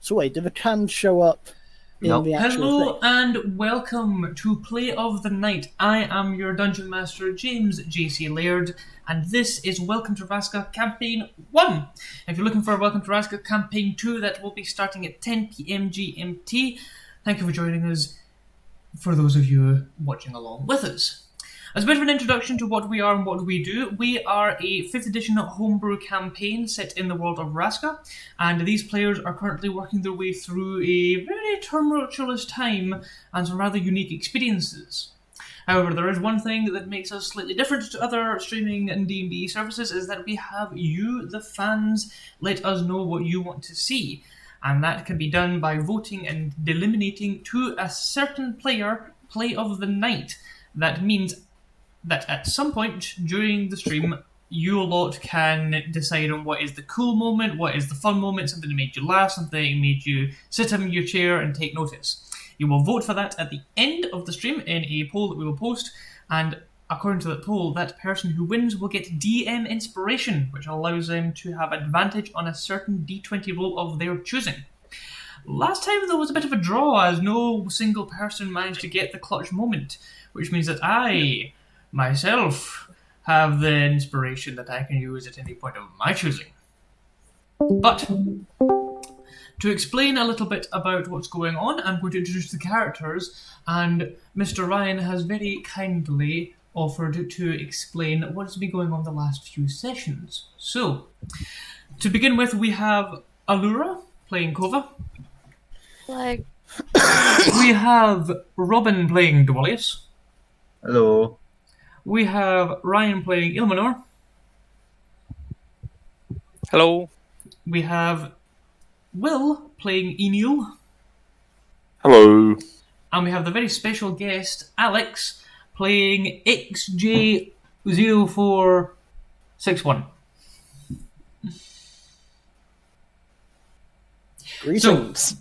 So wait, do the cans show up in the actual Hello thing? and welcome to Play of the Night. I am your Dungeon Master, James J.C. Laird, and this is Welcome to Raska Campaign 1. If you're looking for Welcome to Raska Campaign 2, that will be starting at 10 PM GMT. Thank you for joining us, for those of you watching along with us. As a bit of an introduction to what we are and what we do, we are a 5th edition homebrew campaign set in the world of Raska, and these players are currently working their way through a very tumultuous time and some rather unique experiences. However, there is one thing that makes us slightly different to other streaming and D&D services, is that we have you, the fans, let us know what you want to see. And that can be done by voting and delimiting to a certain player play of the night. That means that at some point during the stream, you lot can decide on what is the cool moment, what is the fun moment, something that made you laugh, something that made you sit in your chair and take notice. You will vote for that at the end of the stream in a poll that we will post, and according to that poll, that person who wins will get DM inspiration, which allows them to have advantage on a certain D20 roll of their choosing. Last time there was a bit of a draw, as no single person managed to get the clutch moment, which means that I myself have the inspiration that I can use at any point of my choosing. But to explain a little bit about what's going on, I'm going to introduce the characters, and Mr. Ryan has very kindly offered to explain what's been going on the last few sessions. So, to begin with, we have Allura playing Kova. Like, We have Robin playing Dwalius. Hello. We have Ryan playing Ilmanor. Hello. We have Will playing Enil. Hello. And we have the very special guest, Alex, playing XJ0461. Greetings.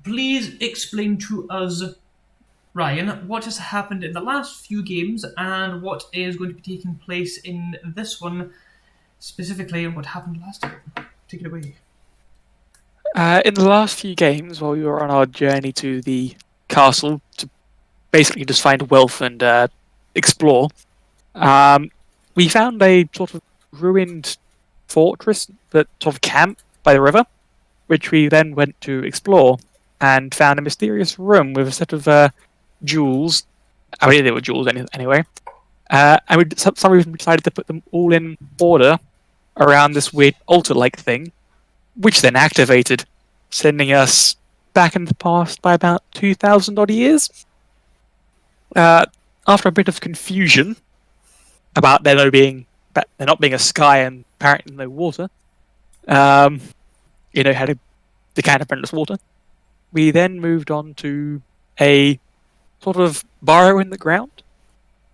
Please explain to us, Ryan, what has happened in the last few games and what is going to be taking place in this one, specifically what happened last time. Take it away. In the last few games, while we were on our journey to the castle to basically just find wealth and explore, we found a sort of ruined fortress, that sort of camp by the river, which we then went to explore and found a mysterious room with a set of jewels. I mean, they were jewels anyway. And we, for some reason, we decided to put them all in order around this weird altar-like thing, which then activated, sending us back in the past by about 2,000 odd years. After a bit of confusion about there not being a sky and apparently no water, how to decant apprentice water, we then moved on to a sort of burrow in the ground,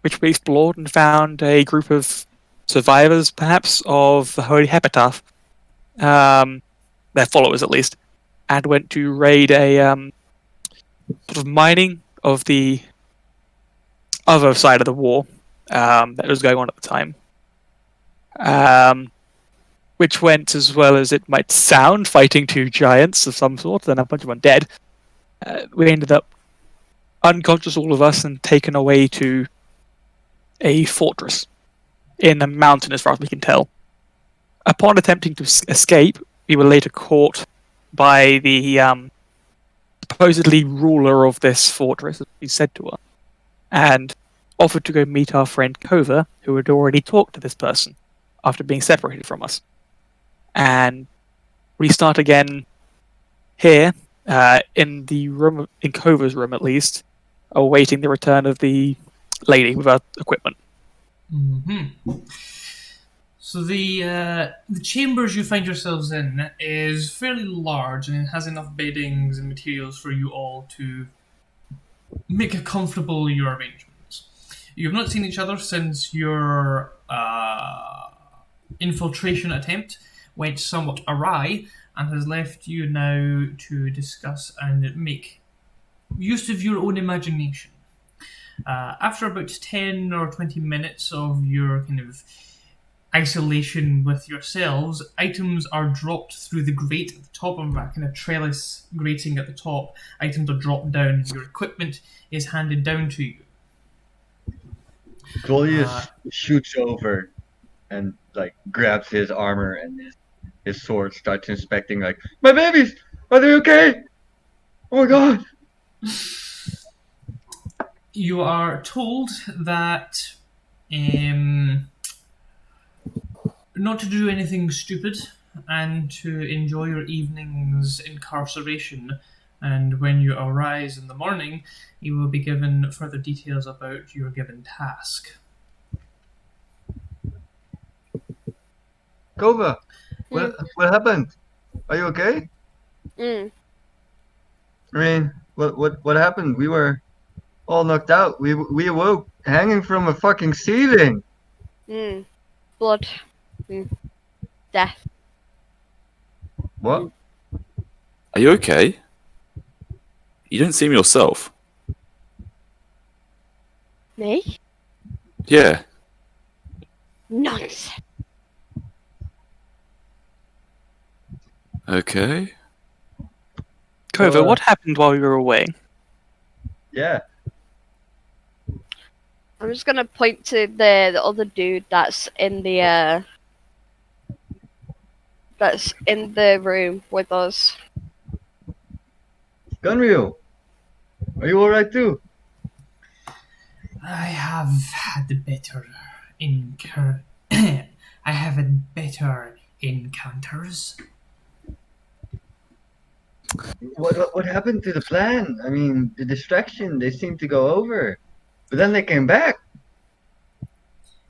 which we explored and found a group of survivors, perhaps, of the Holy Hepataph, their followers at least, and went to raid a sort of mining of the other side of the war that was going on at the time, which went as well as it might sound, fighting two giants of some sort, and a bunch of them dead. We ended up unconscious, all of us, and taken away to a fortress in a mountain, as far as we can tell. Upon attempting to escape, we were later caught by the supposedly ruler of this fortress, as he said to us, and offered to go meet our friend Kova, who had already talked to this person after being separated from us. And we start again here, in the room, in Kova's room at least, awaiting the return of the lady with our equipment. Mm-hmm. So the chambers you find yourselves in is fairly large, and it has enough beddings and materials for you all to make comfortable your arrangements. You have not seen each other since your infiltration attempt went somewhat awry, and has left you now to discuss and make use of your own imagination. After about 10 or 20 minutes of your kind of isolation with yourselves, items are dropped through the grate at the top of that kind of trellis grating at the top. Items are dropped down. Your equipment is handed down to you. Claudius shoots over and like grabs his armor and his sword, starts inspecting. Like, my babies, are they okay? Oh my god! You are told that not to do anything stupid and to enjoy your evening's incarceration. And when you arise in the morning, you will be given further details about your given task. Kova, what happened? Are you okay? Mm. I mean, what happened? We were all knocked out. We awoke hanging from a fucking ceiling. Mm. Blood. Mm. Death. What? Are you okay? You don't seem yourself. Me? Yeah. Nonsense. Okay. Cova, what happened while you were away? Yeah. I'm just gonna point to the other dude that's in the room with us. Gunryu, are you alright too? I have had better I have had better encounters. What happened to the plan? I mean, the distraction, they seemed to go over. But then they came back.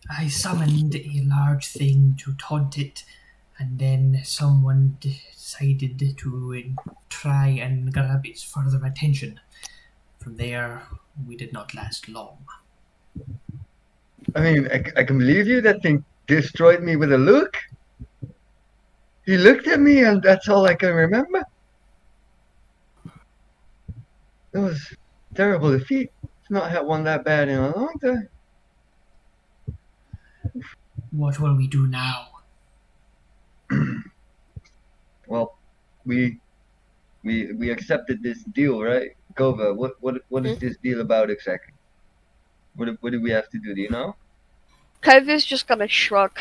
I summoned a large thing to taunt it, and then someone decided to try and grab its further attention. From there, we did not last long. I mean, I can believe you. That thing destroyed me with a look. He looked at me and that's all I can remember. It was a terrible defeat. I've not had one that bad in a long time. What will we do now? Well, we accepted this deal, right? Kova, what is this deal about exactly? What do we have to do? Do you know? Kova's just gonna shrug.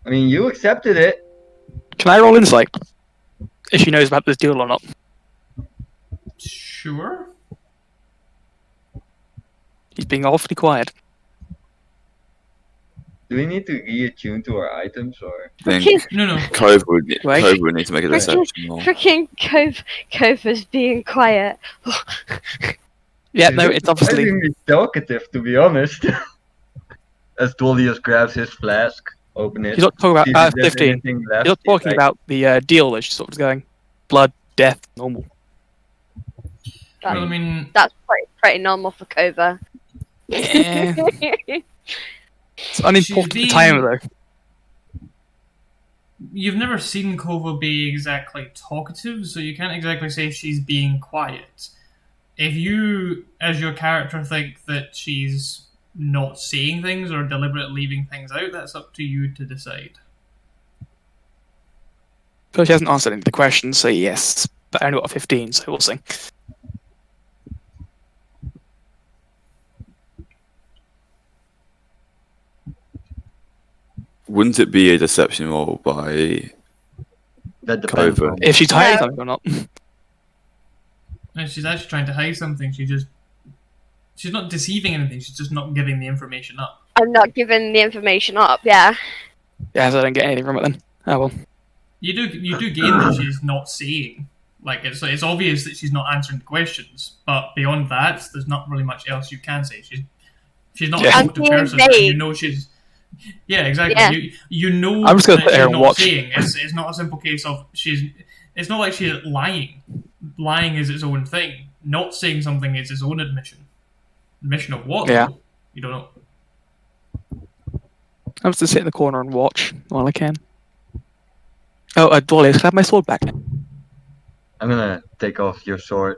I mean, you accepted it. Can I roll insight? If she knows about this deal or not. Sure. He's being awfully quiet. Do we need to reattune to our items or? I think No. Cove would need to make a Freaking- deception roll. Freaking Kova's being quiet. Yeah, no, it's obviously... surprisingly talkative, to be honest. As Dolius grabs his flask, open it. He's not talking see about if there's 15. anything left. He's not talking Like, about the deal that she's sort of going. Blood, death, normal. Well, I mean, That's pretty normal for Kova. Yeah. It's unimportant She's time, being- though. you've never seen Kova be exactly talkative, so you can't exactly say she's being quiet. If you, as your character, think that she's not saying things or deliberately leaving things out, that's up to you to decide. But she hasn't answered any of the questions, so yes. But I only got a 15, so we'll see. Wouldn't it be a deception roll by that depends Kova? on- If she's hiding Yeah. something or not. If she's actually trying to hide something, she's not deceiving anything, she's just not giving the information up. I'm not giving the information up, yeah. Yeah, so I don't get anything from it then. Oh well. You do gain that she's not saying. Like, it's obvious that she's not answering the questions, but beyond that, there's not really much else you can say. She's not Yeah. a talkative I'm being person, and vague. you know she's... Yeah, exactly. Yeah. You know I'm just gonna that put her she's and not watch. saying. It's not a simple case of she's... It's not like she's lying. Lying is its own thing. Not saying something is its own admission. Admission of what? Yeah. though? You don't know. I'm just gonna sit in the corner and watch while I can. Oh, Dolius, can I have my sword back? I'm gonna take off your sword.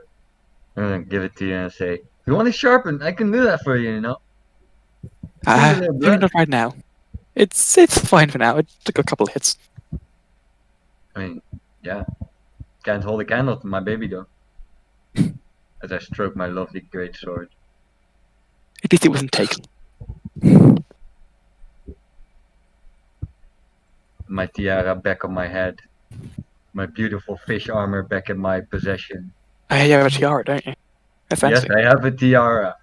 I'm gonna give it to you and say, "You want it sharpened? I can do that for you. You know." Ah, Finger there, maybe blood. not right now. It's fine for now. It took a couple of hits. I mean, yeah. Can't hold a candle to my baby though. As I stroke my lovely great sword. At least it wasn't taken. My tiara back on my head. My beautiful fish armor back in my possession. You have a tiara, don't you? That's Yes, fancy. I have a tiara.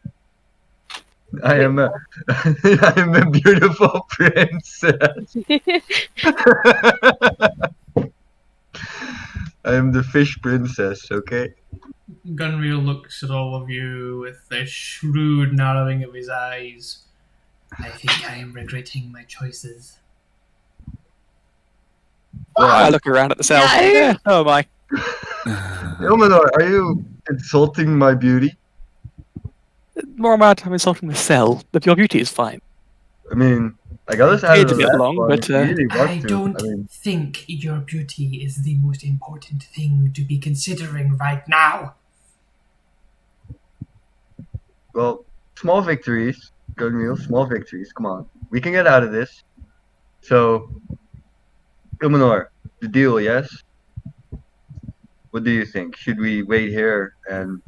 I am a I am a beautiful princess. I am the fish princess, okay? Gunreal looks at all of you with a shrewd narrowing of his eyes. I think I am regretting my choices. I look around at the cell. No. Yeah, oh my. Ilmanor, are you insulting my beauty? More amount I'm insulting the cell. But your beauty is fine. I mean, I got us out Paid of a the bit last long, one but, if you really want I to. don't I mean, think your beauty is the most important thing to be considering right now. well, small victories. Gunreal, small victories. Come on. We can get out of this. So, Ilmanor, the deal, yes? What do you think? Should we wait here and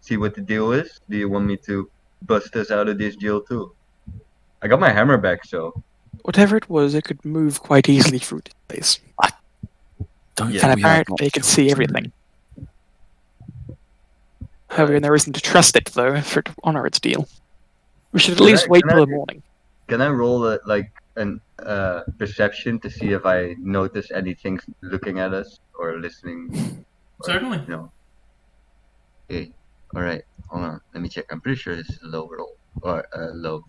see what the deal is? Do you want me to bust us out of this deal too? I got my hammer back, so Whatever it was, it could move quite easily through this place. Don't Yeah. think And we have apparently much it could see choice. everything. However, there isn't to trust it, though, for it to honor its deal. We should at Can least I- wait can till I- the morning. can I roll an perception to see if I notice anything looking at us or listening? Or, Certainly. You know. Okay. All right. Hold on. Let me check. I'm pretty sure this is a low roll or low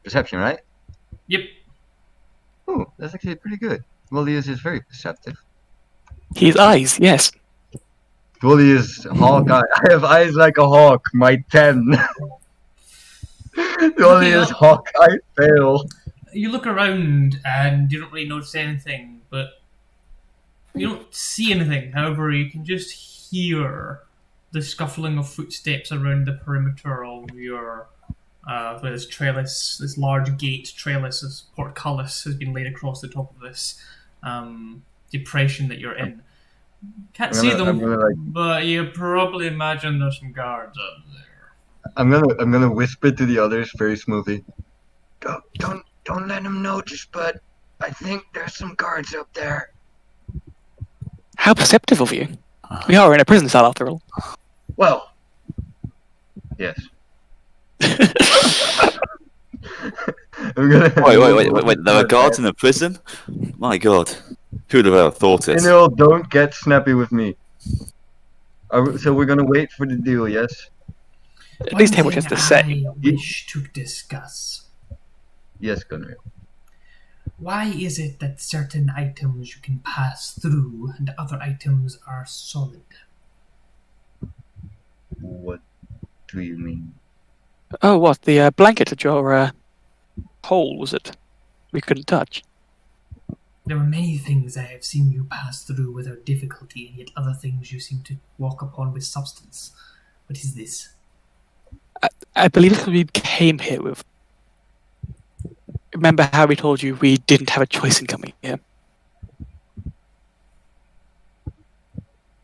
perception, right? Yep. Oh, that's actually pretty good. Dwalius is very perceptive. His eyes, yes. Dwalius hawk eye. I have eyes like a hawk. My 10. Dwalius up. hawk eye fail. You look around and you don't really notice anything, but you don't see anything. However, you can just hear the scuffling of footsteps around the perimeter of your where this trellis, this large gate trellis, this portcullis has been laid across the top of this depression that you're in. Can't see them, I'm gonna but you probably imagine there's some guards up there. I'm gonna whisper to the others very smoothly. Don't let them notice, but I think there's some guards up there. How perceptive of you. We are in a prison cell, after all. Well, yes. I'm gonna. Wait. There are guards in a prison? My god. Who would have ever thought it? Daniel, don't get snappy with me. So we're gonna wait for the deal, yes? At least hear what he has to say. I wish to discuss. Yes, Gunnar. Why is it that certain items you can pass through and other items are solid? What do you mean? Oh, what? The blanket at your hole, was it? We couldn't touch. There are many things I have seen you pass through without difficulty, and yet other things you seem to walk upon with substance. What is this? I believe it's because we came here with. Remember how we told you we didn't have a choice in coming here?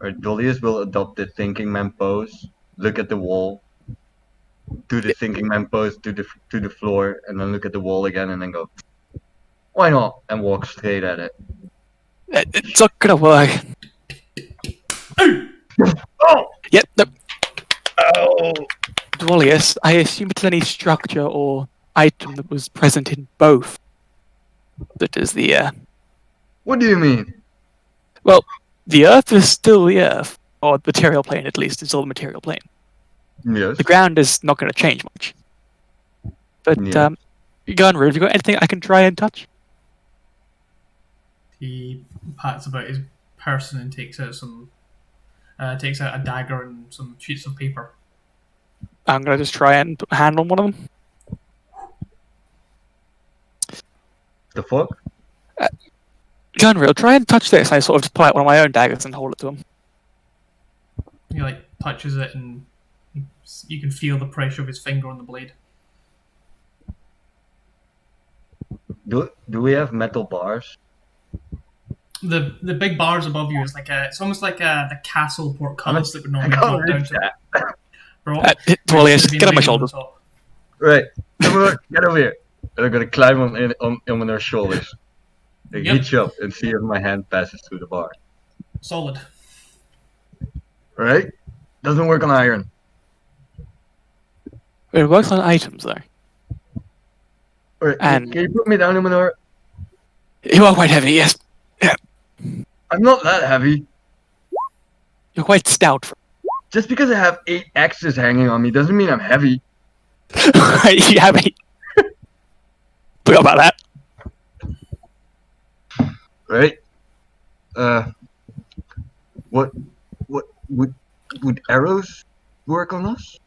Alright, Dolius will adopt the thinking man pose, look at the wall, do the thinking man pose to the floor, and then look at the wall again, and then go, why not? And walk straight at it. It's not gonna work. Oh! Yep, no. Oh! Dwalius, I assume it's any structure or item that was present in both. That is the, What do you mean? Well, the Earth is still the Earth. Or the material plane, at least, is still the material plane. Yes. The ground is not going to change much. But, Yeah. Gunru, have you got anything I can try and touch? He pats about his person and takes out a dagger and some sheets of paper. I'm going to just try and put my hand on one of them. The fuck? Gunru, try and touch this. I sort of just pull out one of my own daggers and hold it to him. He touches it and you can feel the pressure of his finger on the blade. Do we have metal bars? The big bars above you is it's almost like the castle portcullis that would normally I drop can't down reach to. that. Bro, Tullius, get on my shoulders. Right, get over here. And I'm gonna climb on Ilmanor's shoulders. Like, Yep. reach up and see if my hand passes through the bar. Solid. Right? Doesn't work on iron. It works on items, though. Alright, And- can you put me down, Ilmanor? You are quite heavy, yes. I'm not that heavy. You're quite stout. Just because I have 8 axes hanging on me doesn't mean I'm heavy. You have me. Forgot about that. Right? What would arrows work on us?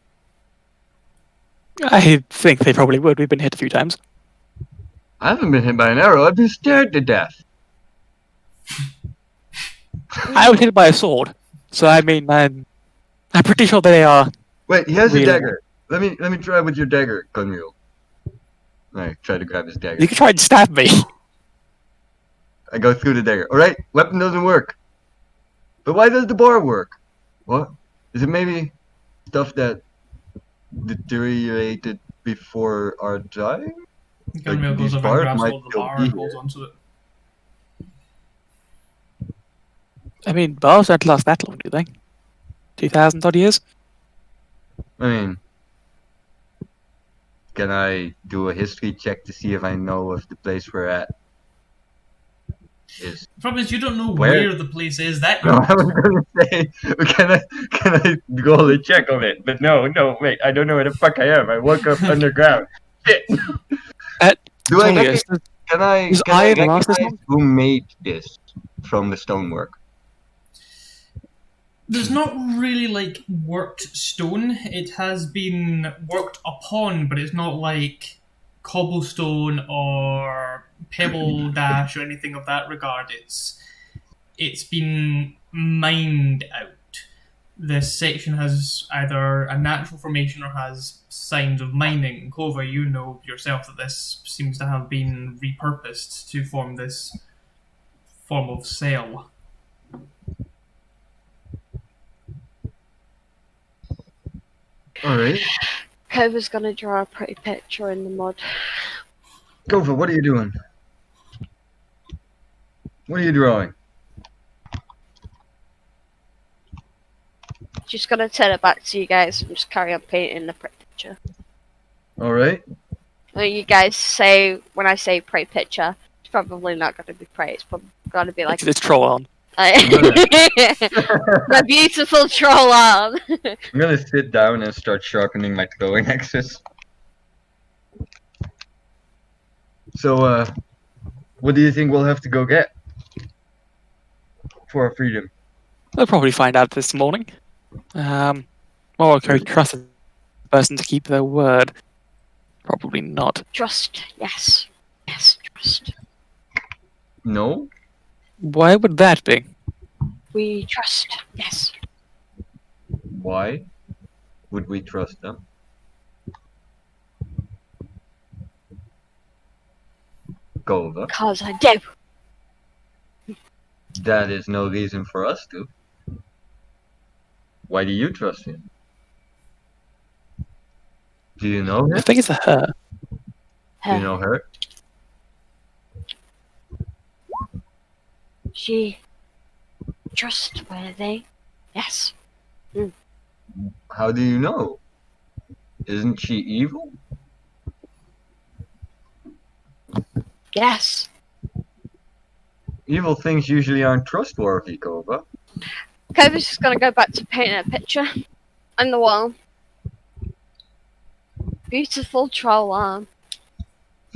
I think they probably would. We've been hit a few times. I haven't been hit by an arrow. I've been stared to death. I was hit by a sword. So, I mean, I'm pretty sure they are. Wait, he has Really? a dagger. Let me try with your dagger, Gunmule. Alright, try to grab his dagger. You can try and stab me. I go through the dagger. Alright, weapon doesn't work. But why does the bar work? What? Is it maybe stuff that deteriorated before our time? Gunmeal goes these over and bars grabs might hold of the still bar be and here. holds onto it. I mean, bars don't last that long, do they? 2,000 odd years? I mean, can I do a history check to see if I know if the place we're at is? The problem is you don't know Where? where the place is. That No, I was gonna say, can I go and check on it? But no, wait, I don't know where the fuck I am. I woke up underground. Shit. Do I Tullius, can I is can I iron last this recognize who made this from the stonework? there's not really worked stone. It has been worked upon, but it's not like cobblestone or pebble dash or anything of that regard. It's been mined out. This section has either a natural formation or has signs of mining. Kova, you know yourself that this seems to have been repurposed to form this form of cell. Alright. Kova's gonna draw a pretty picture in the mud. Kova, what are you doing? What are you drawing? Just gonna turn it back to you guys and just carry on painting the pretty picture. Alright. You guys say, when I say pretty picture, it's probably not gonna be pretty, it's probably gonna be like it's troll on. my beautiful troll arm. I'm gonna sit down and start sharpening my throwing axes. So, what do you think we'll have to go get for our freedom? We'll probably find out this morning. Well, okay, trust a person to keep their word. Probably not. Trust, yes. Yes, trust. No? Why would that be? We trust, yes. Why would we trust them? Kova, Because I do. that is no reason for us to. Why do you trust him? Do you know The him? thing is her. Do you know her? She trustworthy. Yes. How do you know? Isn't she evil? Yes. Evil things usually aren't trustworthy, Kova. Kova's just gonna go back to painting a picture on the wall. Beautiful troll arm.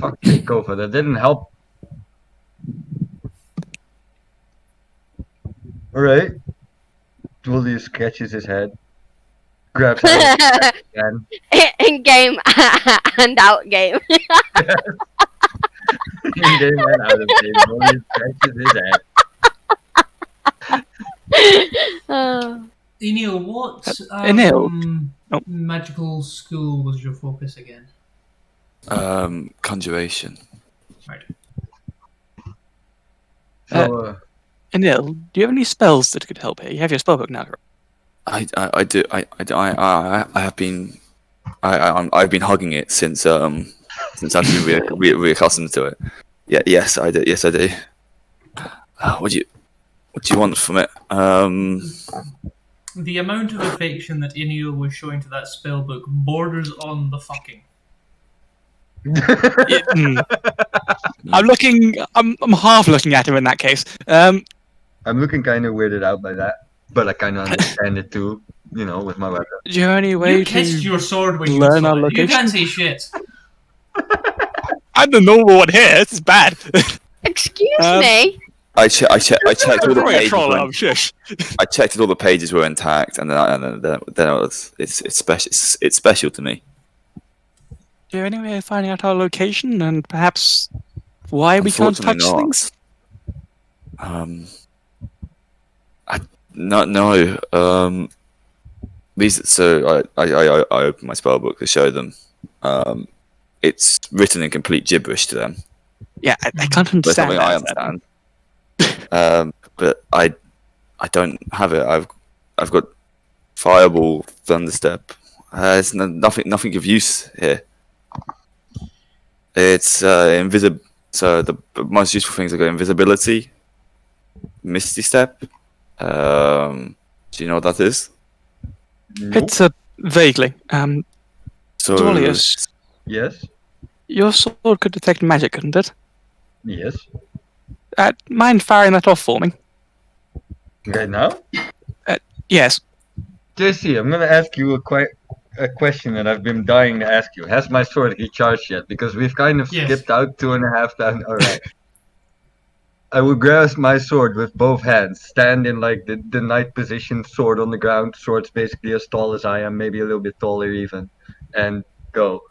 Fuck you, Kova, that didn't help. Alright. Julius scratches his head. Grabs out again. In game and out game. In game and out of game. Julius scratches his head. Enil, what Enil? Oh. magical school was your focus again? Conjuration. Right. So, Anil, do you have any spells that could help here? You have your spellbook now, correct? I do. I have been. I've been hugging it since I've been reaccustomed to it. Yeah. Yes, I do. Yes, I do. What do you want from it? The amount of affection that Inigo was showing to that spellbook borders on the fucking. I'm looking. I'm half looking at him in that case. I'm looking kind of weirded out by that, but I kind of understand it too. With my weapon. Do you have any way You to kissed your sword when you learn saw our it. location? You can't say shit. I'm the normal one here. This is bad. Excuse me. I checked all the Throwing a pages. troll out. Shush. I checked that all the pages were intact, and then it's special to me. Do you have any way of finding out our location and perhaps why we can't touch Unfortunately not. things? No. So I opened my spellbook to show them. It's written in complete gibberish to them. Yeah, I can't That's understand something that. I understand. But I don't have it. I've got fireball, thunderstep. It's nothing of use here. It's invisible. So the most useful things are invisibility, misty step. Do you know what that is? Nope. It's vaguely. So Dwalius, Yes. your sword could detect magic, couldn't it? Yes. Mind firing that off for me? Right now, Yes. JC, I'm gonna ask you a question that I've been dying to ask you. Has my sword recharged yet? Because we've kind of Yes. skipped out 2.5 times. All right. I will grasp my sword with both hands, stand in like the knight position, sword on the ground. Sword's basically as tall as I am, maybe a little bit taller even, and go.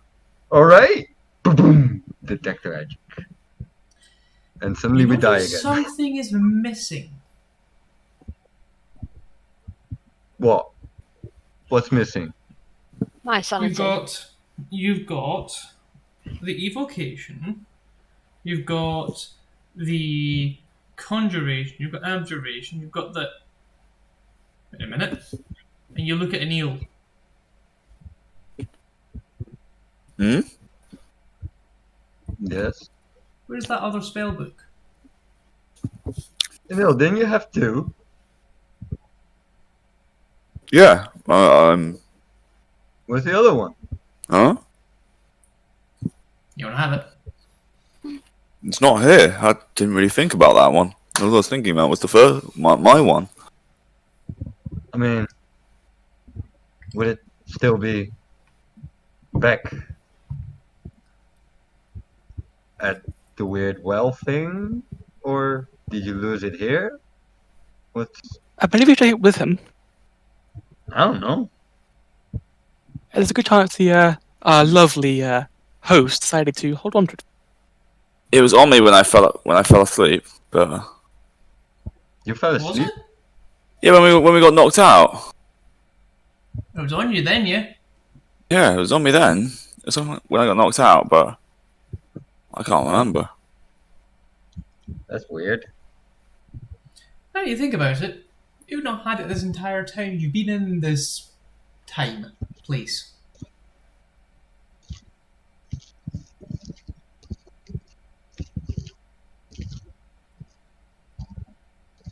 All right. Boom, boom. Detect magic. And suddenly we die again. Something is missing. What? What's missing? My sanity. You've got the evocation. You've got the conjuration. You've got abjuration. You've got the. Wait a minute. And you look at Anil. Yes. Where's that other spell book? Emil, didn't you have 2? yeah. Where's the other one? Huh? You want to have it? It's not here. I didn't really think about that one. All I was thinking about was the first, my one. I mean, would it still be back at the weird well thing? Or did you lose it here? I believe you take it with him. I don't know. There's a good chance the lovely host decided to hold on to it. It was on me when I fell asleep, but You fell Was asleep? it? yeah, when we got knocked out. It was on you then, yeah? Yeah, it was on me then. It was on when I got knocked out, but I can't remember. That's weird. Now you think about it, you've not had it this entire time. You've been in this place.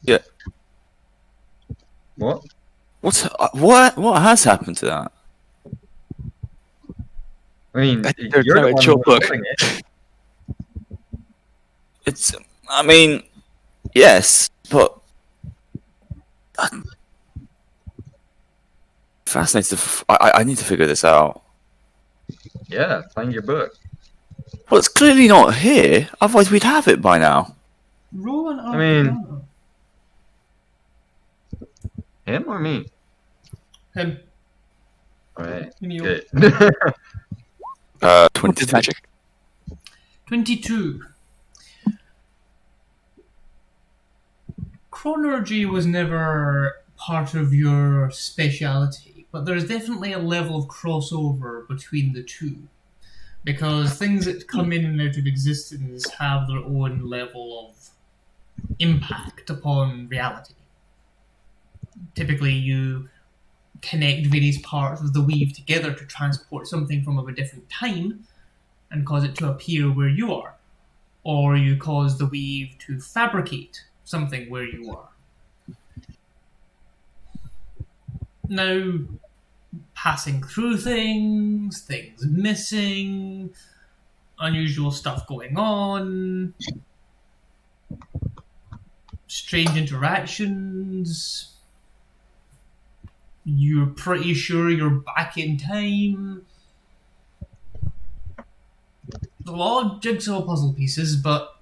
Yeah. What? What has happened to that? I mean, I you're don't know, the it's one your who's book. holding it. It's. I mean, yes, but. Fascinated. I need to figure this out. Yeah, find your book. Well, it's clearly not here. Otherwise, we'd have it by now. Roll an I mean- Arcana. Him or me? Him. Alright, Neil. good. 22. Magic. 22. Chronology was never part of your speciality, but there's definitely a level of crossover between the two. because things that come in and out of existence have their own level of impact upon reality. Typically, you connect various parts of the weave together to transport something from a different time and cause it to appear where you are. Or you cause the weave to fabricate something where you are. Now, passing through things missing, unusual stuff going on, strange interactions. You're pretty sure you're back in time. A lot of jigsaw puzzle pieces, but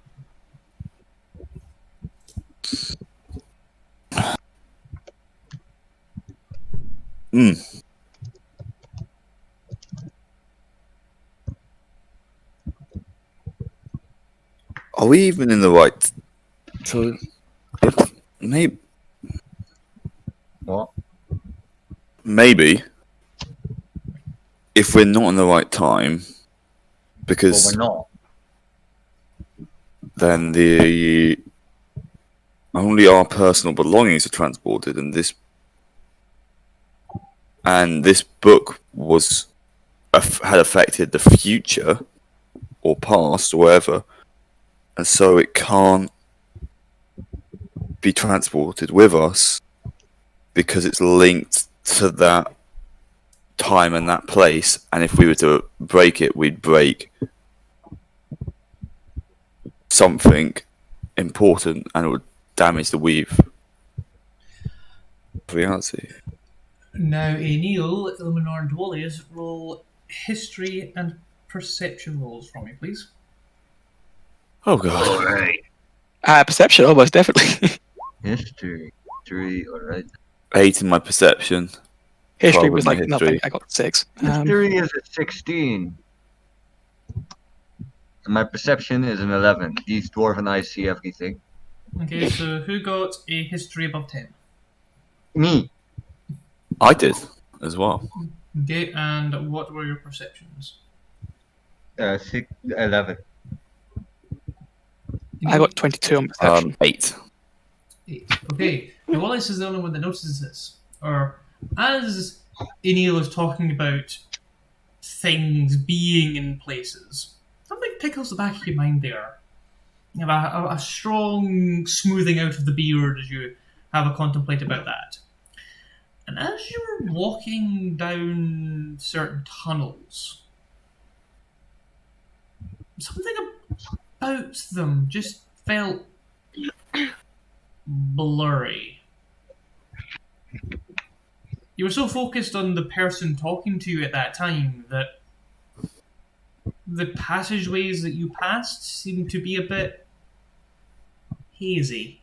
Are we even in the right? So, maybe What? if we're not in the right time, Well, because we're not. then the only our personal belongings are transported, and this book was had affected the future or past or whatever, and so it can't be transported with us because it's linked to that time and that place, and if we were to break it, we'd break something important and it would damage the weave. Reality. now Neil, Illuminar, and Dwalius roll history and perception rolls from me, please. Oh god. Alright. Perception, almost definitely. History. 3, alright. 8 in my perception. History 12 was in my like nothing. history. I got 6. History is a 16. And my perception is an 11. These dwarf and I see everything. Okay, so who got a history above 10? Me. I did as well. Okay, and what were your perceptions? 11. I got 22 on perception. 8. 8. Okay, now Wallace is the only one that notices this. Or, as Enil is talking about things being in places, something tickles the back of your mind there. You have a strong smoothing out of the beard as you have a contemplate about that. And as you're walking down certain tunnels, something about them just felt blurry. You were so focused on the person talking to you at that time that the passageways that you passed seemed to be a bit hazy.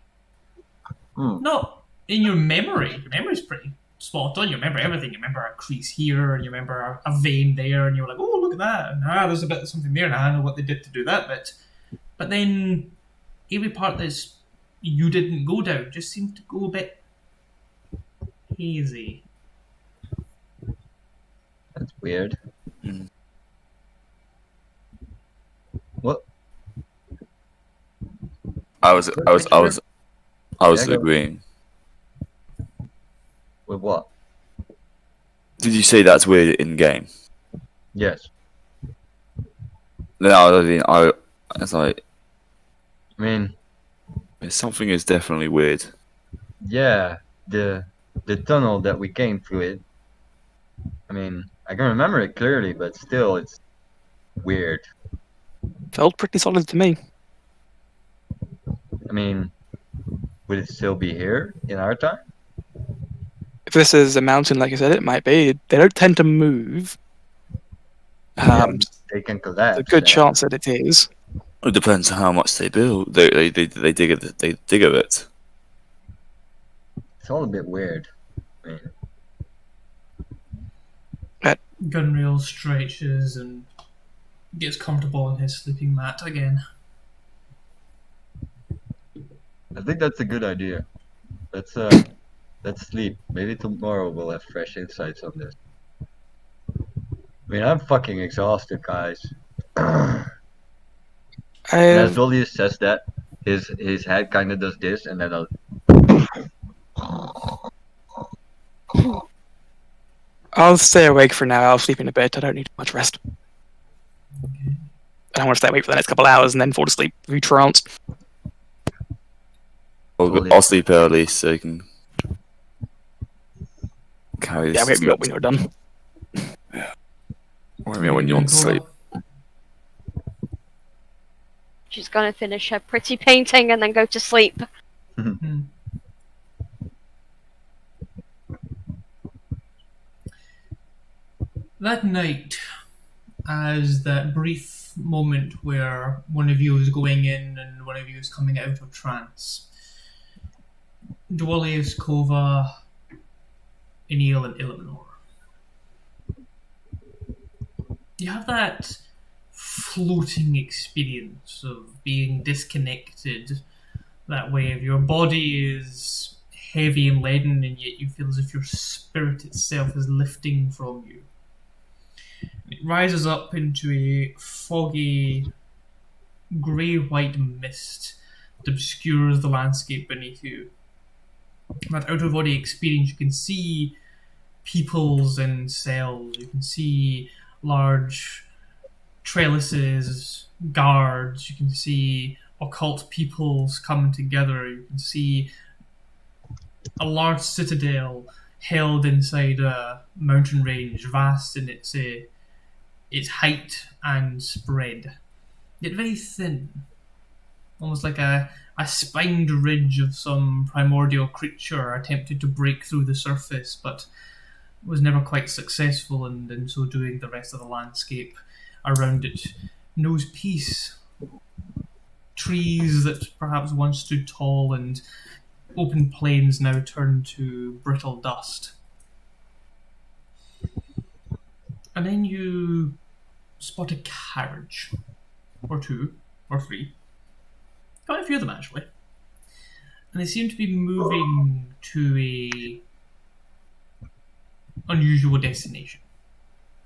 Not in your memory. Your memory's pretty spot on. You remember everything. You remember a crease here, and you remember a vein there, and you're like, oh, look at that. And, there's a bit of something there, and I know what they did to do that bit. But then every part that you didn't go down just seemed to go a bit hazy. That's weird. What? I was Yeah, go. agreeing. With what? Did you say that's weird in game? Yes. No, I mean, it's like I mean, something is definitely weird. yeah, the tunnel that we came through it. I mean, I can remember it clearly, but still, it's weird. Felt pretty solid to me. I mean, would it still be here in our time? If this is a mountain, like I said, it might be. They don't tend to move. Yeah, they can collapse. A good chance that it is. It depends on how much they build. They dig it. They dig of it. It's all a bit weird. I mean, Gunrail stretches and gets comfortable on his sleeping mat again. I think that's a good idea. Let's sleep. Maybe tomorrow we'll have fresh insights on this. I mean, I'm fucking exhausted, guys. And as Dolius says that, his head kind of does this, and then I'll stay awake for now. I'll sleep in a bit. I don't need much rest. I don't want to stay awake for the next couple of hours and then fall asleep, be tranced. I'll sleep early so you can carry this. Yeah, we got when you're done. Or when you want to sleep. She's gonna finish her pretty painting and then go to sleep. That night, as that brief moment where one of you is going in and one of you is coming out of trance, Dwalius, Kova, Enil, and Illimanor, you have that floating experience of being disconnected, that way of your body is heavy and leaden, and yet you feel as if your spirit itself is lifting from you. It rises up into a foggy, grey-white mist that obscures the landscape beneath you. That out-of-body experience, you can see peoples in cells, you can see large trellises, guards, you can see occult peoples coming together, you can see a large citadel held inside a mountain range, vast in its height and spread, yet very thin, almost like a spined ridge of some primordial creature attempted to break through the surface, but was never quite successful, and in so doing the rest of the landscape around it knows peace. Trees that perhaps once stood tall and open plains now turn to brittle dust. And then you spot a carriage, or two, or three. Quite a few of them, actually. And they seem to be moving to a unusual destination.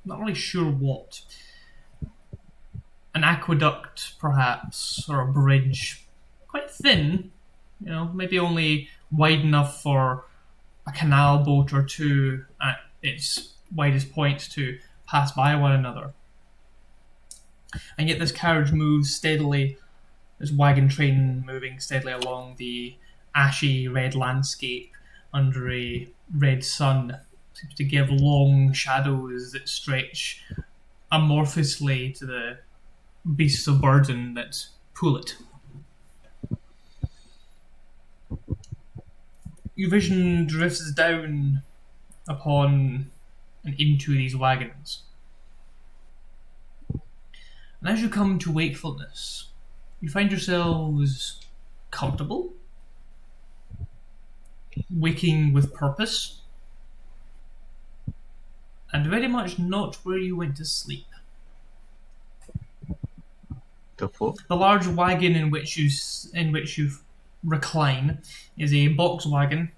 Not really sure what. An aqueduct, perhaps, or a bridge. Quite thin, maybe only wide enough for a canal boat or two at its widest point to pass by one another. And yet this carriage moves steadily, this wagon train moving steadily along the ashy red landscape under a red sun. Seems to give long shadows that stretch amorphously to the beasts of burden that pull it. Your vision drifts down upon and into these wagons. And as you come to wakefulness, you find yourselves comfortable, waking with purpose, and very much not where you went to sleep. The large wagon in which you recline is a box wagon,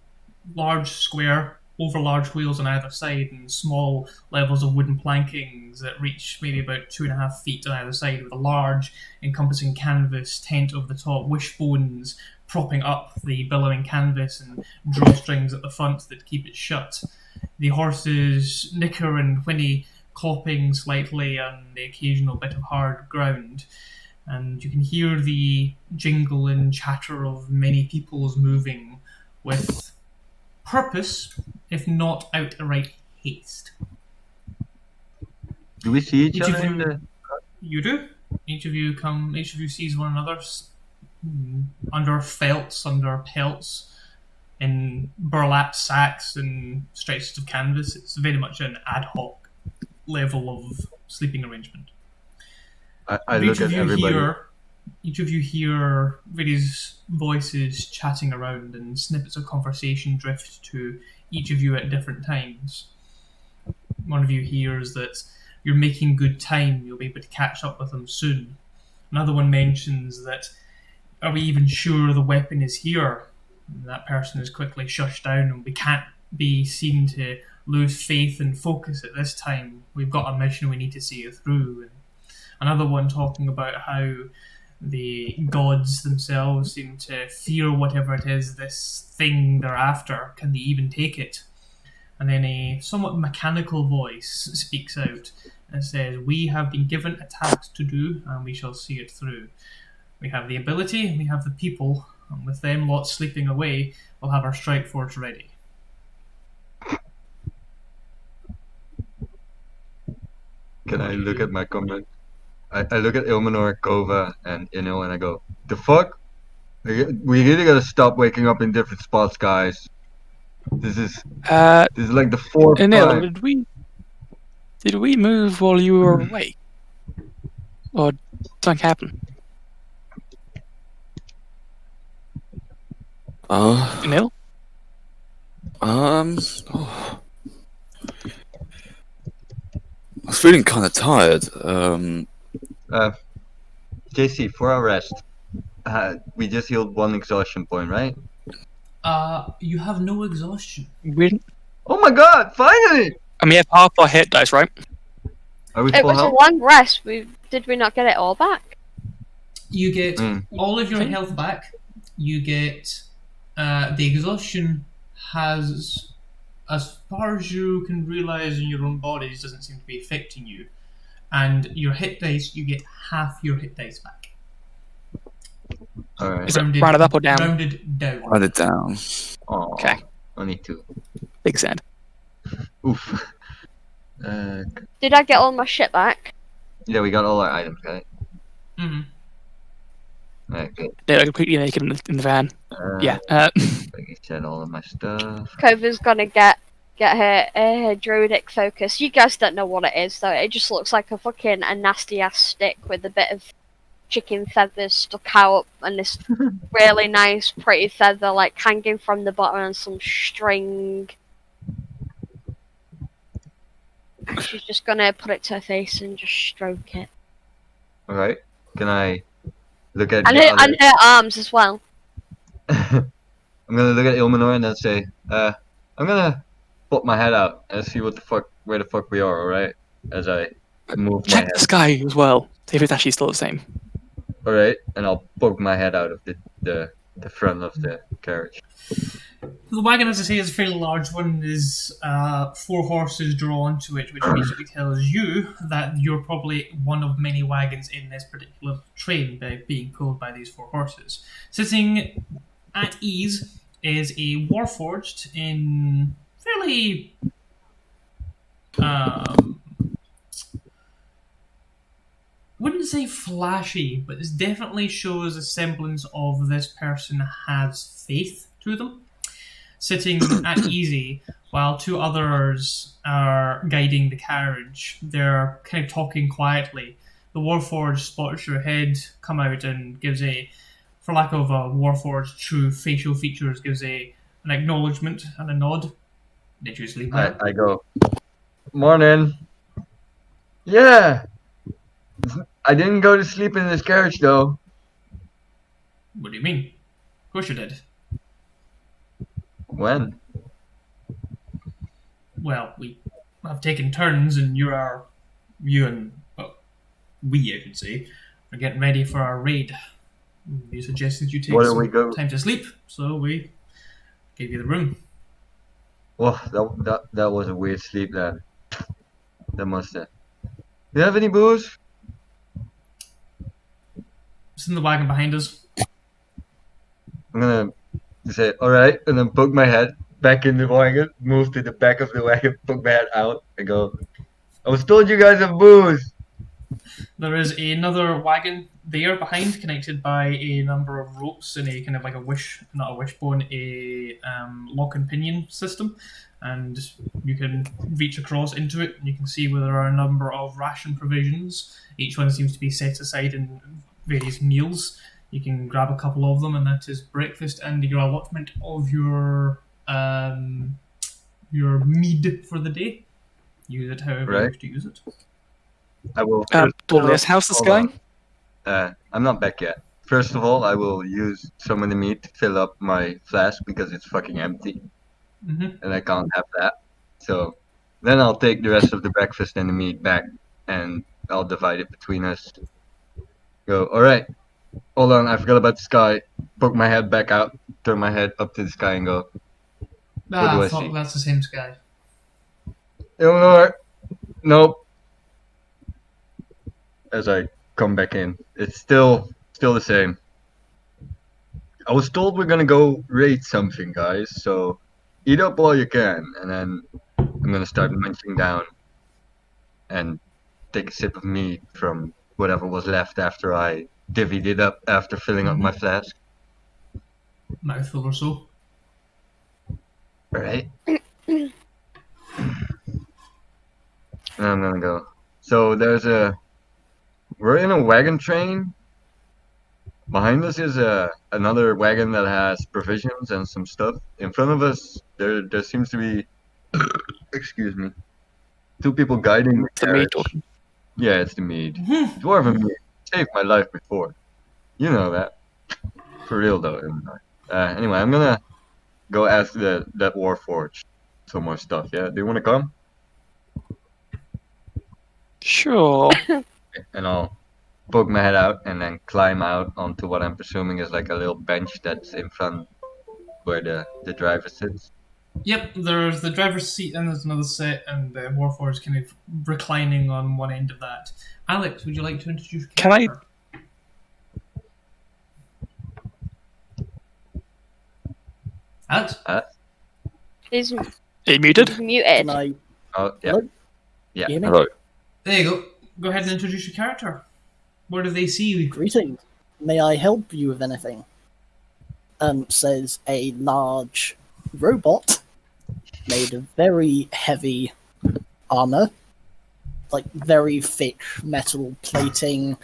large square, over large wheels on either side, and small levels of wooden plankings that reach maybe about 2.5 feet on either side, with a large encompassing canvas tent over the top, wishbones propping up the billowing canvas, and drawstrings at the front that keep it shut. The horses nicker and whinny, clopping slightly on the occasional bit of hard ground, and you can hear the jingle and chatter of many peoples moving with purpose, if not outright haste. Do we see each other in the... You do. Each of you sees one another under felts, under pelts, in burlap sacks and stretches of canvas. It's very much an ad hoc level of sleeping arrangement. I look at everybody. Each of you hear various voices chatting around, and snippets of conversation drift to each of you at different times. One of you hears that you're making good time, you'll be able to catch up with them soon. Another one mentions that, are we even sure the weapon is here? And that person is quickly shushed down, and we can't be seen to lose faith and focus at this time. We've got a mission we need to see it through. And Another one talking about how the gods themselves seem to fear whatever it is, this thing they're after. Can they even take it? And then a somewhat mechanical voice speaks out and says, "We have been given a task to do, and we shall see it through. We have the ability, we have the people, and with them lot sleeping away, we'll have our strike force ready." Can I look at my comment? I look at Ilmenor, Kova, and Inil, and I go, "The fuck? We really gotta stop waking up in different spots, guys. This is like the fourth Anil, time." did we move while you were away? Or something happened? Anil? Oh. I was feeling kind of tired. JC, for our rest, we just healed 1 exhaustion point, right? You have no exhaustion. Oh my god, finally! And we have half our hit dice, right? Are we It full was a health? long rest. Did we not get it all back? You get all of your health back. You get the exhaustion has, as far as you can realize in your own bodies, doesn't seem to be affecting you. And your hit dice, you get half your hit dice back. Alright. Is it rounded up or down? Rounded down. Write it down. Aw, Okay. only 2. Big sand. Oof. Did I get all my shit back? Yeah, we got all our items, right? Mm-hmm. Alright, good. They're completely naked in the van. Yeah. Like I said, all of my stuff. Kova's gonna get her druidic focus. You guys don't know what it is, though. It just looks like a nasty ass stick with a bit of chicken feathers stuck out, and this really nice, pretty feather like hanging from the bottom, and some string. And she's just gonna put it to her face and just stroke it, Alright. Can I look at and the her, other... and her arms as well. I'm gonna look at Ilmenor and then say, I'm gonna put my head out and see where the fuck we are, alright? As I move my Check head. the sky as well. See if it's actually still the same. Alright, and I'll poke my head out of the front of the carriage. The wagon, as I say, is a fairly large one. There's 4 horses drawn to it, which basically tells you that you're probably one of many wagons in this particular train being pulled by these 4 horses. Sitting at ease is a Warforged in fairly wouldn't say flashy, but it definitely shows a semblance of this person has faith to them. Sitting at easy, while 2 others are guiding the carriage. They're kind of talking quietly. The Warforged spots your head, come out and gives for lack of a Warforged true facial features, gives an acknowledgement and a nod. They choose to leave now. I go, "Morning." Yeah! I didn't go to sleep in this carriage though. What do you mean? Of course you did. When? Well, we have taken turns, and we, I should say, are getting ready for our raid. You suggested you take Where do we some go? time to sleep, so we gave you the room. Well, that was a weird sleep then. That must have. Do you have any booze? It's in the wagon behind us. I'm gonna say, alright, and then poke my head back in the wagon, move to the back of the wagon, poke my head out, and go, "I was told you guys have booze!" There is another wagon there behind, connected by a number of ropes in a kind of like not a wishbone, a lock and pinion system. And you can reach across into it, and you can see where there are a number of ration provisions. Each one seems to be set aside in various meals. You can grab a couple of them, and that is breakfast and your allotment of your mead for the day. Use it however you wish to use it. I will. Dorius, how's this going? I'm not back yet. First of all, I will use some of the meat to fill up my flask because it's fucking empty. Mm-hmm. And I can't have that. So then I'll take the rest of the breakfast and the meat back and I'll divide it between us. Go. All right. Hold on. I forgot about the sky. Poke my head back out. Turn my head up to the sky and go. What do I fuck, see? that's the same sky. Illinois. Nope. As I come back in, it's still the same. I was told we're gonna go raid something, guys. So eat up all you can, and then I'm gonna start munching down and take a sip of mead from whatever was left after I divvied it up after filling up my flask. Mouthful or so. Alright. And I'm gonna go. So we're in a wagon train. Behind us is another wagon that has provisions and some stuff. In front of us, there seems to be, excuse me, 2 people guiding the The meat carriage. Yeah, it's the mead. Dwarven mead. Saved my life before. You know that. For real though. Anyway, I'm gonna go ask that Warforged some more stuff. Yeah, do you want to come? Sure. And I'll poke my head out and then climb out onto what I'm presuming is like a little bench that's in front where the driver sits. Yep, there's the driver's seat and there's another set, and the Warforged kind of reclining on one end of that. Alex, would you like to introduce your Can I- character? Alex? He's Are you muted? muted. Can I? Oh yeah. Hello? Yeah. Hear me? Hello. There you go. Go ahead and introduce your character. Where do they see you? Greetings. May I help you with anything? Says a large robot made of very heavy armor, like very thick metal plating,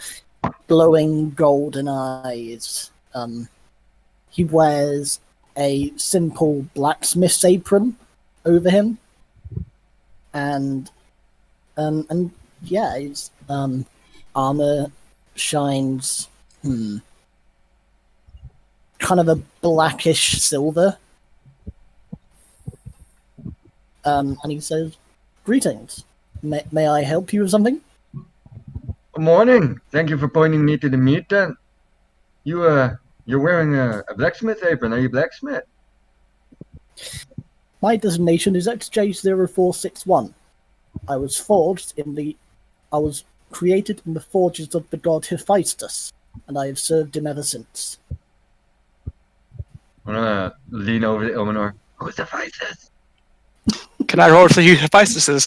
glowing golden eyes. He wears a simple blacksmith's apron over him, and yeah, his armor shines kind of a blackish silver. And he says, "Greetings. May I help you with something?" Good morning. Thank you for pointing me to the meat tent. You're wearing a blacksmith apron. Are you blacksmith? My designation is XJ0461. I was created in the forges of the god Hephaestus, and I have served him ever since. I'm gonna lean over to Ilmenor. Who's the Hephaestus? Can I roll for you Hephaestus is?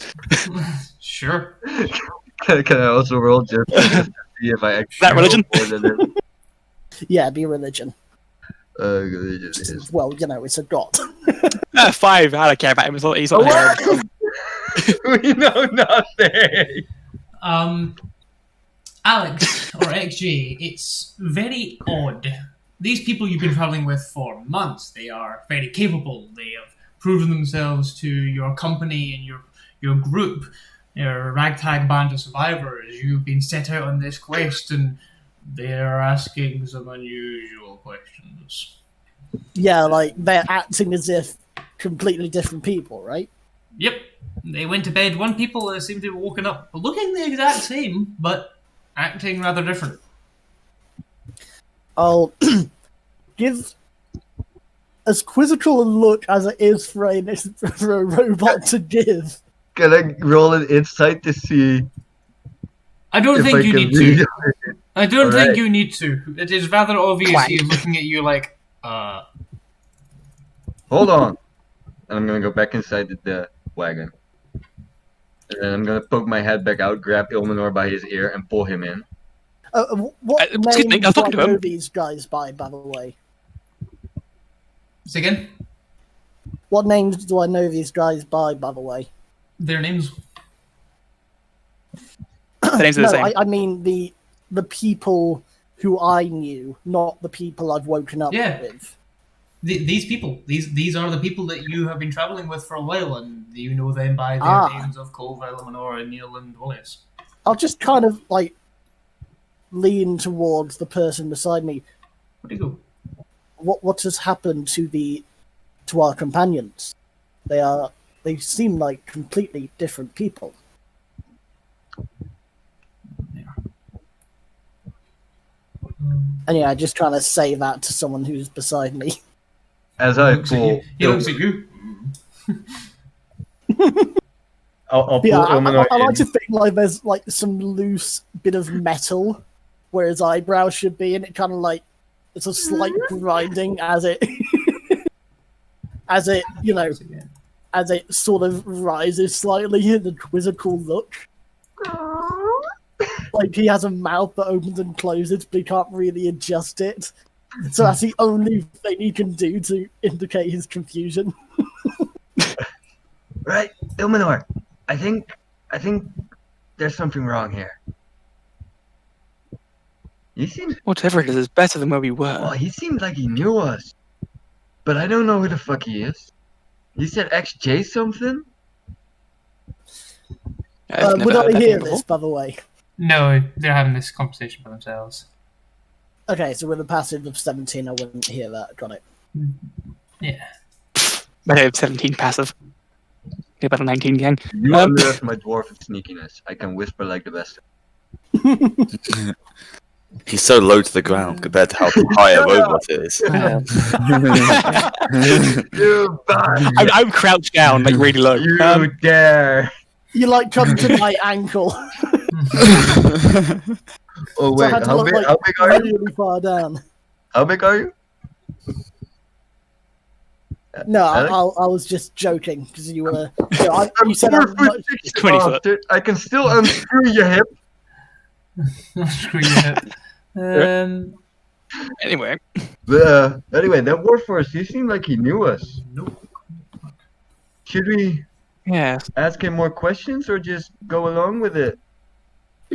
Sure. Can I also roll just to see if I actually That religion? know more than him? Yeah, be religion. Religion is. Well, you know, it's a god. 5. I don't care about him. He's not here. We know nothing. Alex, or XJ, it's very odd. These people you've been traveling with for months, they are very capable. They have proven themselves to your company and your group. They're a ragtag band of survivors. You've been set out on this quest, and they're asking some unusual questions. Yeah, like they're acting as if completely different people, right? Yep. They went to bed. One people seem to have woken up looking the exact same, but acting rather different. I'll give as quizzical a look as it is for a robot to give. Can I roll an insight to see I don't if think I you can need read to. it? I don't think Alright. you need to. It is rather obvious Clank. he's looking at you like, Hold on. And I'm gonna go back inside the wagon. And then I'm gonna poke my head back out, grab Ilmenor by his ear, and pull him in. What excuse me, names I was do I talking to know him. these guys by the way? say again? What names do I know these guys by the way? Their names. The names are No, the same. I mean the people who I knew, not the people I've woken up Yeah. with. These people. These are the people that you have been traveling with for a while, and you know them by their Ah. names of Colville, Eleanor, Neil, and Wallace. I'll just kind of like lean towards the person beside me. Where do you go? What has happened to our companions? They seem like completely different people. And yeah, just trying to say that to someone who's beside me. As He I looks at pull, you. He looks at you. I'll pull Yeah, Ilmenor I like in. to think like there's like some loose bit of metal where his eyebrows should be, and it kind of like it's a slight grinding as it as it as it sort of rises slightly in the quizzical look. Like he has a mouth that opens and closes, but he can't really adjust it. So that's the only thing he can do to indicate his confusion. Right, Ilmenor. I think there's something wrong here. He seemed Whatever it is better than where we were. well. He seemed like he knew us, but I don't know who the fuck he is. He said XJ something. I've never Would heard I that hear name this, before. by the way? No, they're having this conversation by themselves. Okay, so with a passive of 17, I wouldn't hear that. Got it. Yeah. But I have 17 passive. Get about a 19 gang. You underestimate my dwarf of sneakiness. I can whisper like the best. He's so low to the ground compared to how high a robot is. You bastard! I'm crouched down, like really low. You dare! You like come to my ankle. Oh So I wait, had to how look, big? like, How big are you? really far down. How big are you? No, Alex? I was just joking because you were. You said I'm I'm 4 much, foot 6, 20 foot. bastard. I can still unscrew your hip. Screw you. Anyway, Anyway, that Warforged, he seemed like he knew us. Nope. Should we yeah. ask him more questions or just go along with it?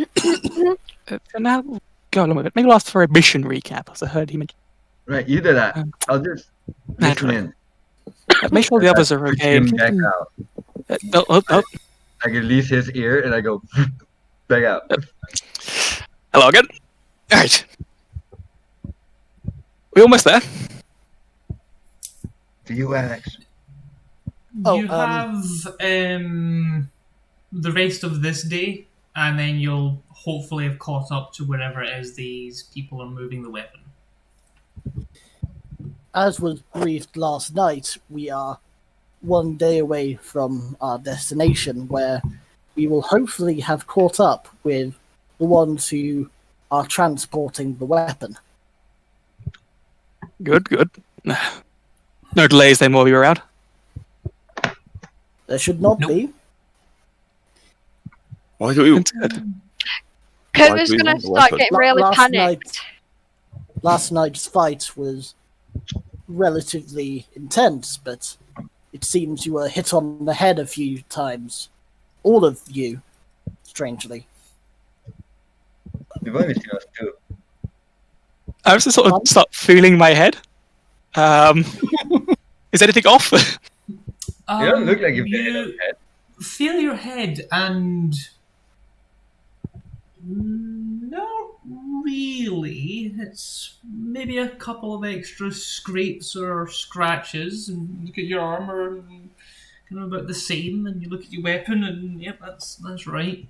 For now, we'll go along with it. Maybe we'll ask for a mission recap, as I heard he mentioned. Right, you do that. I'll just listen Naturally. in. Make sure the others are Push okay. him back out. Oh. I can release his ear and I go back out. Hello again. Alright. We almost there. To you, Alex. Oh, You have the rest of this day, and then you'll hopefully have caught up to wherever it is these people are moving the weapon. as was briefed last night, we are one day away from our destination, where we will hopefully have caught up with the ones who are transporting the weapon. Good. No delays then while we were out. There should not Nope. be. Why do we? It's good. Kova's we gonna want the start weapon? getting really panicked. Last night's fight was relatively intense, but it seems you were hit on the head a few times. All of you, strangely. You've only seen us too. I was to sort of start feeling my head. Is anything off? You don't look like you've been you hit on the head. feel your head and not really. It's maybe a couple of extra scrapes or scratches, and you look at your armor and kind of about the same, and you look at your weapon and yep, that's right.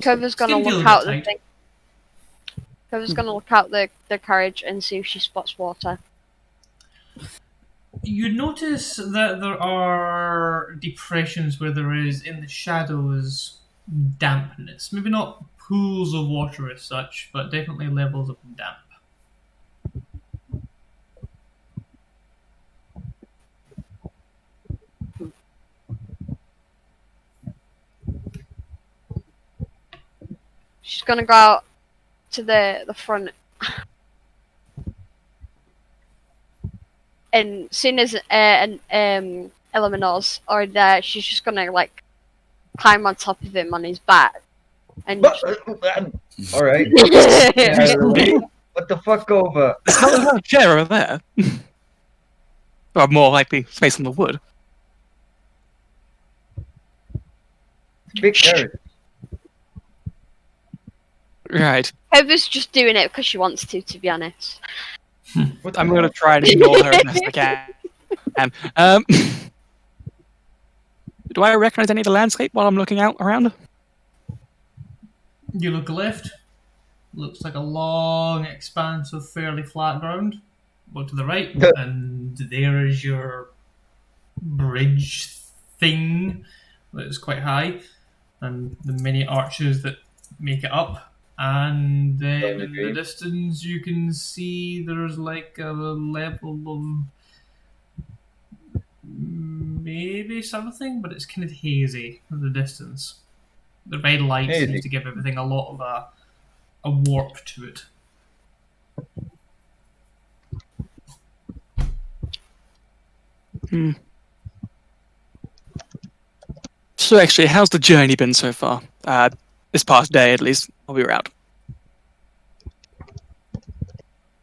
Kova's gonna Skin feels look a out bit the tight. thing. Kova's gonna look out the carriage and see if she spots water. You notice that there are depressions where there is, in the shadows, dampness. Maybe not pools of water as such, but definitely levels of damp. She's gonna go out to the front. And soon as Eleanor's are there, she's just gonna like climb on top of him on his back. And All right. What the fuck over? There's not a chair over there. Or more likely, space on the wood. Big carrot. Right. Kova's just doing it because she wants to be honest. What I'm the going to hell? try and ignore her as best I can. Do I recognize any of the landscape while I'm looking out around? You look left, looks like a long expanse of fairly flat ground. Look to the right, and there is your bridge thing that is quite high, and the many arches that make it up. And then in the distance, you can see there's like a level of maybe something, but it's kind of hazy in the distance. The red light seems to give everything a lot of a warp to it. So actually, how's the journey been so far? This past day, at least, while we were out.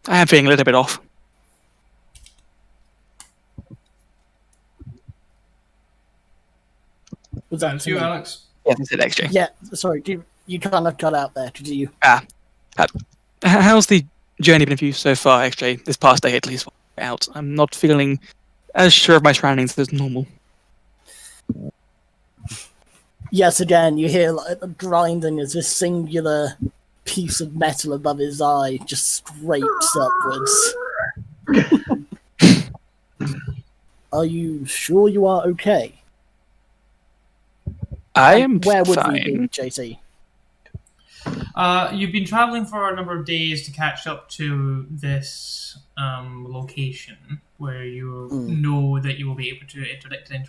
I am feeling a little bit off. Was that you, Alex? Yeah, that's it, XJ. Yeah, sorry, you kind of cut out there, did you? How's the journey been for you so far, XJ? This past day, at least, while we were out. I'm not feeling as sure of my surroundings as normal. Yes, again, you hear like the grinding as this singular piece of metal above his eye just scrapes upwards. Are you sure you are okay? I am Where would fine. we be, JT? You've been traveling for a number of days to catch up to this location where you know that you will be able to interdict and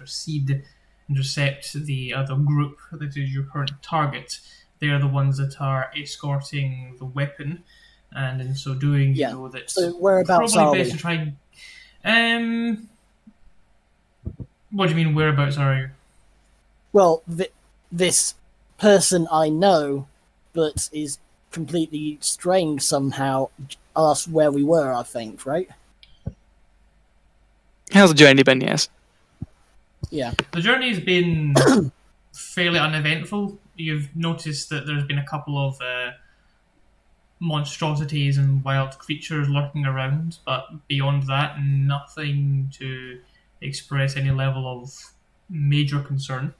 intercept the other group that is your current target. They are the ones that are escorting the weapon, and in so doing, you know that so whereabouts probably are best we? to try. What do you mean? Whereabouts are you? Well, this person I know, but is completely strange somehow, asked where we were, I think, right? How's the journey been, yes? Yeah. The journey's been fairly uneventful. You've noticed that there's been a couple of monstrosities and wild creatures lurking around, but beyond that, nothing to express any level of major concern.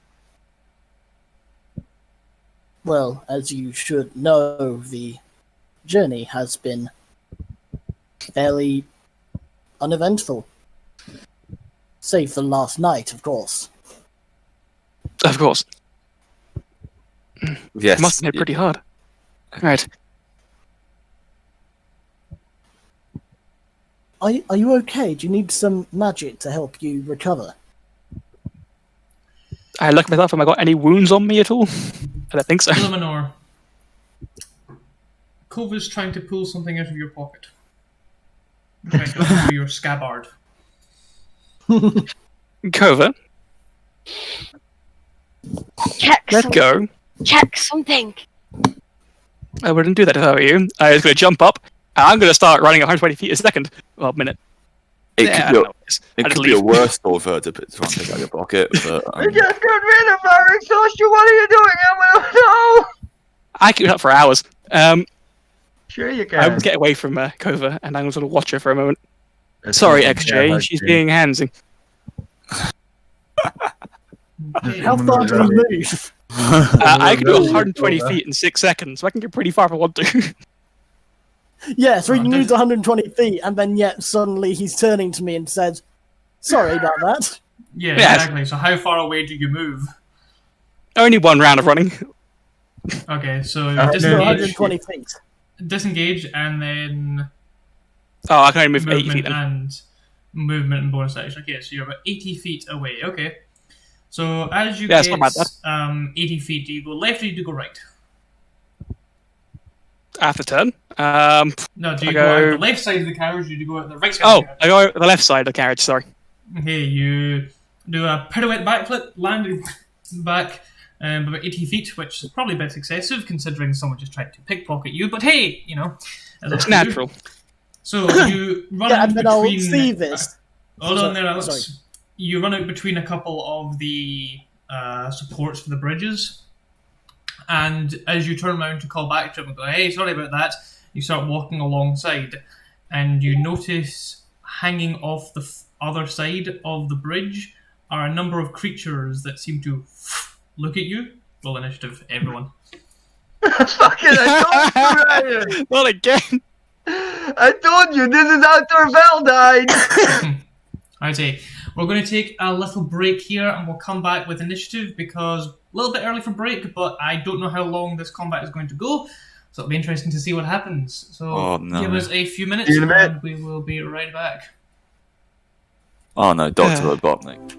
Well, as you should know, the journey has been fairly uneventful. Save for last night, of course. Of course. Yes. Must have hit pretty hard. Right. Are you okay? Do you need some magic to help you recover? I look myself, have I got any wounds on me at all? I don't think so. Illuminor, Kova's trying to pull something out of your pocket. Trying to undo your scabbard. Kova, let go. Check something. I wouldn't do that if I were you. I was going to jump up, and I'm going to start running 120 feet a second. Well, a minute. It Yeah, could, be, I it could be a worse for her to try and take out your pocket, but I just got rid of our exhaustion. What are you doing, Emma? No! I could up for hours. Sure you can. I would get away from Kova, and I'm going to watch her for a moment. Sorry, XJ, she's being handsy. How far do we move? I can do 120 feet in 6 seconds, so I can get pretty far if I want to. Yeah, so he moved 120 feet, and then yet suddenly he's turning to me and says, "Sorry about that." Yeah, Yes. exactly. So how far away do you move? Only one round of running. Okay, so No, disengage, 120 feet. disengage, and then Oh, I can only move 80 feet movement then. and bonus action. Okay, so you're about 80 feet away. Okay. So as you Yeah, it's get not bad, 80 feet, do you go left or do you go right? After turn. No, do you I go out go- the left side of the carriage or do you go out the right side Oh, of the carriage? I go the left side of the carriage, sorry. Okay, you do a pirouette backflip, landing back about 80 feet, which is probably a bit excessive considering someone just tried to pickpocket you, but hey, you know. as It's up to you. natural. So you run Yeah, out and then I'll between... see this. Hold on there, Sorry. Alex. You run out between a couple of the supports for the bridges, and as you turn around to call back to him and go, "Hey, sorry about that," you start walking alongside, and you notice hanging off the other side of the bridge are a number of creatures that seem to look at you. Roll initiative, everyone. Fucking, I told you, Ryan. Not again. I told you, this is after Val died. Alrighty, we're going to take a little break here and we'll come back with initiative because a little bit early for break, but I don't know how long this combat is going to go, so it'll be interesting to see what happens. So Oh, no. give us a few minutes See you in a minute. and we will be right back. Oh no, Dr. Robotnik.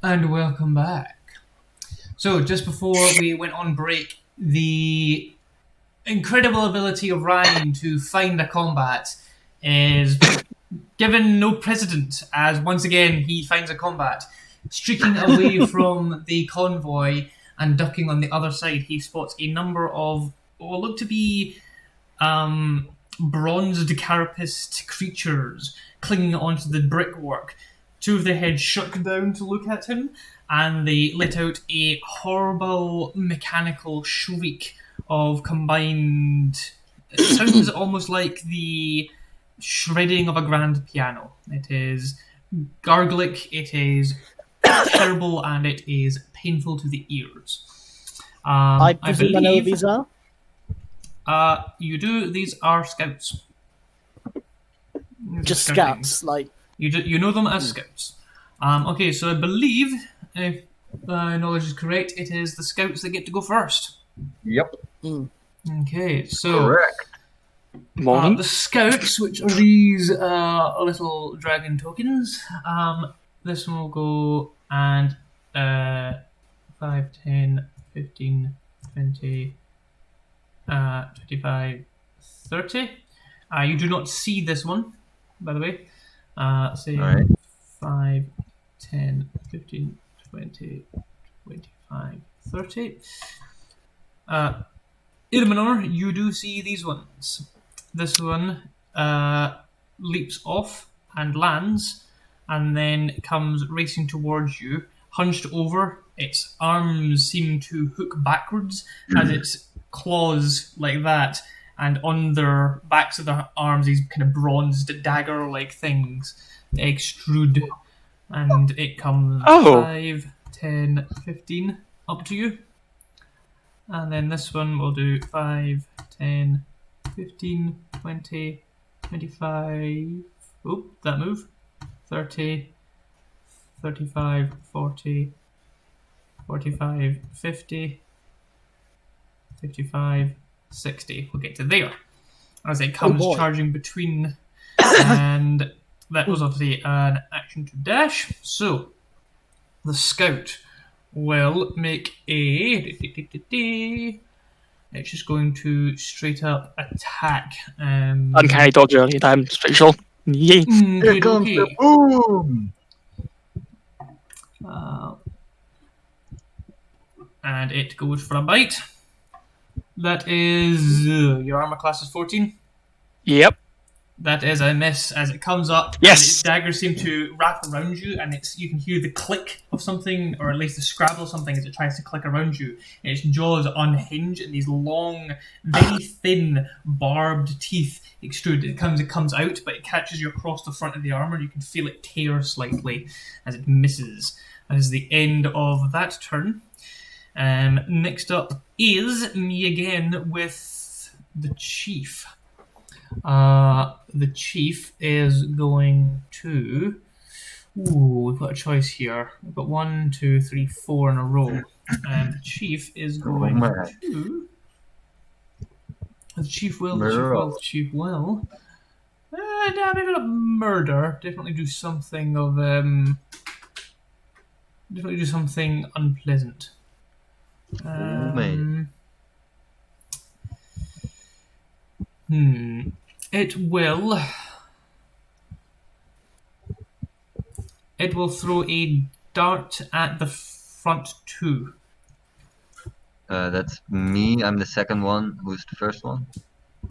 And welcome back. So, just before we went on break, the incredible ability of Ryan to find a combat is given no precedent, as once again he finds a combat. Streaking away from the convoy and ducking on the other side, he spots a number of what look to be bronzed carapaced creatures clinging onto the brickwork. Two of their heads shook down to look at him, and they let out a horrible mechanical shriek of combined... It sounds almost like the shredding of a grand piano. It is garglic, it is terrible, and it is painful to the ears. I presume I know what believe, these are? you do. These are scouts. Just Scouting. scouts, like... You know them as scouts. Okay, so I believe, if my knowledge is correct, it is the scouts that get to go first. Yep. Okay, so Correct. Morning. the scouts, which are these little dragon tokens, this one will go and 5, 10, 15, 20, 25, 30. You do not see this one, by the way. Say Alright. 5, 10, 15, 20, 25, 30. Illuminor, you do see these ones. This one leaps off and lands, and then comes racing towards you, hunched over. Its arms seem to hook backwards as its claws like that, and on their backs of their arms, these kind of bronzed dagger-like things extrude, and it comes 5, 10, 15 up to you. And then this one will do 5, 10, 15, 20, 25. Oop, that move. 30, 35, 40, 45, 50, 55, 60. We'll get to there. As it comes charging between, and that was obviously an action to dash. So, the scout will make a... It's just going to straight up attack. Uncanny dodge early time special. Yay. Here comes the boom! And it goes for a bite. That is... your armor class is 14. Yep. That is a miss as it comes up. Yes! And its daggers seem to wrap around you, and you can hear the click of something, or at least the scrabble of something as it tries to click around you. And its jaws unhinge, and these long, very thin, barbed teeth extrude. It comes out, but it catches you across the front of the armor. You can feel it tear slightly as it misses. That is the end of that turn. Next up is me again with the chief. The chief is going to... Ooh, we've got a choice here. We've got 1, 2, 3, 4 in a row. And the chief is going to... The chief will, the chief will. No, maybe not murder. Definitely do something of... Definitely do something unpleasant. It will throw a dart at the front two. That's me. I'm the second one. Who's the first one? I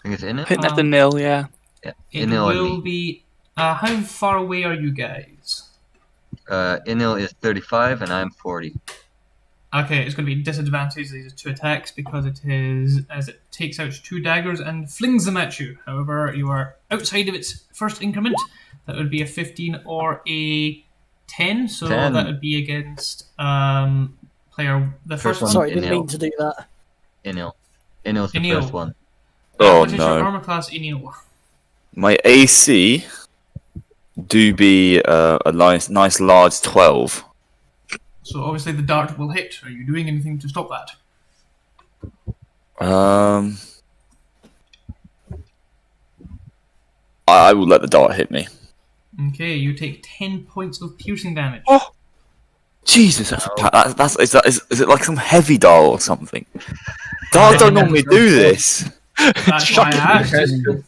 think it's Inil. I think that's the nil, yeah. Yeah, It Inil and will me. be... how far away are you guys? Inil is 35 and I'm 40. Okay, it's going to be disadvantaged these two attacks because it is as it takes out 2 daggers and flings them at you. However, you are outside of its first increment. That would be a 15 or a 10, so 10. that would be against player the first one. Sorry, didn't Inil. mean to do that. Inil. Inil's the Inil. first one. Oh What is your no. armor class, Enio? My AC do be a nice large 12. So obviously the dart will hit. Are you doing anything to stop that? I will let the dart hit me. Okay, you take 10 points of piercing damage. Oh. Jesus, is it like some heavy dial or something? Dials don't normally do this. That's why I asked.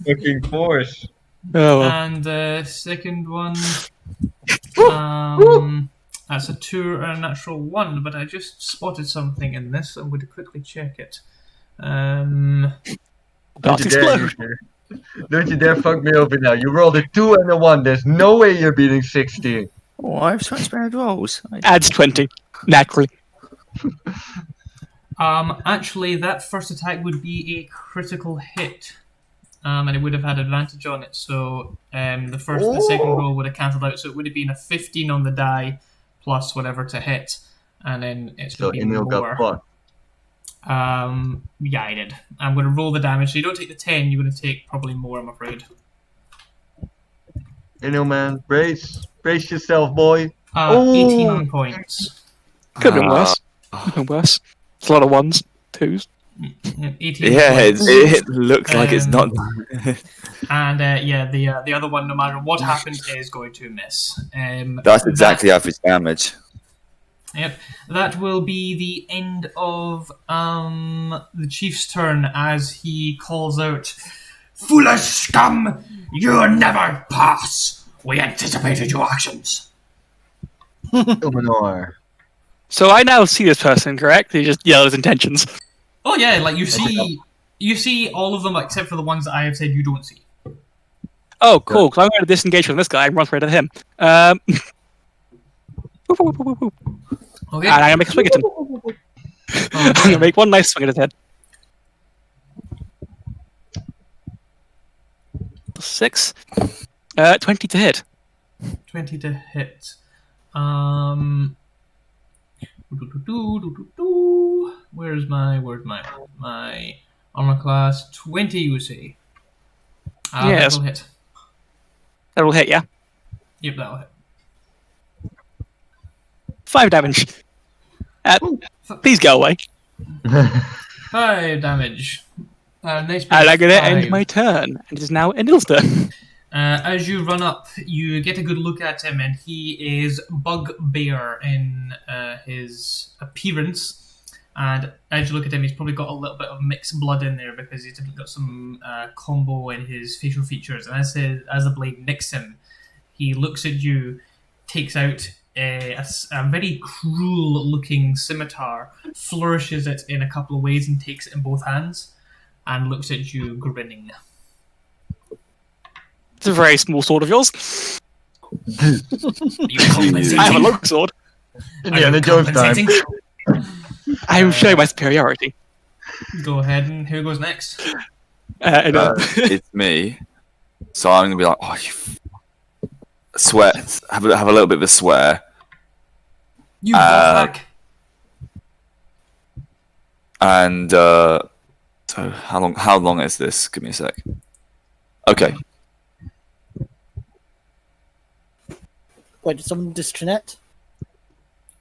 Fucking force. Oh, well. And the second one, that's a 2 and a natural 1, but I just spotted something in this. I'm going to quickly check it. Don't Darts you dare, explode. don't you dare fuck me over now. You rolled a 2 and a 1. There's no way you're beating 16. Oh, I have transparent rolls. Adds 20, naturally. Actually, that first attack would be a critical hit. And it would have had advantage on it, so the second roll would have cancelled out, so it would have been a 15 on the die, plus whatever to hit, and then it's So going to be Emil more. got fucked. Yeah, I did. I'm going to roll the damage, so you don't take the 10, you're going to take probably more, I'm afraid. Emil, man, brace yourself, boy. 18 points. Could have been worse. Could have been worse. It's a lot of 1s, 2s. Yeah, 18 Yeah, points. it looks like it's not. And the other one, no matter what happens, is going to miss. That's exactly average damage. Yep, that will be the end of the chief's turn as he calls out, "Foolish scum! You never pass! We anticipated your actions." Ilmenor. So I now see this person, correct? He just yells his intentions. Oh yeah, like you see all of them except for the ones that I have said you don't see. Oh, cool, because I'm going to disengage from this guy and run straight at him. Okay. And I'm going to make a swing at him. I'm going to make one nice swing at his head. 6. 20 to hit. 20 to hit. Where's my armor class? 20, you say? Yes. That'll hit. That'll hit, yeah. Yep, that'll hit. 5 damage. Please go away. 5 damage. Nice. And I'm going to end 5. my turn. And it is now Enil's turn. As you run up, you get a good look at him, and he is bugbear in his appearance. And as you look at him, he's probably got a little bit of mixed blood in there because he's got some combo in his facial features. And as the blade nicks him, he looks at you, takes out a very cruel-looking scimitar, flourishes it in a couple of ways, and takes it in both hands, and looks at you grinning. It's a very small sword of yours. You compensating? I have a long sword. Indiana Jones time. Compensating? I am showing my superiority. Go ahead, and who goes next? It's me. So I'm gonna be like, oh, you sweat. Have a little bit of a swear. You back. And so how long is this? Give me a sec. Okay. Wait, did someone disconnect?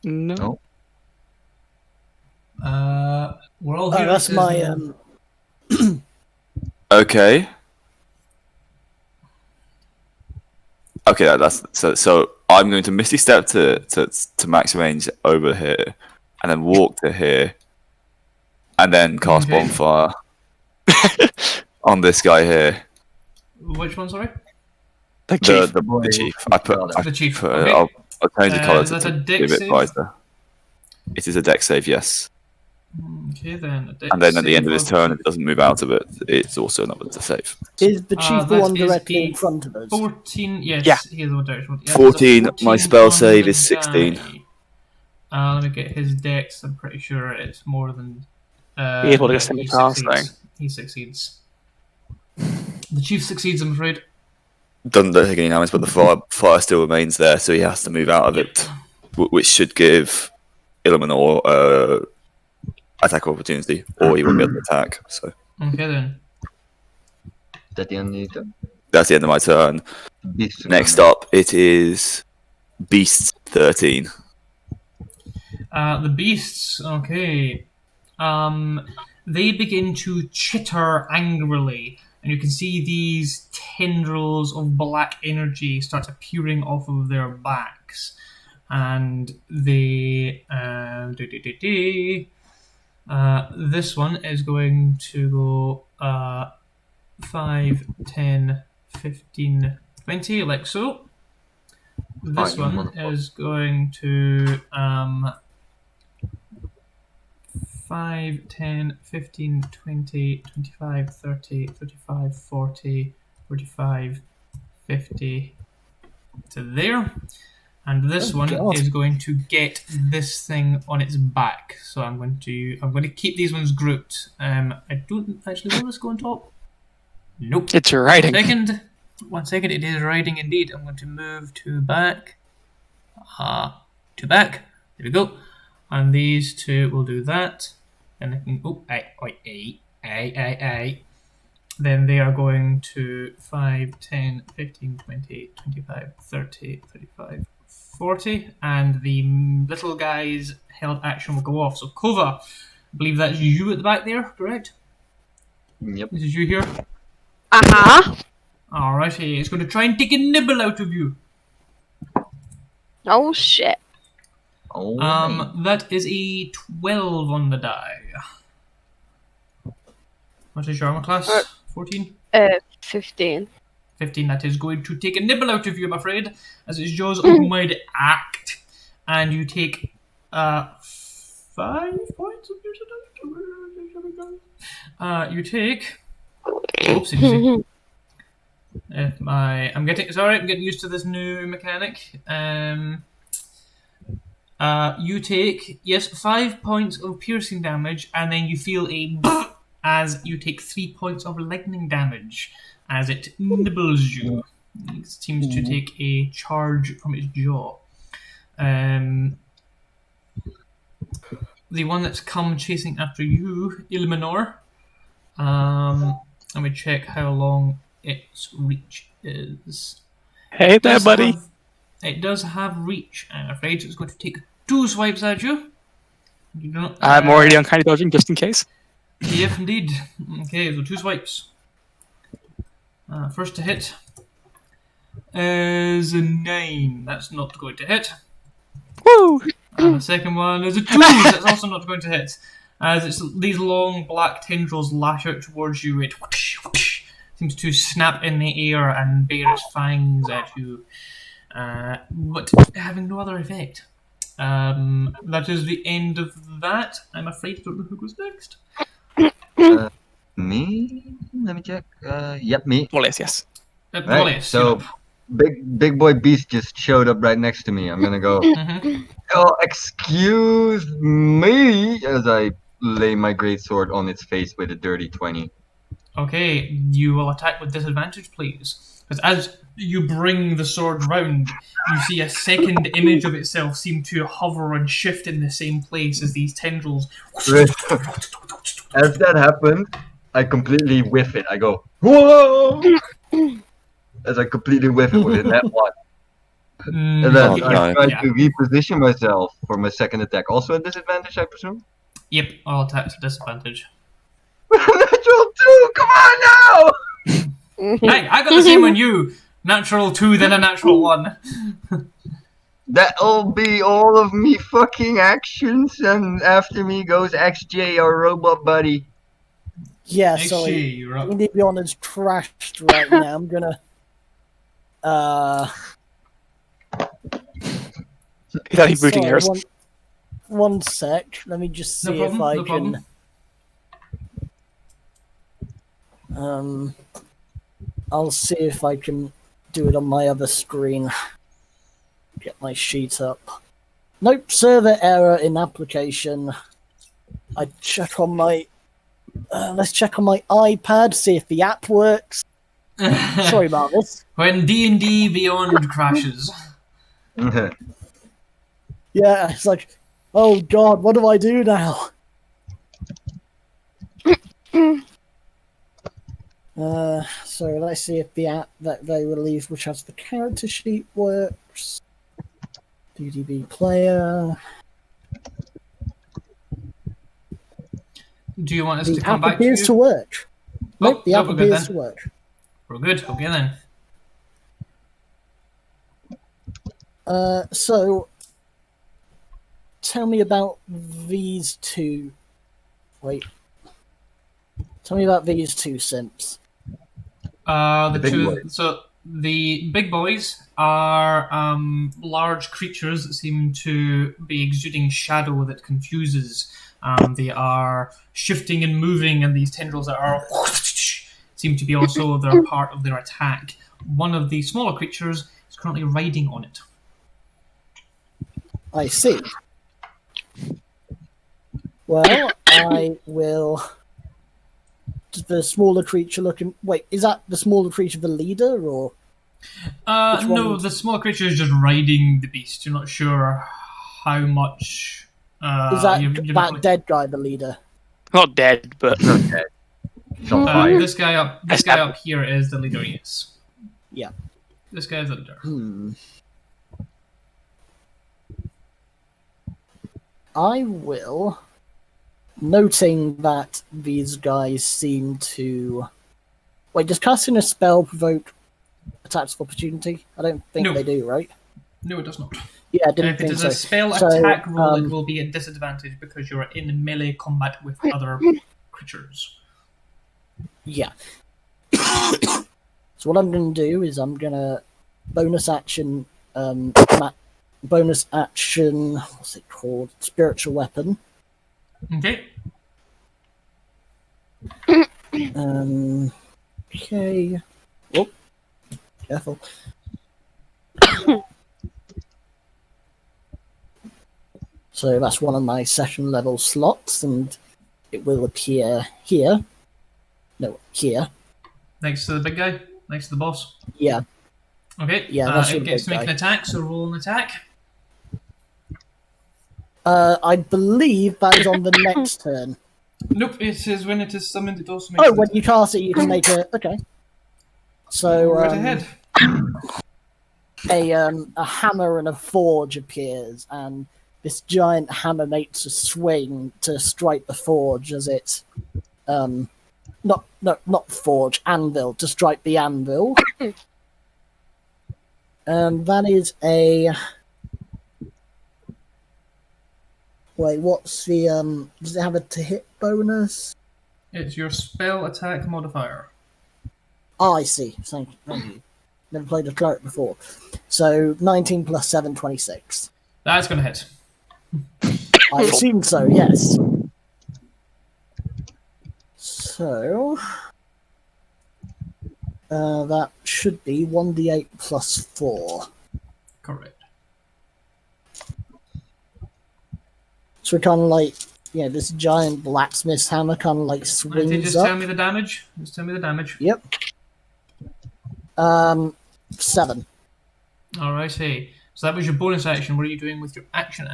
No. We're all Oh, here. that's my Okay. Okay, that's so I'm going to misty step to max range over here, and then walk to here, and then cast Okay. bonfire on this guy here. Which one, sorry? The chief. The chief. I put The chief, Put, okay. I'll change the colour Is that to a be dex a bit save? brighter. It is a dex save, yes. Okay, then. And then at the end of his turn, if it doesn't move out of it, it's also another to save. is the chief the that one is directly the in front of us? 14, yes, Yeah. he is the one direction. Yeah, 14, there's a my spell on save the is 16. die. Let me get his dex. I'm pretty sure it's more than. He is what yeah, a scimitar, He succeeds. The chief succeeds, I'm afraid. Doesn't take any damage, but the fire still remains there, so he has to move out of it, which should give Illuminor attack opportunity, or he won't be able to attack. So Okay, then. Is that the end of your turn? that's the end of my turn. Beast Next up, it is Beast 13. The beasts, okay. They begin to chitter angrily, and you can see these tendrils of black energy start appearing off of their backs. and the this one is going to go 5, 10, 15, 20, like so. This Fine, one wonderful. is going to 5, 10, 15, 20, 25, 30, 35, 40, 45, 50 to there. And this one God. is going to get this thing on its back. So I'm going to keep these ones grouped. I don't actually will this go on top. Nope. It's riding. One second, it is riding indeed. I'm going to move to back. To back. There we go. And these two will do that. And I can then they are going to 5, 10, 15, 20, 25, 30, 35, 40. And the little guy's held action will go off. So Kova, I believe that's you at the back there, correct? Yep. This is you here. Uh-huh. Alrighty, it's going to try and take a nibble out of you. Oh shit. Oh. That is a 12 on the die. What is your armor class? 14? 15. 15, that is going to take a nibble out of you, I'm afraid, as its jaws might act. And you take 5 points of piercing damage. You take... Oopsie. I'm getting used to this new mechanic. You take 5 points of piercing damage, and then you feel a as you take 3 points of lightning damage as it nibbles you. It seems to take a charge from its jaw. The one that's come chasing after you, Ilmenor. Let me check how long its reach is. Hey there, buddy. It does have reach, I'm afraid, so it's going to take 2 swipes at you. You do not, I'm already uncanny dodging just in case. Yes, indeed. Okay, so 2 swipes. First to hit is a 9. That's not going to hit. Woo! And the second one is a 2. That's also not going to hit. As these long black tendrils lash out towards you, it seems to snap in the air and bare its fangs at you, but having no other effect. That is the end of that. I'm afraid I don't know who goes next. Me? Let me check. Yep, me. Wallace, yes. Right. Wallace, So, big boy beast just showed up right next to me. I'm gonna go. Oh, excuse me, as I lay my greatsword on its face with a dirty 20. Okay, you will attack with disadvantage, please. Because as you bring the sword round, you see a second image of itself seem to hover and shift in the same place as these tendrils. Right. As that happened, I completely whiff it. I go, whoa! As I completely whiff it with that one. And then Oh, I no. try to reposition myself for my second attack. Also a disadvantage, I presume? Yep, all attacks at disadvantage. Natural 2, come on now! Hey, I got the same on you. Natural 2, then a natural 1. That'll be all of me fucking actions, and after me goes XJ, our robot buddy. Yeah, XG, sorry. you're up. Indy Beyond is trashed right now. I'm gonna. He's booting sorry, yours. one sec. Let me just see No problem, if I no can. problem. I'll see if I can do it on my other screen. Get my sheet up. Nope, server error in application. I check on my. Let's check on my iPad, see if the app works. Sorry about this. When D&D Beyond crashes. Yeah, it's like, oh god, what do I do now? So let's see if the app that they released, which has the character sheet, works. DDB player. Do you want us The to come app back to appears you? to work. Nope, the no, app we're good appears then. to work. We're good. Okay then. So tell me about these two. Wait. Tell me about these two simps. The big two. boys. So the big boys are large creatures that seem to be exuding shadow that confuses. They are shifting and moving, and these tendrils that are seem to be also their part of their attack. One of the smaller creatures is currently riding on it. I see. Well, I will. Does the smaller creature looking? Wait, is that the smaller creature the leader, or? Which one No, is- the smaller creature is just riding the beast. You're not sure how much. Is that you're that not really- dead guy the leader? Not dead, but It's not dead. It's on fire. This guy up here is the leader. Yes. Yeah. This guy is the leader. I will, noting that these guys seem to. Wait, does casting a spell provoke attacks of opportunity? I don't think No. they do, right? No, it does not. Yeah, I didn't If it think is so. a spell So, attack roll, it will be at disadvantage because you're in melee combat with other creatures. Yeah. So what I'm going to do is I'm going to bonus action, what's it called? Spiritual weapon. Okay. Okay. Oh, careful. So that's one of my session level slots, and it will appear here. No, here. Next to the big guy. Next to the boss. Yeah. Okay. Yeah, that's it the gets to big make guy. an attack, so roll an attack. I believe that is on the next turn. Nope, it says when it is summoned, it also makes Oh, an when attack. you cast it, you can make a. Okay. So Right ahead. a hammer and a forge appears, and this giant hammer makes a swing to strike the forge as it, not forge, anvil, to strike the anvil. That is a. Wait, what's the does it have a to hit bonus? It's your spell attack modifier. Oh, I see. Thank you. Never played a cleric before. So 19 plus 7, 26. That's going to hit. I assume so, yes. So that should be 1d8 plus 4. Correct. So we're kind of like, this giant blacksmith hammer kind of like Did you swings just up. tell me the damage? Just tell me the damage. Yep. 7. Alright, hey. So that was your bonus action. What are you doing with your action?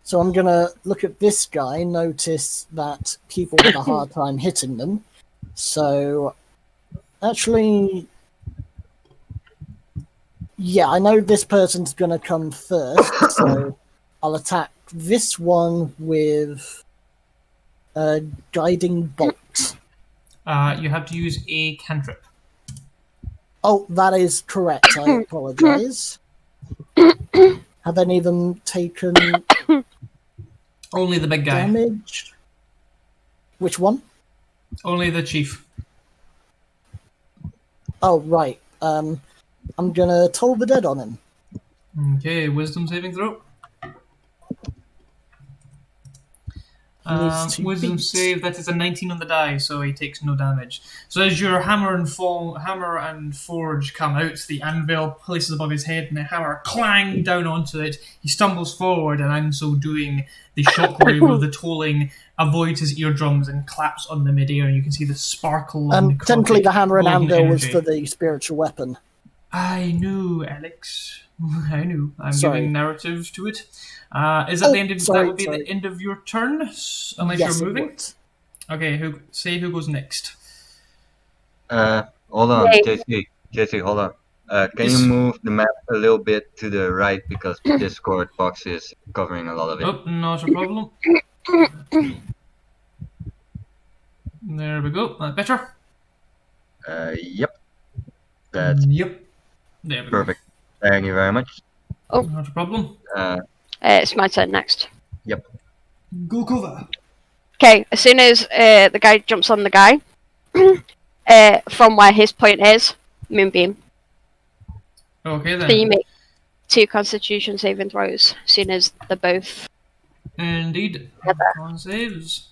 So I'm gonna look at this guy, notice that people have a hard time hitting them. So actually, yeah, I know this person's gonna come first, so I'll attack this one with a guiding bolt. You have to use a cantrip. Oh, that is correct. I apologize. Have any of them taken Only the big guy. damage? Which one? Only the chief. Oh, right. I'm gonna toll the dead on him. Okay, wisdom saving throw. needs to Wisdom beat. save, that is a 19 on the die, so he takes no damage. So as your hammer and forge come out, the anvil places above his head and the hammer clang down onto it. He stumbles forward, and in so doing, the shockwave of the tolling avoids his eardrums and claps on the midair, and you can see the sparkle of Technically, necrotic the hammer and golden anvil was energy. for the spiritual weapon. I knew, Alex. I knew. I'm Sorry. giving narrative to it. Is that the end of sorry, that? Would be sorry. the end of your turn, unless Yes, you're it moving. would. Okay, who goes next? Hold on, Wait. JC, hold on. Can Yes. you move the map a little bit to the right because the Discord box is covering a lot of it? Oh, not a problem. There we go. That better? Yep. That's Yep. There we perfect. Thank you very much. go. Not a problem. It's my turn next. Go cover. Okay, as soon as the guy jumps on the guy, from where his point is, moonbeam. Okay So you then. make 2 Constitution saving throws as soon as they're both. Indeed. Con saves.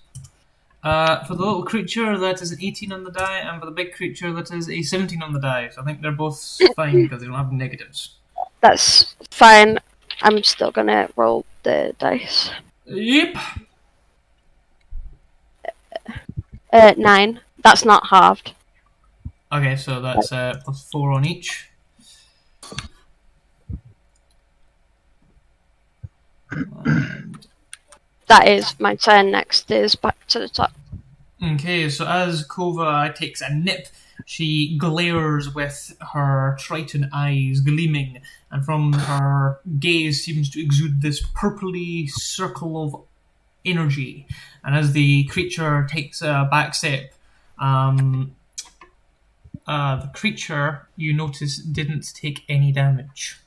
For the little creature, that is an 18 on the die, and for the big creature, that is a 17 on the die. So I think they're both fine because they don't have negatives. That's fine. I'm still gonna roll the dice. Yep. 9. That's not halved. Okay, so that's plus 4 on each. And That is my turn next. Is back to the top. okay, so as Kova takes a nip, she glares with her Triton eyes gleaming, and from her gaze seems to exude this purpley circle of energy. And as the creature takes a back step, the creature, you notice, didn't take any damage.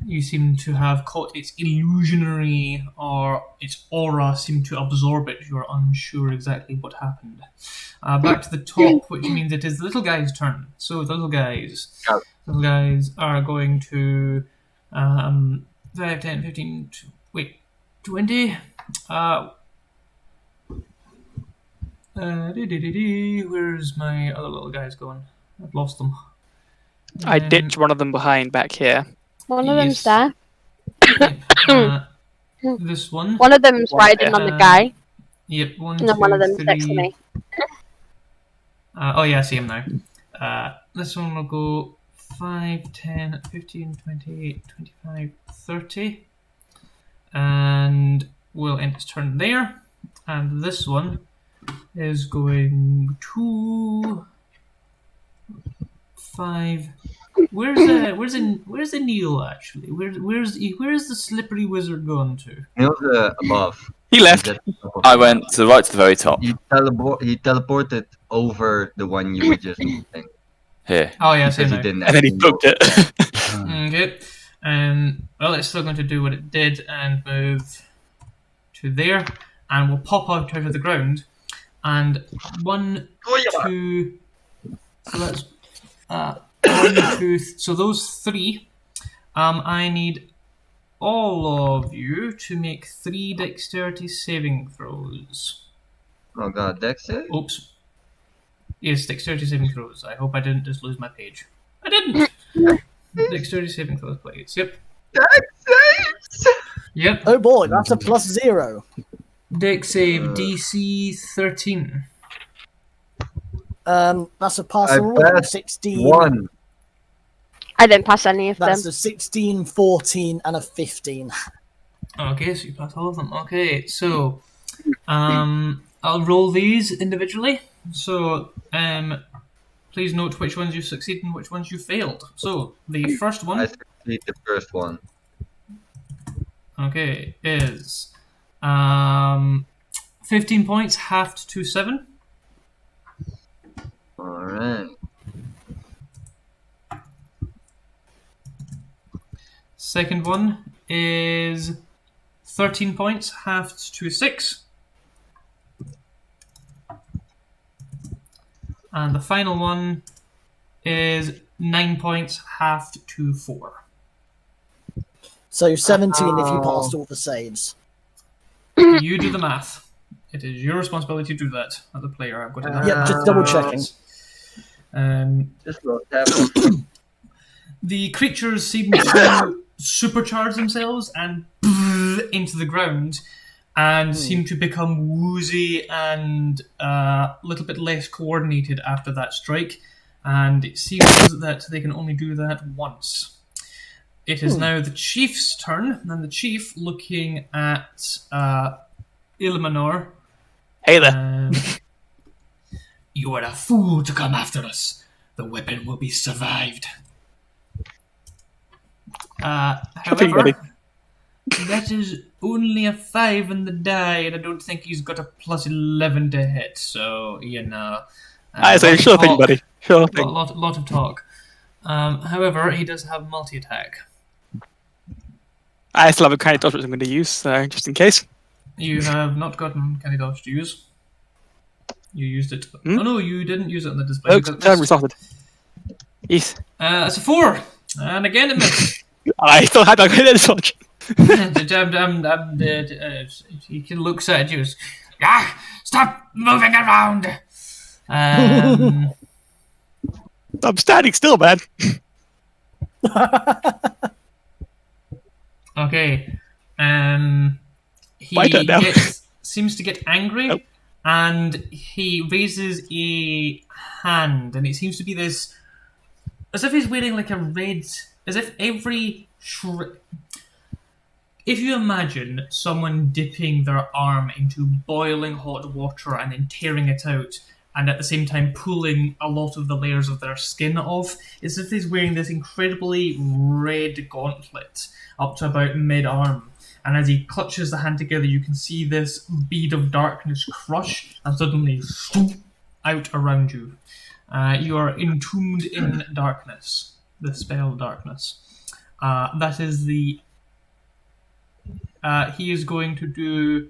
You seem to have caught its illusionary, or its aura seemed to absorb it. You're unsure exactly what happened. Back to the top, which means it is the little guy's turn. So the little guys are going to 5, 10, 15, 20. Where's my other little guys going? I've lost them. I ditched one of them behind back here. One of them's there. This one. One of them's riding on the guy, Yep, 1, and then 2, one of them's 3. next to me. Oh yeah, I see him now. This one will go 5, 10, 15, 20, 25, 30. And we'll end its turn there. And this one is going to 5. Where's the Neil actually? Where's the slippery wizard gone to? Neil's above. He left. Just above. I went to the right to the very top. He teleported over the one you were just moving. Here. Oh yeah, I see Because he now. didn't And then he actually booked it. Okay. Well, it's still going to do what it did and move to there, and we'll pop out of the ground. And 1, 2. So that's 1, 2. So those 3. I need all of you to make 3 dexterity saving throws. Oh god, Dexter? Oops. Yes, dexterity saving throws. I hope I didn't just lose my page. I didn't. Dexterity saving throws, please. Yep. Dex Yep. Oh boy, that's a +0. Dex save DC 13. That's a pass I on all. passed 16. 1. I didn't pass any of them. That's a 16, 14, and a 15. Okay, so you pass all of them. Okay, so I'll roll these individually. So please note which ones you succeeded and which ones you failed. So the first I one, succeed the first one. okay, is 15 points, halved to 7. Alright. Second one is 13 points, halved to 6. And the final one is 9 points, halved to 4. So 17 if you passed all the saves. You do the math. It is your responsibility to do that as a player. I've got enough. Yep, just double checking. Just lost half. The creatures seem to supercharge themselves and into the ground, and seem to become woozy and a little bit less coordinated after that strike. And it seems that they can only do that once. It is now the chief's turn, and the chief, looking at Ilmanor. Hey there. You are a fool to come after us. The weapon will be survived. However, that is only a 5 in the die, and I don't think he's got a +11 to hit. So you know. I say, sure thing, buddy. Sure thing. Lot of talk. However, he does have multi-attack. I still have a kind of dodge which I'm going to use, so just in case. You have not gotten Candy Dodge to use. You used it. Oh no, you didn't use it on the display. Oh, because it turn missed. restarted. Yes. It's a 4, and again it missed. I still had my kind of dodge. He can look at you. Stop moving around. I'm standing still, man. Okay. He My turn now. seems to get angry, Oh. and he raises a hand, and it seems to be this, as if he's wearing like a red, as if every if you imagine someone dipping their arm into boiling hot water and then tearing it out, and at the same time pulling a lot of the layers of their skin off, it's as if he's wearing this incredibly red gauntlet up to about mid-arm. And as he clutches the hand together, you can see this bead of darkness crush and suddenly out around you. You are entombed in darkness, the spell darkness. That is the... he is going to do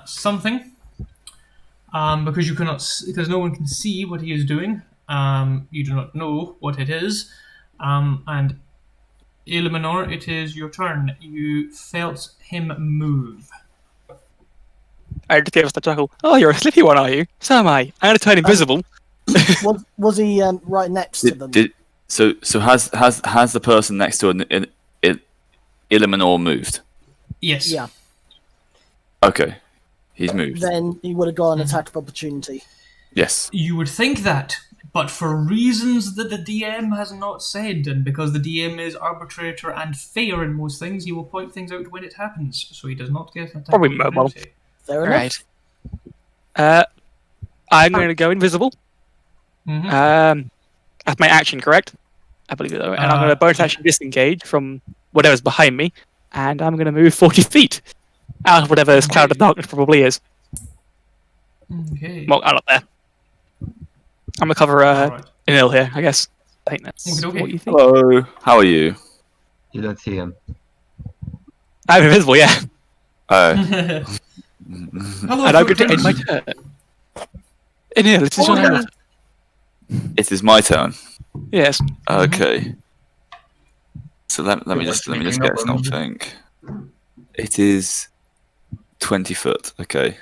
something. Because no one can see what he is doing. You do not know what it is. And Illuminor, it is your turn. You felt him move. I just gave us the chuckle. Oh, you're a slippy one, are you? So am I. I'm going to turn invisible. Was he right next to them? So has the person next to Illuminor moved? Yes. Yeah. Okay. He's moved. Then he would have got an attack of opportunity. Yes. You would think that, but for reasons that the DM has not said, and because the DM is arbitrator and fair in most things, he will point things out when it happens, so he does not get an attack Probably of mobile. opportunity. Fair enough. Right. I'm going to go invisible. Mhm. That's my action, correct? I believe it, though. And I'm going to bonus action disengage from whatever's behind me, and I'm going to move 40 feet out of whatever this cloud of darkness probably is. Okay. Well, out up there. I'm going to cover Alright. an ill here, I guess. I think that's Okey-dokey. what you think. Hello. How are you? You don't see him. I'm invisible, yeah. Oh. Hello, And I'm going to end footprints. my turn. In here, this is your turn. It is my turn. Yes. Okay. So let me just get something. It is 20 foot. Okay.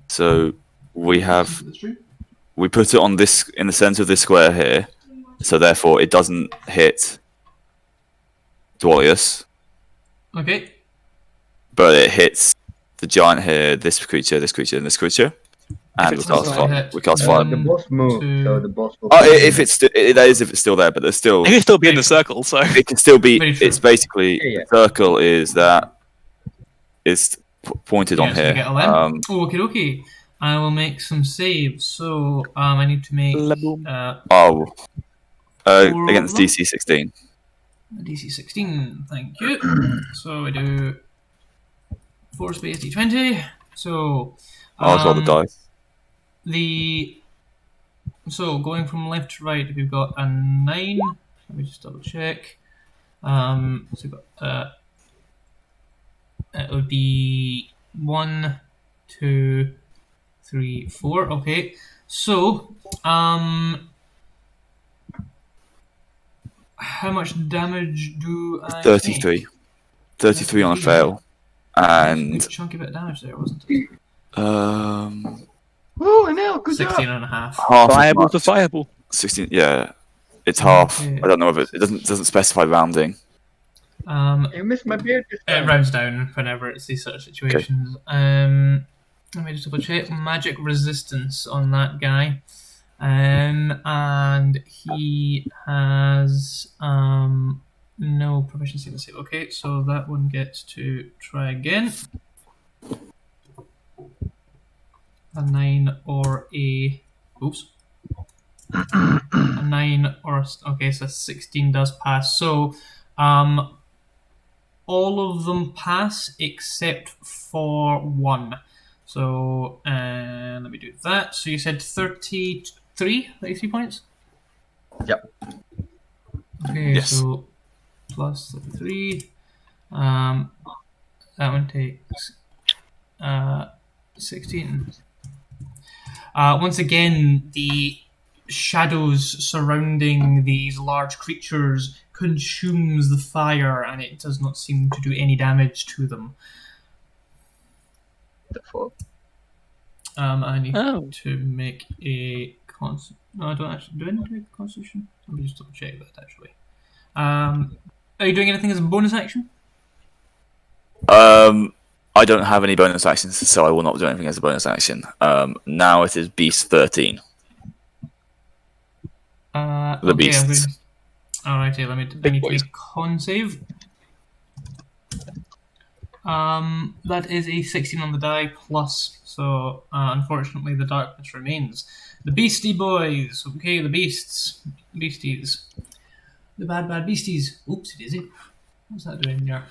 So we put it on this in the center of this square here, so therefore it doesn't hit Dwalius, Okay. but it hits the giant here, this creature, and this creature. And If it's not hit, we cast fire. The boss moved, so the boss will... Oh, if it's that is if it's still there, but there's still It can still be in the circle, so. it can still be. Very true. It's basically Yeah. the circle is that is pointed on Yeah, so you here. get 11. Okay. I will make some saves. So I need to make Laboom. Four Four against of them? DC 16. DC 16. Thank you. So I do 4 space D20. So I'll roll the dice. So going from left to right, we've got a 9. Let me just double check. So we've got it would be 1, 2, 3, 4. Okay. So how much damage do I 33. 33 on a fail. take? A And good chunky bit of damage there, wasn't it? Oh, Anil, good 16 job! and a half. half as Fireball much. to fireball. 16. Yeah, it's half. Okay. I don't know if it doesn't specify rounding. You missed my beard this It time. rounds down whenever it's these sort of situations. Let me just double check. Magic resistance on that guy. And he has no proficiency in the save. Okay, so that one gets to try again. A 9 or a... Oops. A 9 or... Okay, so 16 does pass. So, all of them pass except for one. So, let me do that. So you said 33 points? Yep. Okay, Yes. so plus 3. That one takes 16. Once again, the shadows surrounding these large creatures consumes the fire, and it does not seem to do any damage to them. The fuck? I need Oh. to make a No, I don't actually. Do I need to make a constitution? Let me just double check that actually. Are you doing anything as a bonus action? I don't have any bonus actions, so I will not do anything as a bonus action. Now it is Beast 13. The beasts. Alrighty, I need to make a con save. That is a 16 on the die plus, so unfortunately the darkness remains. The beastie boys, okay, the beasties. The bad beasties. Oopsie daisy. What's that doing there?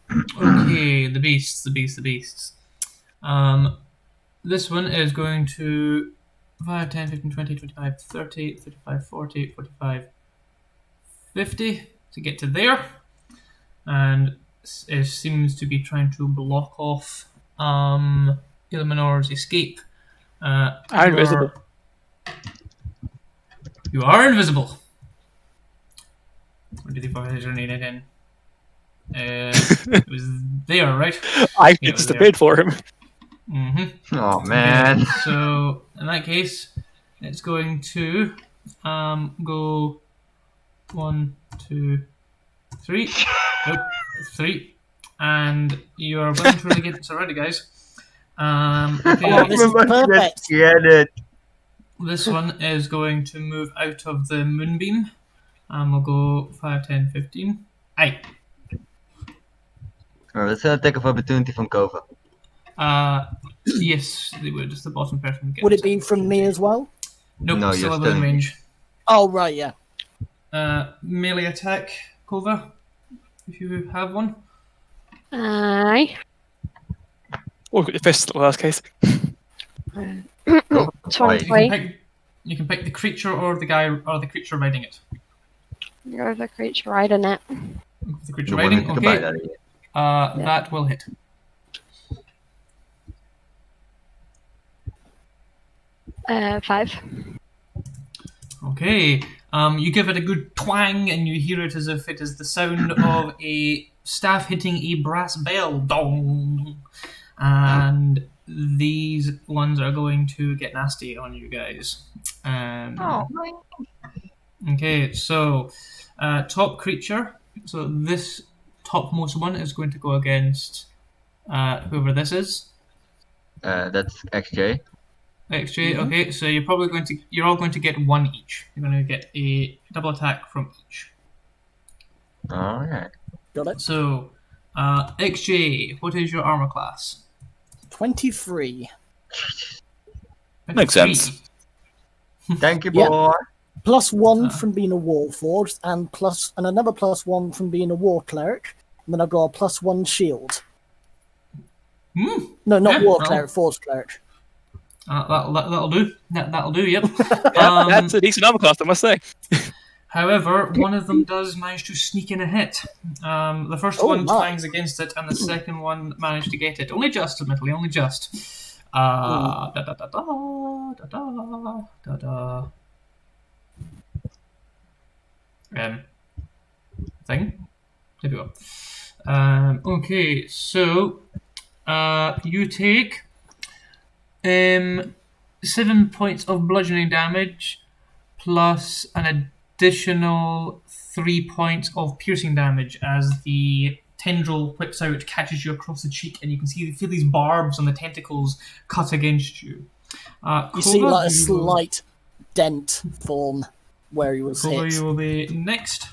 Okay, the beasts. This one is going to 5, 10, 15, 20, 25, 30, 35, 40, 45, 50 to get to there. And it seems to be trying to block off Illuminor's escape. I'm invisible. You are invisible. Where did he put his grenade in? It was there, right? I disappeared for him. Mm-hmm. Oh man. Okay, so in that case, it's going to go 1, 2, 3. Nope, 3. And you are going to really get surrounded, guys. Okay. Oh, this is perfect. Let's get it. This one is going to move out of the moonbeam. We'll go 5, 10, 15. Aye. Alright, let's take an opportunity from Kova. Yes, they would. It's the bottom person. Would it be from me as well? Nope, No, still you're within still- range. Oh, right, yeah. Melee attack, Kova, if you have one. Aye. Or the fist in the last case. Kova, 23. You can pick the creature or the guy or the creature riding it. You're the creature riding it. The creature the one riding, who can bite okay. out of you. That will hit. Uh, 5. Okay. You give it a good twang, and you hear it as if it is the sound of a staff hitting a brass bell. Dong. And these ones are going to get nasty on you guys. Okay, so top creature. So this topmost one is going to go against whoever this is. That's XJ. XJ. Okay, so you're all going to get 1 each. You're going to get a double attack from each. Alright. Got it. So, XJ, what is your armor class? 23. Makes sense. Thank you, Yeah. boy. +1 from being a Warforged, and another +1 from being a War Cleric. And then I've got a +1 shield. Hmm. No, not Yeah, War well. Cleric, Force Cleric. That'll do. That'll do. Yep. That's a decent armor class, I must say. However, one of them does manage to sneak in a hit. The first Oh, one my. twangs against it, and the second one managed to get it. Only just, admittedly, only just. Da da da da da da da da. Thing. There we go. Okay, so you take 7 points of bludgeoning damage plus an additional 3 points of piercing damage as the tendril whips out, catches you across the cheek, and you can feel these barbs on the tentacles cut against you. You see Kova, like a you will- slight dent form where he was Kova, hit. you will be next.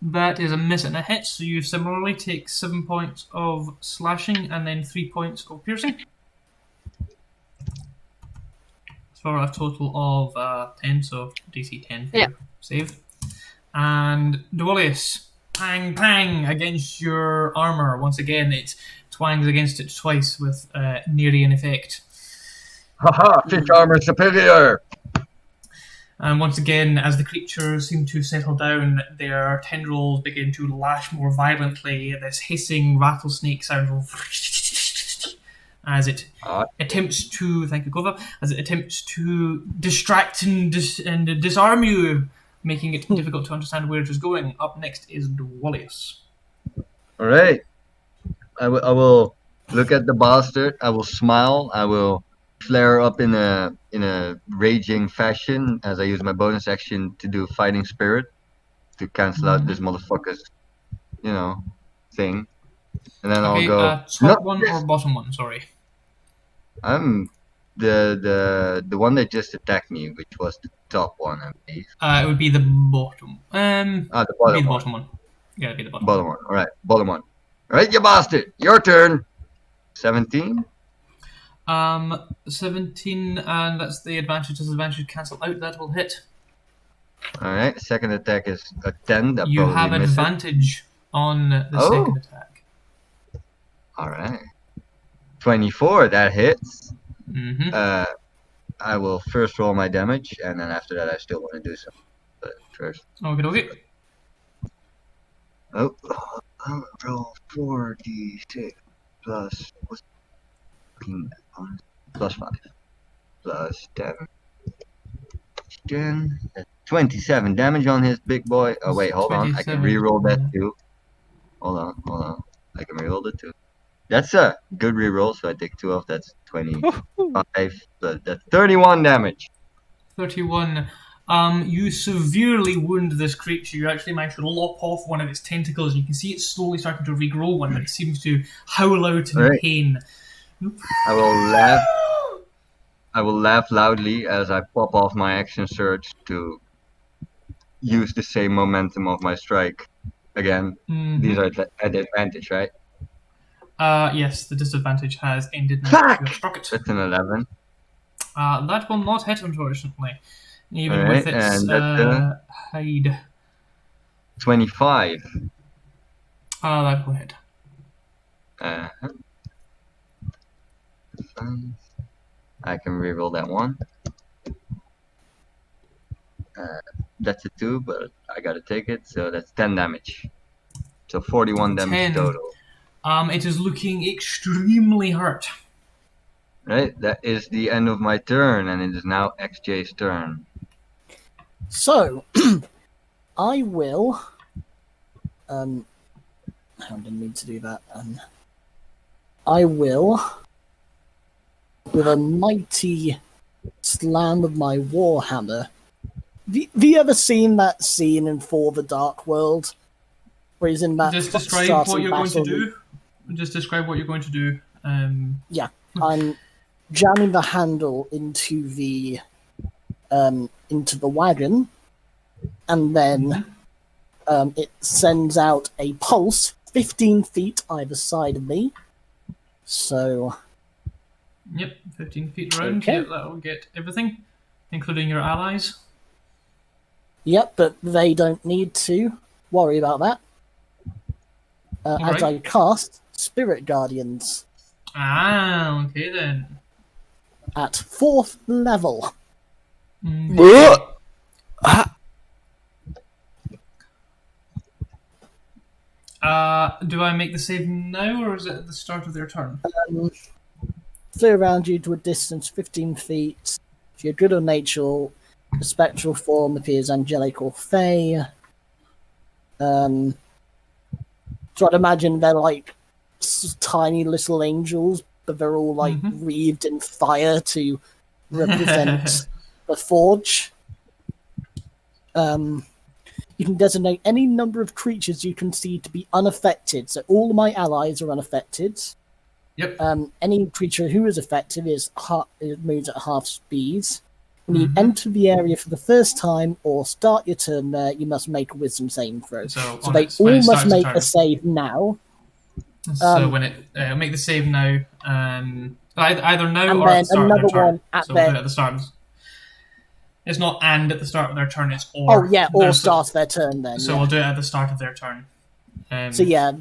That is a miss and a hit, so you similarly take 7 points of slashing and then 3 points of piercing. For a total of 10, so DC 10 for Yeah. your save. And Duolius, pang pang against your armor. Once again, it twangs against it twice with Nerean effect. Haha, fish armor superior! And once again, as the creatures seem to settle down, their tendrils begin to lash more violently. This hissing rattlesnake sound as it attempts to, thank you, Gova, as it attempts to distract and disarm you, making it difficult to understand where it is going. Up next is Dwalius. All right. I will look at the bastard. I will smile. I will flare up in a raging fashion as I use my bonus action to do fighting spirit to cancel out this motherfucker's, thing. And then I'll go. Top one or bottom one? Sorry. I'm the one that just attacked me, which was the top one, I believe. It would be the bottom. The bottom one. Yeah, it'd be the bottom. Bottom one. All right, bottom one. All right, you bastard. Your turn. 17. 17, and that's the advantage. Disadvantage cancel out. That will hit. All right. Second attack is a 10. That You have probably misses. advantage on the second attack. All right. 24. That hits. Mm-hmm. I will first roll my damage, and then after that, I still want to do something. But first. Okay. Oh, I'll roll 4d6 plus what's plus 5 plus 10. 10. That's 27 damage on his big boy. Oh wait, hold on. I can reroll that too. Hold on. I can reroll it too. That's a good reroll, so I take 2 off. That's 25. But that's 31 damage. 31. You severely wound this creature. You actually managed to lop off one of its tentacles. You can see it slowly starting to regrow one, but it seems to howl out in pain. I will laugh loudly as I pop off my action surge to use the same momentum of my strike again. Mm-hmm. These are at advantage, right? Yes, the disadvantage has ended. Fuck! You have struck it. That's an 11. That will not hit, unfortunately. Even All right, with its and that's hide. 25. That will hit. I can reroll that one. That's a 2, but I gotta take it, so that's 10 damage. So 41 damage 10. total. It is looking extremely hurt. Right, that is the end of my turn, and it is now XJ's turn. So, I will. I didn't mean to do that. I will, with a mighty slam of my warhammer. Have you ever seen that scene in For the Dark World, where he's in that? Just describe what you're going to do. Just describe what you're going to do. Yeah, I'm jamming the handle into the wagon, and then it sends out a pulse 15 feet either side of me. So. Yep, 15 feet around. Okay. Yep, that'll get everything, including your allies. Yep, but they don't need to worry about that. As I cast Spirit Guardians. Okay then. At 4th level. Do I make the save now, or is it at the start of their turn? Flew around you to a distance 15 feet. If you're good or nature, the spectral form appears angelic or fey. So I'd imagine they're like tiny little angels, but they're all like wreathed in fire to represent the forge. You can designate any number of creatures you can see to be unaffected. So all of my allies are unaffected. Yep. Any creature who is affected it moves at half speed. When you enter the area for the first time or start your turn there, you must make a wisdom saving throw. So they all must make a save now. So when it make the save now, either now or then at the start of their turn. At the start. It's not and at the start of their turn. It's or. Oh yeah, or start their turn then. So we'll do it at the start of their turn. So yeah,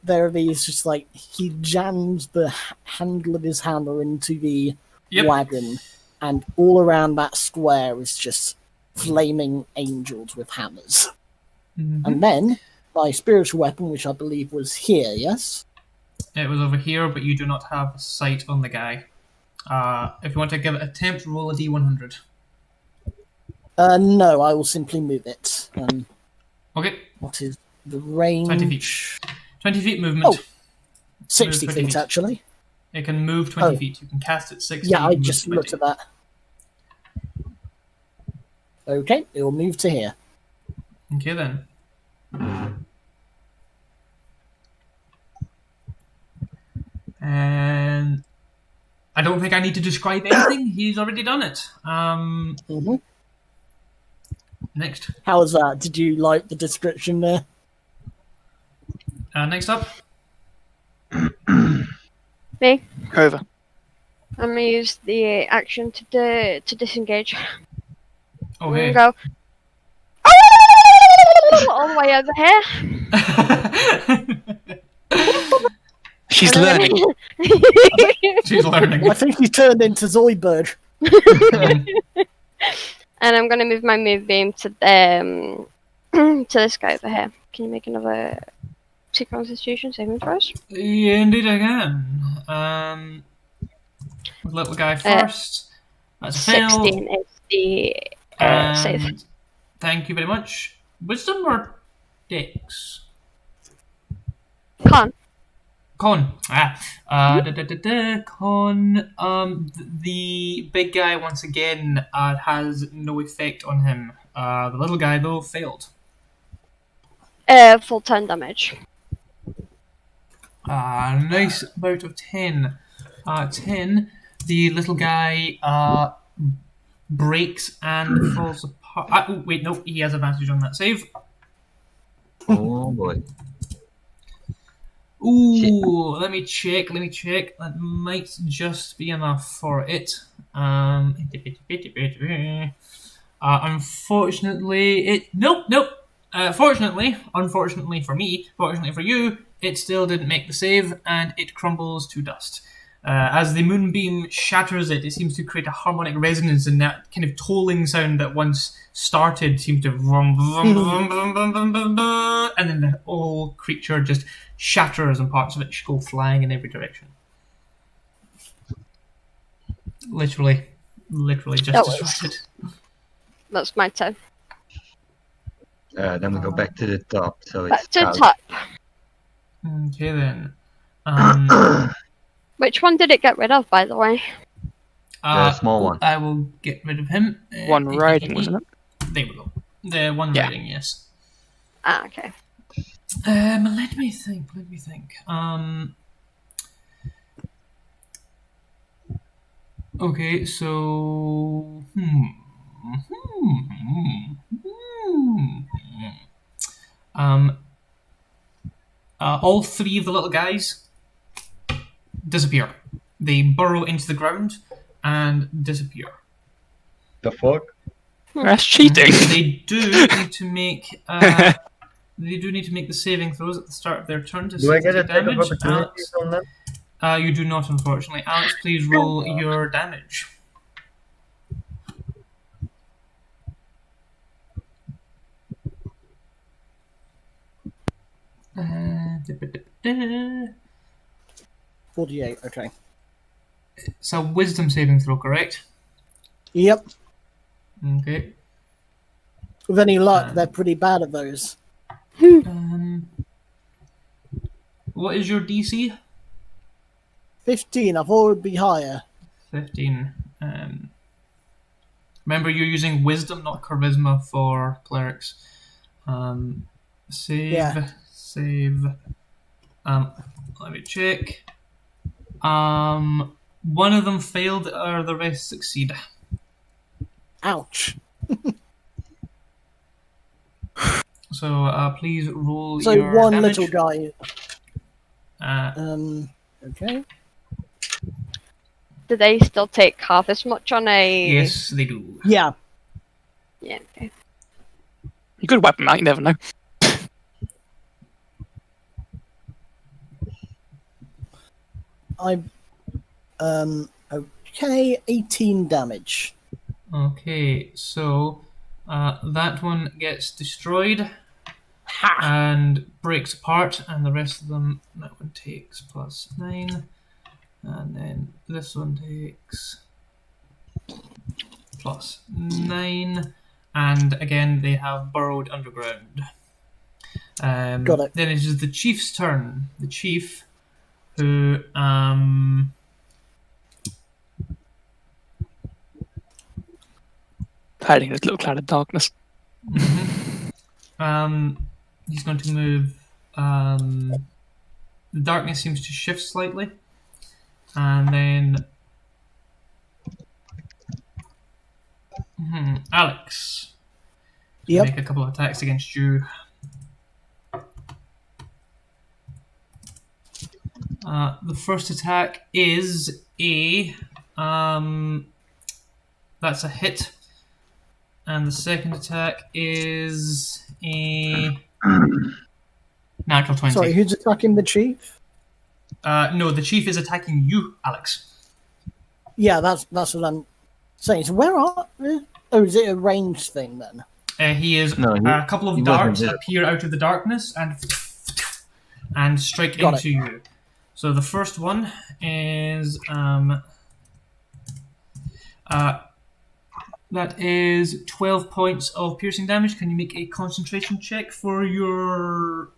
there are these just like he jams the handle of his hammer into the wagon, and all around that square is just flaming angels with hammers. Mhm. And then my spiritual weapon, which I believe was here, yes? It was over here, but you do not have sight on the guy. If you want to give it a attempt, roll a d100. No, I will simply move it. Okay, What is the range? 20 feet. 20 feet movement. Oh. 60 20 feet, feet. actually. It can move 20 Oh. feet. You can cast it 60. Yeah, I you can just move looked 20. at that. Okay, it will move to here. Okay then. And I don't think I need to describe anything. He's already done it. hmm Next. How was that? Did you like the description there? Next up. Me. Over. I'm gonna use the action to disengage. Oh, I'm hey. gonna go all the way over here. She's and then- learning. She's learning. I think he turned into Zoidberg. And I'm gonna move my move beam to to this guy over here. Can you make another Constitution saving throw? Yeah, indeed I can. Little guy first. That's a fail. 16 is the save. And thank you very much. Wisdom or Dex? Con. Con. Con. The big guy once again has no effect on him. The little guy though failed. Full 10 damage. Nice bout of 10. 10. The little guy breaks and falls apart. Oh, wait, no, he has advantage on that save. Oh boy. Ooh, let me check. That might just be enough for it. Unfortunately, Nope. Unfortunately for me, fortunately for you, it still didn't make the save, and it crumbles to dust. As the moonbeam shatters it, it seems to create a harmonic resonance, and that kind of tolling sound that once started seems to vroom, vroom, vroom, vroom, vroom, vroom, vroom, vroom, and then the whole creature just shatters and parts of it go flying in every direction. Literally just That was- destroyed. That's my turn. Then we go back to the top. So Back it's to Kali. top. Okay then. Which one did it get rid of, by the way? The small one. I will get rid of him. One riding, wasn't it? There we go. The one Yeah. riding, yes. Ah, okay. Let me think. Okay, so all three of the little guys disappear. They burrow into the ground and disappear. The fuck? That's cheating. They do need to make. They do need to make the saving throws at the start of their turn to Do I get a take attack of damage. opportunity Alex, on them? you do not, unfortunately. Alex, please roll your damage. It's 48, okay. a wisdom saving throw, correct? Yep. Okay. With any luck, they're pretty bad at those. What is your DC? 15, I thought it would be higher. 15. Remember, you're using wisdom, not charisma for clerics. Save. Yeah. Save. Let me check. One of them failed, or the rest succeed. Ouch. So please roll So your one damage. little guy. Uh, Okay. Do they still take half as much on a... yes, they do. Yeah. Yeah, okay. You could wipe them out, you never know. Okay, 18 damage. Okay, so that one gets destroyed and breaks apart, and the rest of them, that one takes +9, and then this one takes +9, and again they have burrowed underground. Got it. Then it is the chief's turn. The chief, who hiding in this little cloud of darkness. he's going to move. The darkness seems to shift slightly, and then Alex, Yep. make a couple of attacks against you. The first attack is a that's a hit, and the second attack is a natural 20. Sorry, who's attacking the chief? No, the chief is attacking you, Alex. Yeah, that's what I'm saying. So where are... Oh, is it a ranged thing then? He is No, a couple of he wasn't darts there. appear out of the darkness and strike Got into you. So the first one is that is 12 points of piercing damage. Can you make a concentration check for your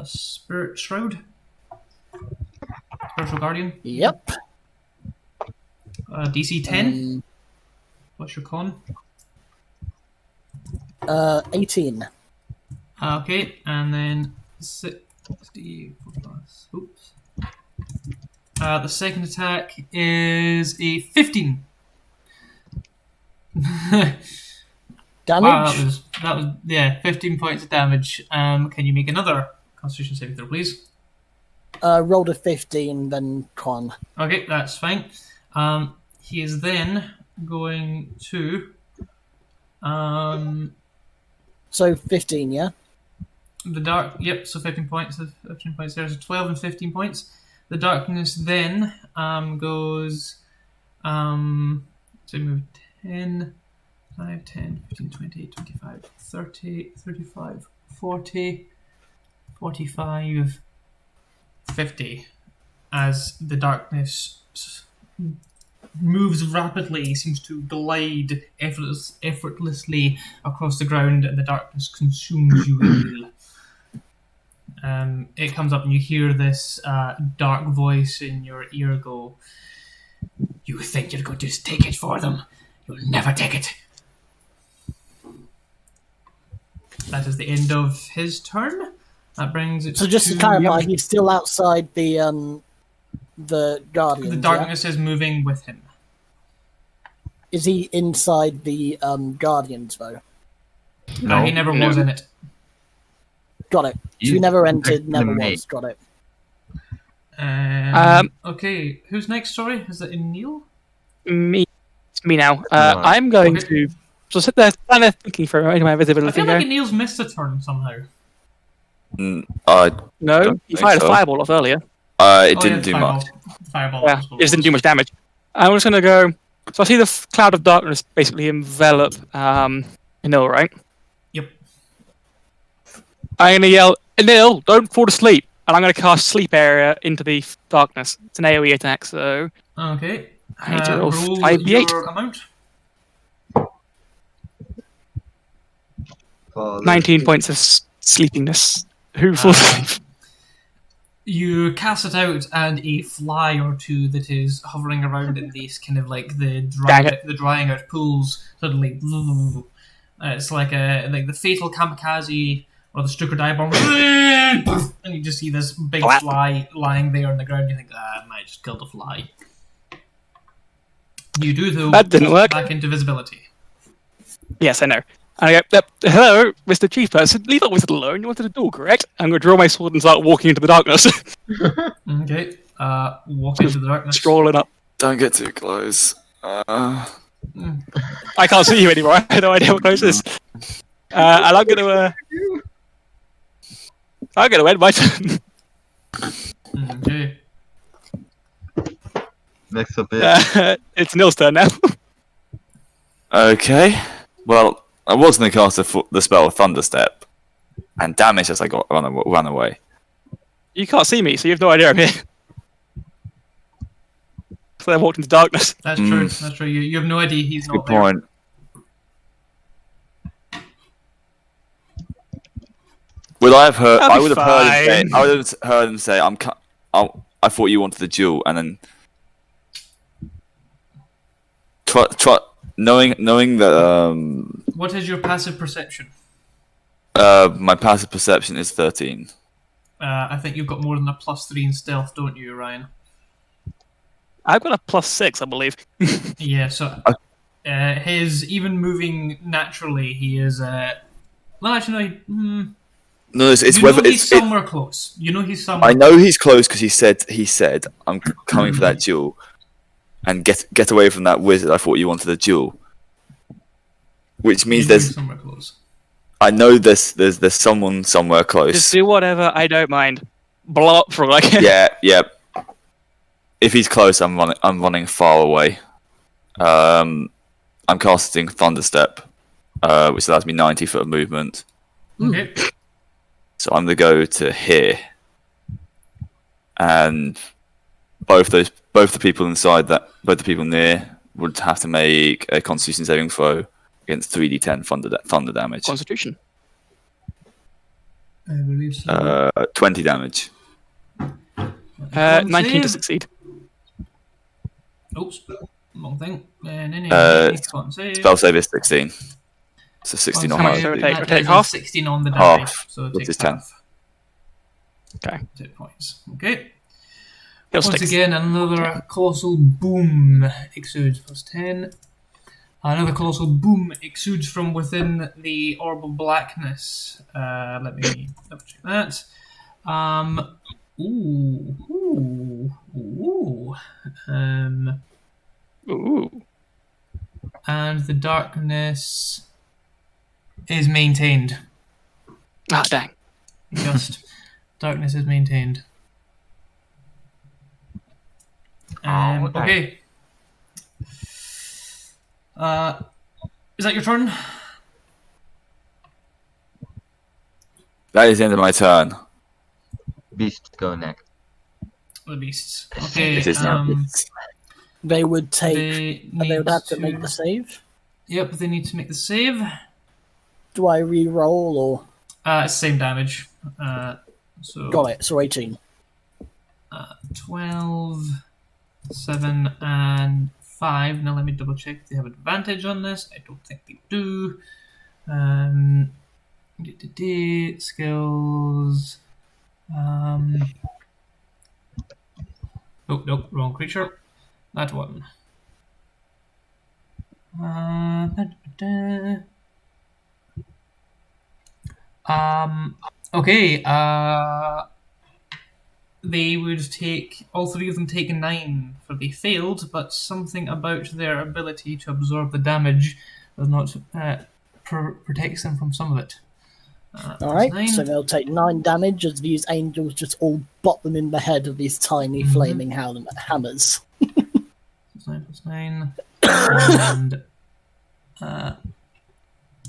spirit shroud? Spiritual guardian. Yep. DC 10. What's your con? 18. Okay, and then 60 plus. Oops. The second attack is a 15. Damage? Wow, that was 15 points of damage. Can you make another Constitution saving throw, please? Rolled a 15, then con. Okay, that's fine. He is then going to So 15, yeah? the dark. Yep, so 15 points. 15 points. There's 12 and 15 points. The darkness then goes. So move 10, 5, 10, 15, 20, 25, 30, 35, 40, 45, 50. As the darkness moves rapidly, seems to glide effortlessly across the ground, and the darkness consumes you whole. It comes up and you hear this dark voice in your ear go, "You think you're going to take it for them? You'll never take it." That is the end of his turn. That brings it So just to clarify, he's still outside the Guardians, the yeah? darkness is moving with him. Is he inside the Guardians, though? No, He never was in it. Got it. So he You never entered, protect never the was. Got it. Okay, who's next? Sorry, is it Neil? It's me now. Right. I'm going Okay. to so sit there, kind of thinking for a moment. My I visibility. feel like Going, Neil's missed a turn somehow. I no, don't he think fired a so. fireball off earlier. it didn't the do fireball. much. The fireball. Yeah, was what it just didn't do was. much damage. I'm just going to go. So I see the cloud of darkness basically envelop Anil, right? Yep. I'm going to yell, "Anil, don't fall asleep!" And I'm going to cast Sleep Area into the darkness. It's an AoE attack, so Okay. I need to roll roll 5d8. your amount. 19 points of sleepiness. Who falls asleep? You cast it out, and a fly or two that is hovering around in these kind of like the drying out pools suddenly. It's like the fatal kamikaze or the Stuka dive bomb, and you just see this big Clap. fly lying there on the ground. You think, I might just killed a fly. You do though. That didn't work. Back into visibility. Yes, I know. And I go, "Hello, Mr. Chief Person, leave that wizard alone. You wanted a door, correct?" I'm going to draw my sword and start walking into the darkness. Okay. Walk into the darkness. Strolling up. Don't get too close. I can't see you anymore. I have no idea what close is. And I'm going to end my turn. Okay. Next up is It's Nil's turn now. Okay. Well, I was going to cast the spell Thunderstep, and damage as I got run away. You can't see me, so you have no idea I'm here. So I walked into darkness. That's true. That's true. You have no idea he's Good not there. point. Would I have heard? That'll I be would have heard him say. fine. I would have heard him say, I thought you wanted the duel," and then knowing that What is your passive perception? my passive perception is 13. I think you've got more than a +3 in stealth, don't you, Ryan? I've got a +6, I believe. Yeah, so his even moving naturally, he is. Well, actually, no. No, it's You whether know he's it's. somewhere close. You know he's somewhere. I know he's close because he said I'm coming for that duel, and get away from that wizard. I thought you wanted a duel, which means You know he's there's. somewhere close. I know there's someone somewhere Just close. do whatever, I don't mind. Blow up for like. Yeah. If he's close, I'm running far away. I'm casting Thunderstep, which allows me 90 foot of movement. Okay. So I'm gonna go to here, and both the people both the people near would have to make a Constitution saving throw against 3d10 thunder damage. Constitution. I believe so. 20 damage. 19 to Save. succeed. Oops, wrong thing. Save. Spell save is 16. So 16 or Con higher. save, So would take- that take is half? 16 on the Half, die. So it which takes is 10. half. Okay. 2 points. Okay. He'll Once stick. again, another colossal boom exudes. +10. Another colossal boom exudes from within the orb of blackness. Let me double check that. Ooh. Ooh. And the darkness is maintained. Ah, dang. Just darkness is maintained. Okay. Is that your turn? That is the end of my turn. Beasts go next. The beasts. Okay. It is now. They would take. They And they would need have to make the save. Yep, they need to make the save. Do I re-roll or It's the same damage. So got it? So 18. 12, 7, and 5. Now let me double check if they have advantage on this. I don't think they do. Skills. Oh, nope, wrong creature. That one. Okay, they would take, all three of them take a 9 for they failed, but something about their ability to absorb the damage does not protects them from some of it. Alright, +9. so they'll take 9 damage as these angels just all bop them in the head with these tiny flaming hammers. +9, and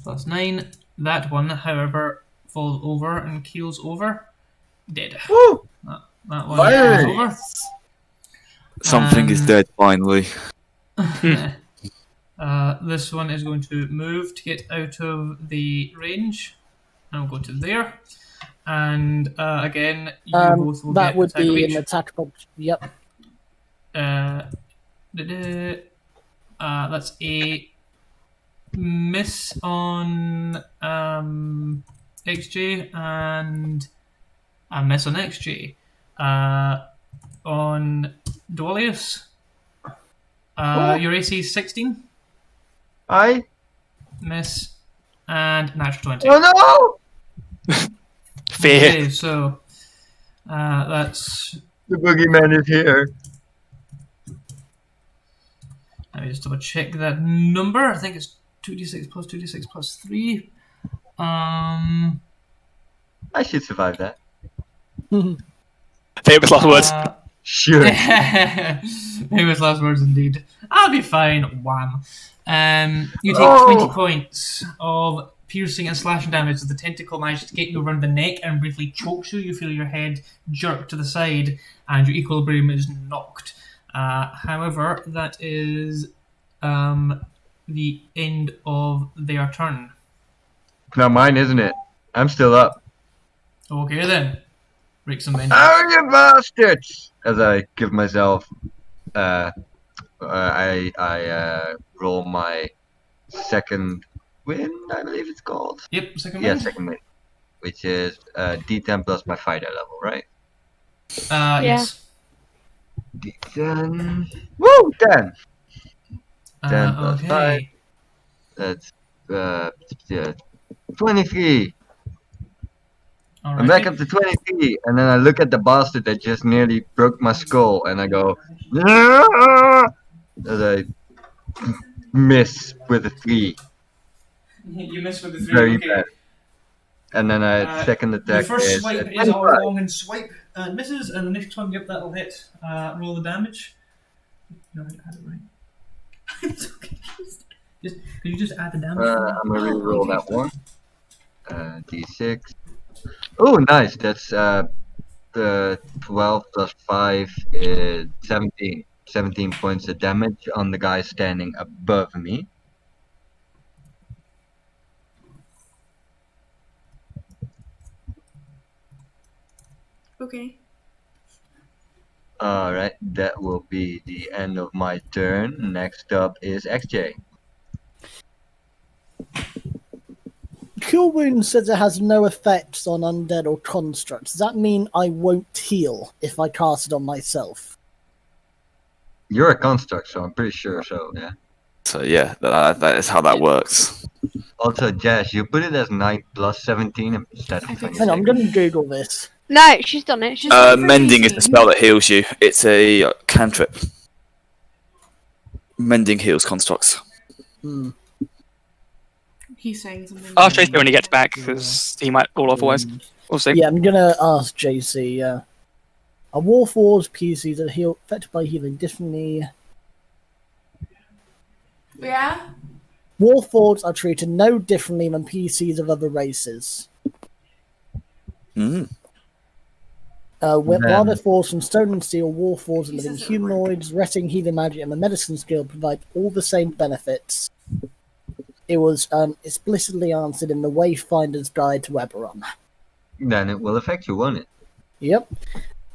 +9. That one, however, falls over and keels over. Dead. Woo! That one Fire! falls over. Something is dead finally. This one is going to move to get out of the range. And we'll go to there. And again, you both will That get would attack of be each. an attack of. Yep. That's a miss on XJ and a miss on XJ. On Dualius, your AC is 16, I? miss, and natural 20. Oh no! Fear. Okay, so that's. The boogeyman is here. Let me just double check that number. I think it's 2d6 plus 2d6 plus 3. I should survive that. Famous last words. Sure. Famous last words indeed. I'll be fine. Wham. You take 20 points of piercing and slashing damage as the tentacle manages to get you around the neck and briefly chokes you. You feel your head jerk to the side and your equilibrium is knocked. However, that is the end of their turn. Not mine, isn't it? I'm still up. Okay then. Break some men. Oh, you bastards! As I give myself, I roll my second win, I believe it's called. Yep, second Yeah, win. second win, which is D10 plus my fighter level, right? Yes. D10. Woo! 10. 10 plus 5. Okay. That's 23. I'm Alrighty. back up to 23, and then I look at the bastard that just nearly broke my skull, and I go, "Ah!" as I miss with a 3. You missed with the 3. Very okay. bad. And then I second The attack first is swipe a is a 25. long and swipe and misses, and the next one, yep, that'll hit. Roll the damage. No, I had it right. I'm so confused. Could you just add the damage? I'm gonna re-roll that one. D6. Oh, nice. That's the 12 plus 5 is 17. 17 points of damage on the guy standing above me. Okay. Alright, that will be the end of my turn. Next up is XJ. Cure Wound says it has no effects on undead or constructs. Does that mean I won't heal if I cast it on myself? You're a construct, so I'm pretty sure so, yeah. So yeah, that is how that works. Also, Jazz, you put it as 9 plus 17 instead of I think 26. Hang on, I'm going to Google this. No, she's done it. Just wait for Mending is the 18. spell that heals you. It's a cantrip. Mending heals constructs. Hmm. He's saying something. Ask JC when he gets back, because he might call otherwise. We'll see. Yeah, I'm going to ask JC. Are Warforged PCs that heal affected by healing differently? Yeah? Warforged are treated no differently than PCs of other races. Mm. While they're forged from stone and steel, Warforged and He living says it would work. humanoids, retting, healing magic, and the medicine skill provide all the same benefits. It was explicitly answered in the Wayfinder's Guide to Eberron. Then it will affect you, won't it? Yep.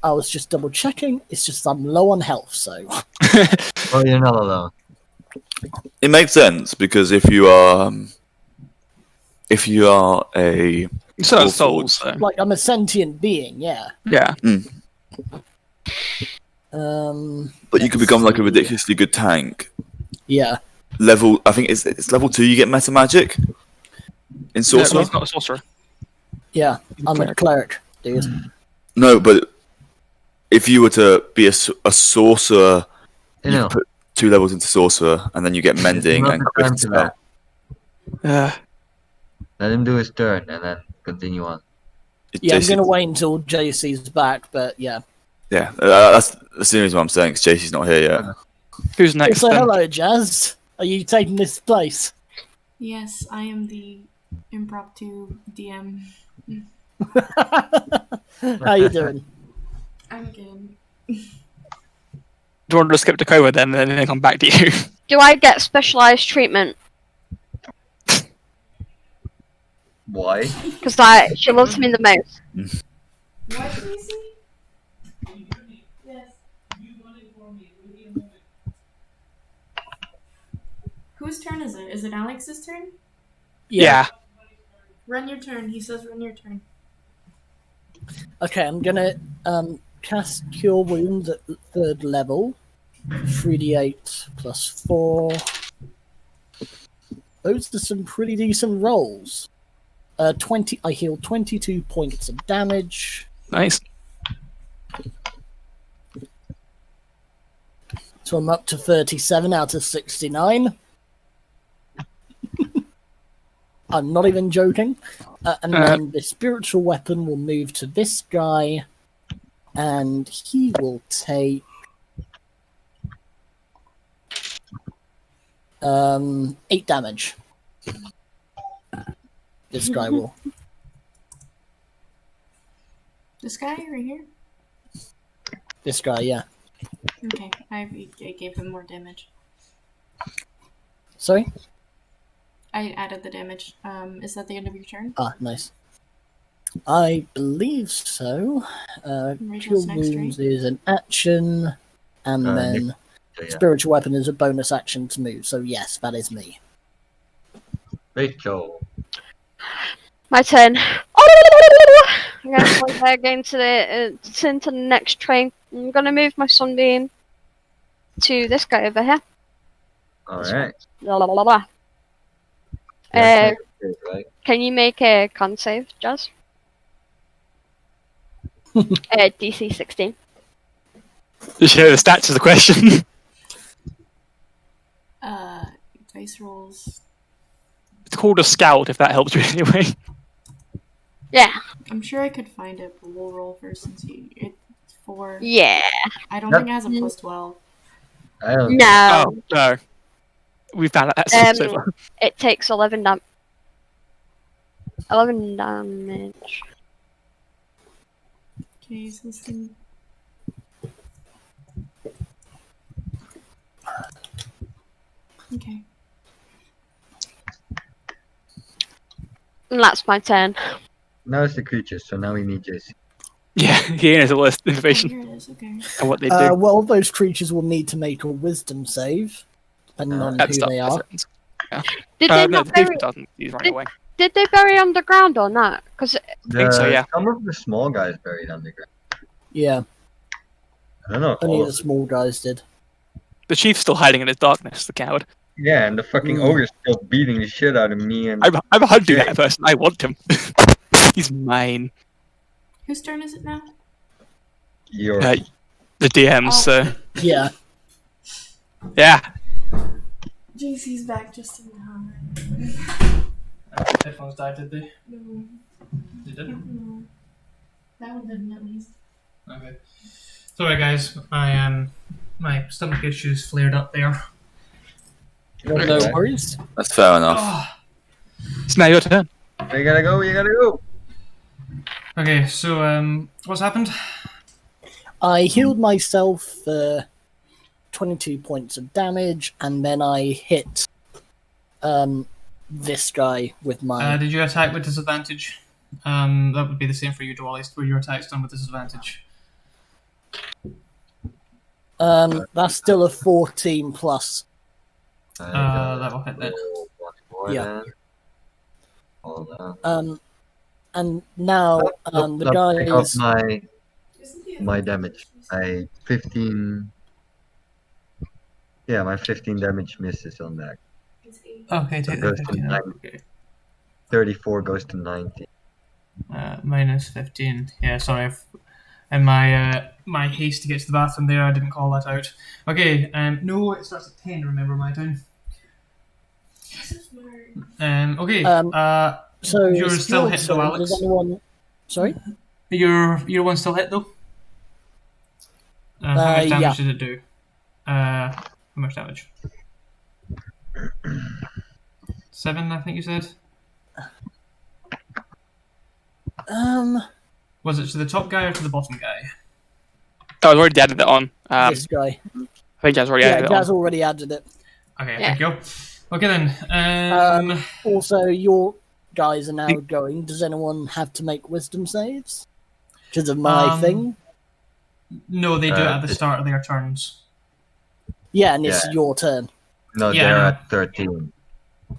I was just double checking. It's just I'm low on health, so. Oh, you're not alone. It makes sense because if you are a So Warforged. souls, so. Like, I'm a sentient being, yeah. Yeah. but you can become like a ridiculously good tank. Yeah. I think it's level 2. You get meta magic in No, sorcerer. he's not a sorcerer. Yeah. I'm a cleric, dude. No, but if you were to be a sorcerer, You you know, put 2 levels into sorcerer, and then you get mending not and the crit time for spell. that. Let him do his turn and then continue on. Yeah, I'm JC going to wait until JC's back, but yeah. Yeah, that's the reason why I'm saying, because JC's not here yet. Who's next Also, then? hello, Jazz. Are you taking this place? Yes, I am the impromptu DM. How you doing? I'm good. Do you want to skip to Koa then, and then come back to you? Do I get specialised treatment? Why? Because she loves me the most. What, Tracy? Yes. Whose turn is it? Is it Alex's turn? Yeah. Run your turn. He says run your turn. Okay, I'm gonna cast Cure Wounds at 3rd level. 3d8 plus 4. Those are some pretty decent rolls. 20. I heal 22 points of damage. Nice. So I'm up to 37 out of 69. I'm not even joking. And then the spiritual weapon will move to this guy, and he will take 8 damage. This guy will. This guy right here? This guy, yeah. Okay, I gave him more damage. Sorry? I added the damage. Is that the end of your turn? Ah, nice. I believe so. Cure Rachel's next, Wounds right? is an action, and then Yeah. Spiritual Weapon is a bonus action to move. So yes, that is me. Rachel. My turn. I'm gonna play there again to into the next train. I'm gonna move my sunbeam to this guy over here. Alright. La la la la. Right? Can you make a con save, Jazz? DC 16. Just hear the stats of the question. Dice rolls. It's called a scout, if that helps you anyway. Yeah. I'm sure I could find it, but we'll roll first since it's 4. Yeah. I don't Yep. think it has a plus 12. I don't No. Oh, no. We've found that so far. It takes 11 damage. Okay, so this thing. Okay. And that's my turn. Now it's the creatures, so now we need JC. Yeah, he knows all this Oh, information here it is. Okay. and what they do. Well, those creatures will need to make a Wisdom save, depending on At who the start they of the are. sentence. Did they No, not the bury, thief doesn't. He's running away. did they bury underground or not? Because think so, yeah. Some of the small guys buried underground. Yeah, I don't know if only all the of them. small guys did. The chief's still hiding in his darkness, the coward. Yeah, and the fucking ogre's still beating the shit out of me and I'm hunting Okay. that person. I want him. He's mine. Whose turn is it now? yours. The DM's, Oh. so Yeah, yeah. JC's back just in time. Headphones died, did they? No, They didn't? no. That one didn't at least. Okay. Sorry, guys. My stomach issues flared up there. no Okay. worries. That's fair enough. Oh. It's now your turn. You gotta go, you gotta go. Okay, so what's happened? I healed myself for 22 points of damage, and then I hit this guy with my. Did you attack with disadvantage? That would be the same for you, Dwally. Were your attacks done with disadvantage? That's still a 14 plus. That will hit then. Yeah. Hold on. And now the Pick up guys. my damage. I 15. Yeah, my 15 damage misses on that. Okay, take It that goes to 15 out. 9. Okay. 34 goes to 19. Minus 15. Yeah, sorry. And my haste to get to the bathroom there, I didn't call that out. Okay, no, it starts at 10, remember my time. Okay, So you're it's still your hit though, turn. Alex. Does anyone? Sorry. your one still hit though? How much damage yeah. did it do? How much damage? 7, I think you said. Was it to the top guy or to the bottom guy? Oh, I've already added that on. This guy. I think Jazz already Yeah, added it Jazz on. already added it. Okay, Yeah. thank you. Okay then. Also, your guys are now going. Does anyone have to make wisdom saves? Because of my thing? No, they do it at the start of their turns. Yeah, and it's Yeah. your turn. No, Yeah, I they're know. at 13.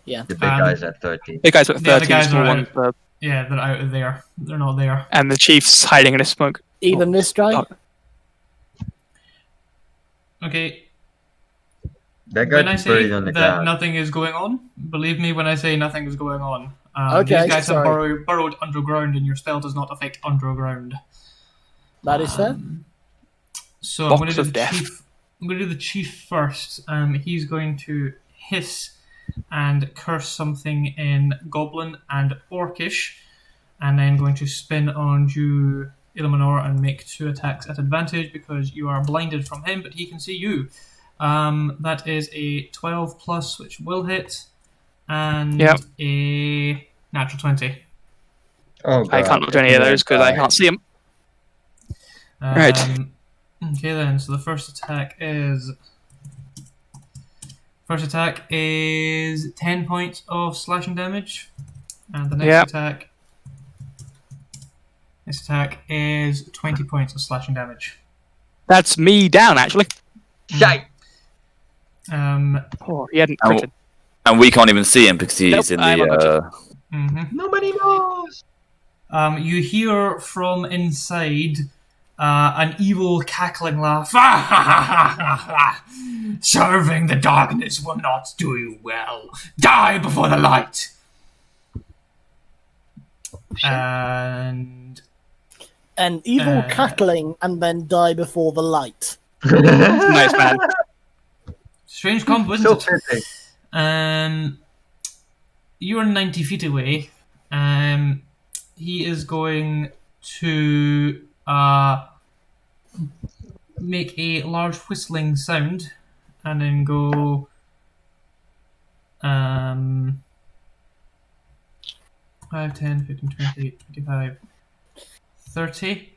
Yeah. The big guy's at 13. The guys at The other 13, guys small are ones, Yeah, they're out of there. They're not there. and the chief's hiding in his smoke. Even this guy? Oh. Okay, That when I guy's say buried on the that ground. nothing is going on, believe me when I say nothing is going on. Okay, These guys sorry. have burrowed underground, and your spell does not affect underground. That is fair. So I'm Box going to do of the death. chief. I'm going to do the chief first. He's going to hiss and curse something in Goblin and Orcish, and then going to spin on you, Illuminor, and make 2 attacks at advantage because you are blinded from him, but he can see you. That is a 12 plus, which will hit, and Yep. a natural 20. Oh god. I can't do any of those because I can't see them. Right. Okay then, so the first attack is 10 points of slashing damage, and the next attack is 20 points of slashing damage. That's me down, actually. Shite! Oh, he hadn't critted. And we can't even see him because he's in I'm the. Nobody knows! You hear from inside an evil cackling laugh. Serving the darkness will not do you well. Die before the light. And An evil cackling and then die before the light. Nice, man. strange combo, isn't So it? fitting. You're 90 feet away. He is going to make a large whistling sound and then go 5, 10, 15, 20, 25, 30.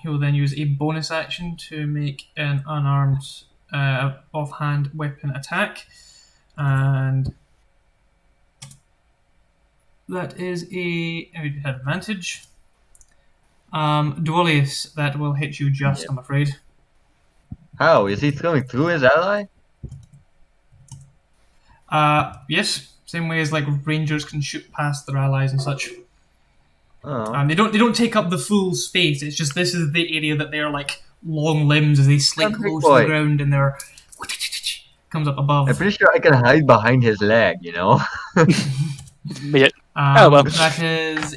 He will then use a bonus action to make an unarmed offhand weapon attack. And that is a advantage. Duolius, that will hit you just, I'm afraid. How? Is he throwing through his ally? Yes, same way as like rangers can shoot past their allies and such. Oh. They don't take up the full space. It's just this is the area that they're like long limbs as they slink close to the ground and they're comes up above. I'm pretty sure I can hide behind his leg, you know? Yeah. Oh, well. That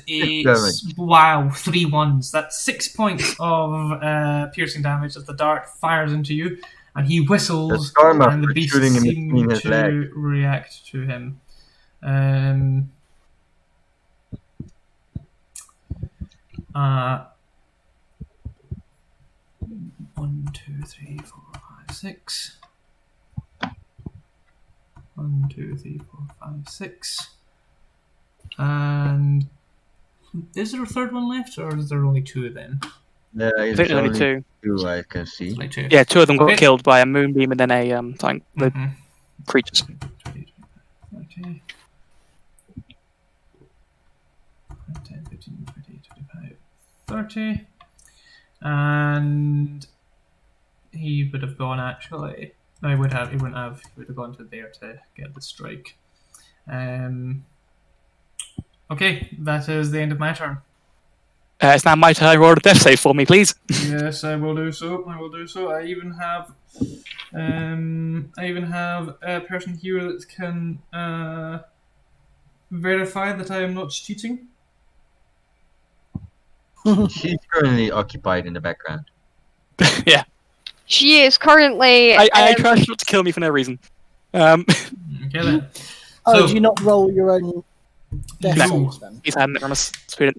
is wow, 3 1s. That's 6 points of piercing damage as the dart fires into you, and he whistles, and the beast seems to react to him. 1, 2, 3, 4, 5, 6. 1, 2, 3, 4, 5, 6. And is there a third one left, or is there only 2 then? Yeah, I think there's only 2. 2 I can see. Like 2. Yeah, 2 of them got killed by a moonbeam and then a the creatures. 20, 30. 10, 15, 20, 25, 30. And he would have gone actually. No, he wouldn't have. He would have gone to there to get the strike. Okay, that is the end of my turn. It's now my turn. Roll a death save for me, please. Yes, I will do so. I even have a person here that can verify that I am not cheating. She's currently occupied in the background. Yeah. She is currently. I trust not to kill me for no reason. Okay then. Oh, do you not roll your own death saves then? He's had on a spirit.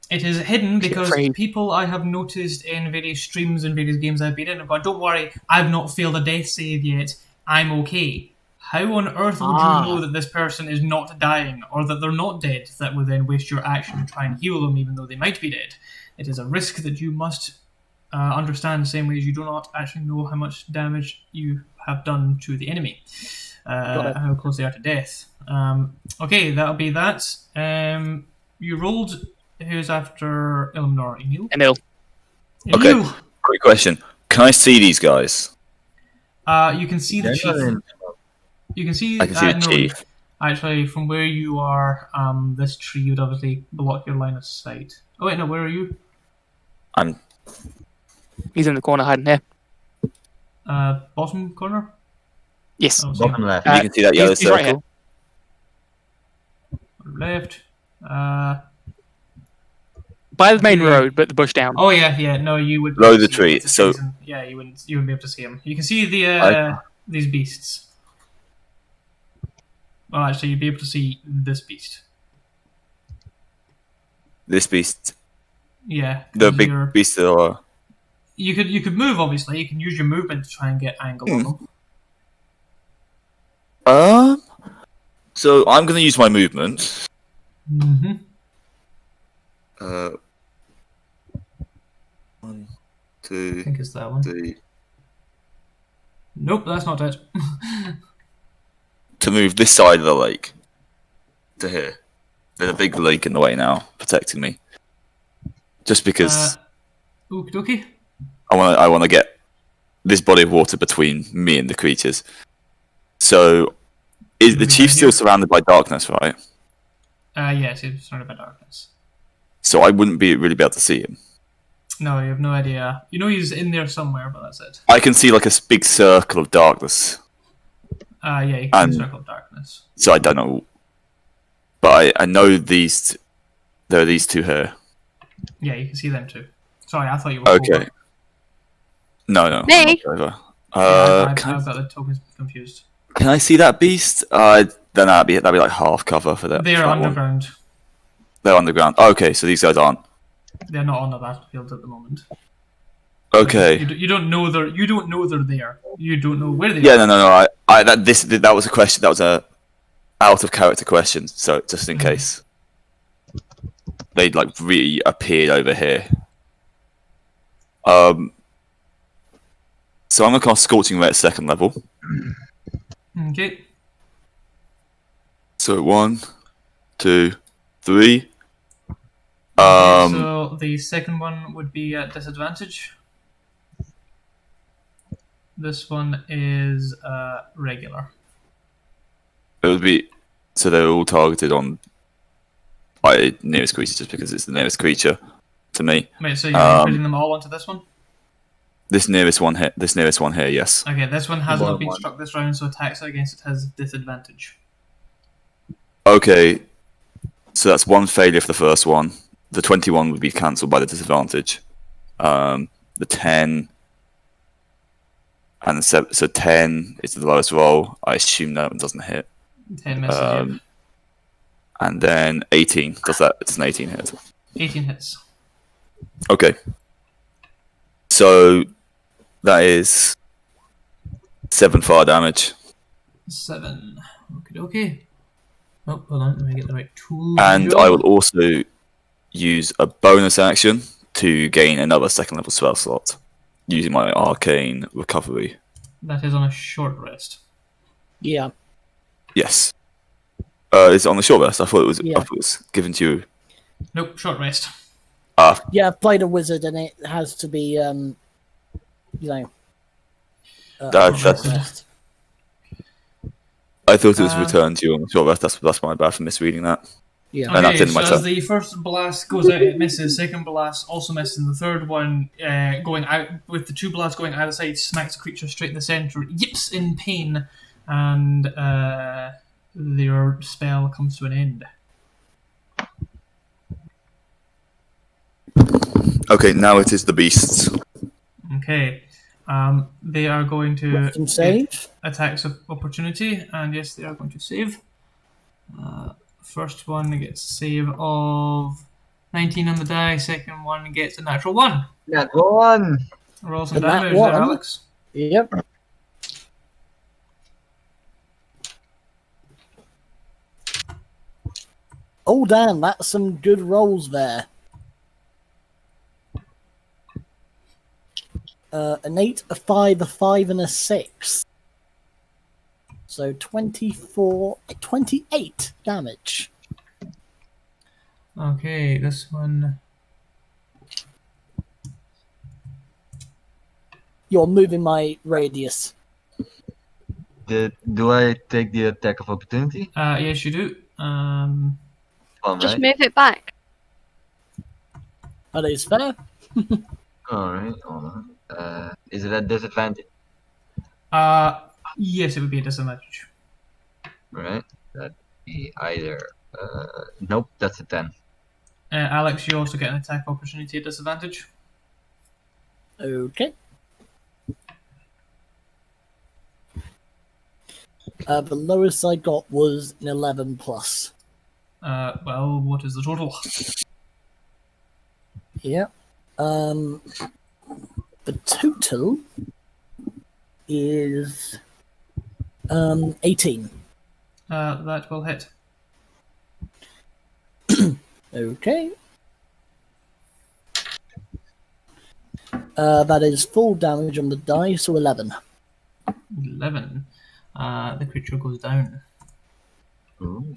It is hidden because people I have noticed in various streams and various games I've been in have gone, don't worry, I've not failed a death save yet, I'm okay. How on earth would you know that this person is not dying, or that they're not dead, that would then waste your action to try and heal them even though they might be dead? It is a risk that you must understand the same way as you do not actually know how much damage you have done to the enemy. How close they are to death. Okay, that'll be that. You rolled... Who's after Illuminor? Emil. Okay, quick question. Can I see these guys? You can see the chief. You can see. I can see the chief. Actually, from where you are, this tree would obviously block your line of sight. Oh wait, no. Where are you? He's in the corner hiding here. Bottom corner. Yes. Bottom left. You can see that yellow circle. Right here. Left. By the main road, but the bush down. Oh yeah. No, you would. Below the tree. So yeah, you wouldn't be able to see him. You can see the these beasts. Well, actually, you'd be able to see this beast. This beast. Yeah. The big beast that are. You could move, obviously. You can use your movement to try and get angle on them. So I'm going to use my movement. Mm-hmm. 1, I 2, think it's that one. 3. Nope, that's not it. To move this side of the lake to here. There's a big lake in the way now, protecting me. Just because Okie dokie. I want to get this body of water between me and the creatures. So, is the chief still surrounded by darkness, right? Yes, he's surrounded by darkness. So I wouldn't really be able to see him. No, you have no idea. You know he's in there somewhere, but that's it. I can see like a big circle of darkness. Yeah, you can see a circle of darkness. So I don't know. But I know these. There are these two here. Yeah, you can see them too. Sorry, I thought you were Okay. over. No. Me? I'm not over. I've got the tokens confused. Can I see that beast? Then that'd be like half cover for that. They're for that underground. One. They're underground. Okay, so these guys aren't. They're not on the battlefield at the moment. Okay. You don't know they're there. You don't know where they are. Yeah, no. That was a question. That was a out of character question. So just in case they'd like reappeared over here. So I'm gonna cast Scorching Ray at 2nd level. Okay. So 1, 2, 3. So the second one would be at disadvantage. This one is regular. It would be so they're all targeted on by nearest creature just because it's the nearest creature to me. Wait, so you're putting them all onto this one? This nearest one here, yes. Okay, this one has not been struck this round, so attacks against it has disadvantage. Okay, so that's one failure for the first one. The 21 would be cancelled by the disadvantage. The 10 and the 7, so 10 is the lowest roll. I assume that one doesn't hit. 10 misses you. And then 18. Does that? It's an 18 hit. 18 hits. Okay. So that is 7 fire damage. 7. Okay. Oh, hold on. Let me get the right tool. And I will also use a bonus action to gain another 2nd level spell slot using my arcane recovery. That is on a short rest. Yeah. Yes. Is it on the short rest? I thought it was given to you. Nope, short rest. Yeah, I've played a wizard and it has to be, That's I thought it was returned to you on the short rest. That's my bad for misreading that. Yeah. Okay, And that's in my so turn. as the first blast goes out, it misses. Second blast also misses. And the third one, going out with the 2 blasts going either side, smacks the creature straight in the center, yips in pain, and their spell comes to an end. Okay, now it is the beasts. Okay. They are going to Some save. attacks of opportunity, and yes, they are going to save. First one gets a save of 19 on the die. Second one gets a natural 1. That one. Roll some The nat damage there, one? Alex. Yep. Oh damn, that's some good rolls there. An 8, a 5, a 5, and a 6. So 28 damage. Okay, this one. You're moving my radius. Do I take the attack of opportunity? Yes, you do. One, Just right? move it back. That is fair. Alright, hold on. Is it at disadvantage? Yes, it would be a disadvantage. Right? That'd be either. Nope, that's a 10. Alex, you also get an attack opportunity at disadvantage. Okay. The lowest I got was an 11 plus. Well, what is the total? Yeah. The total is 18. That will hit. Okay. That is full damage on the die, so 11. 11. The creature goes down.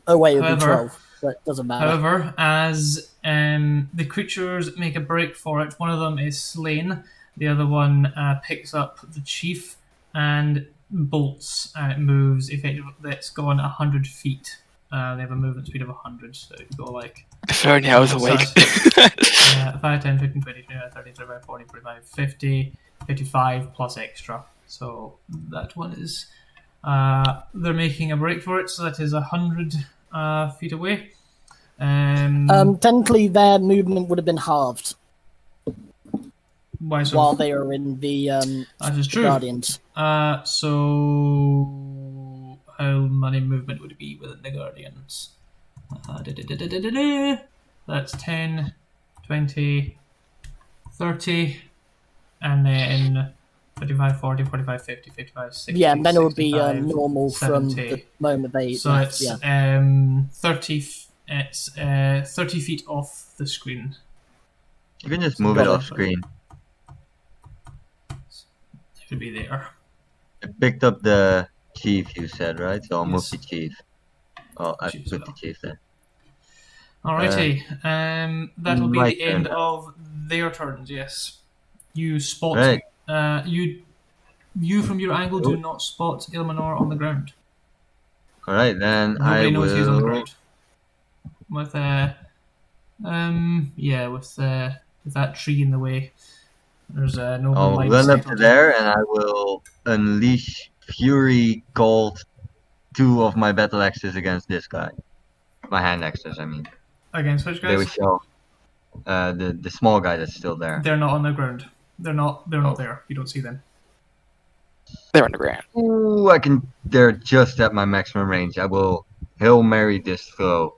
Oh wait, it would be However- 12, but it doesn't matter. However, as the creatures make a break for it, one of them is slain, the other one picks up the chief and bolts, and it moves effectively. It's gone 100 feet. They have a movement speed of 100, so it go like If only I was awake. 5, 10, 15, 20, 25, 30, 35, 40, 45, 50, 55 plus extra. So that one is. They're making a break for it, so that is 100 feet away. Technically, their movement would have been halved Why so? while they are in the That is true. Guardians. So how many movement would it be within the Guardians? That's 10, 20, 30, and then 35, 40, 45, 50, 55, 60, Yeah, and then it would be 65, normal 70. from the moment they So left, it's yeah. 30. It's 30 feet off the screen. You can just move it off screen. It would be there. I picked up the chief, you said, right? So I'll move Yes. the chief. Oh, I Chief as put well. the chief there. Alrighty. That'll be my the end turn. of their turns. Yes. You spot. Right. You from your angle do not spot Ilmanor on the ground. Alright, then Nobody I knows he's on the will. ground. With with that tree in the way. There's no I'll line run sight up to on there and I will unleash Fury Gold 2 of my battle axes against this guy. My hand axes, I mean. Against which They will guys? show the small guy that's still there. They're not on the ground. They're not there. You don't see them. They're underground. Ooh, they're just at my maximum range. I will Hail Mary this throw.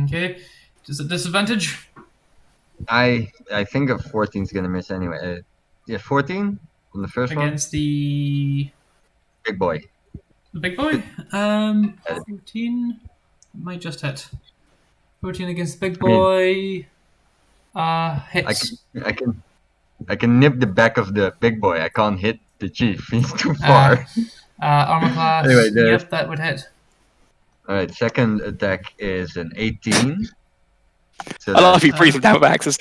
Okay. Is it disadvantage? I think a 14 is gonna miss anyway. Yeah, 14 on the first one. Against the Big boy. big boy? 14 might just hit. 14 against the big boy. Hits. I can nip the back of the big boy. I can't hit the chief. He's too far. Armor class. Anyway, there's- Yep, that would hit. Alright, second attack is an 18. So I love that you breathing down with axes.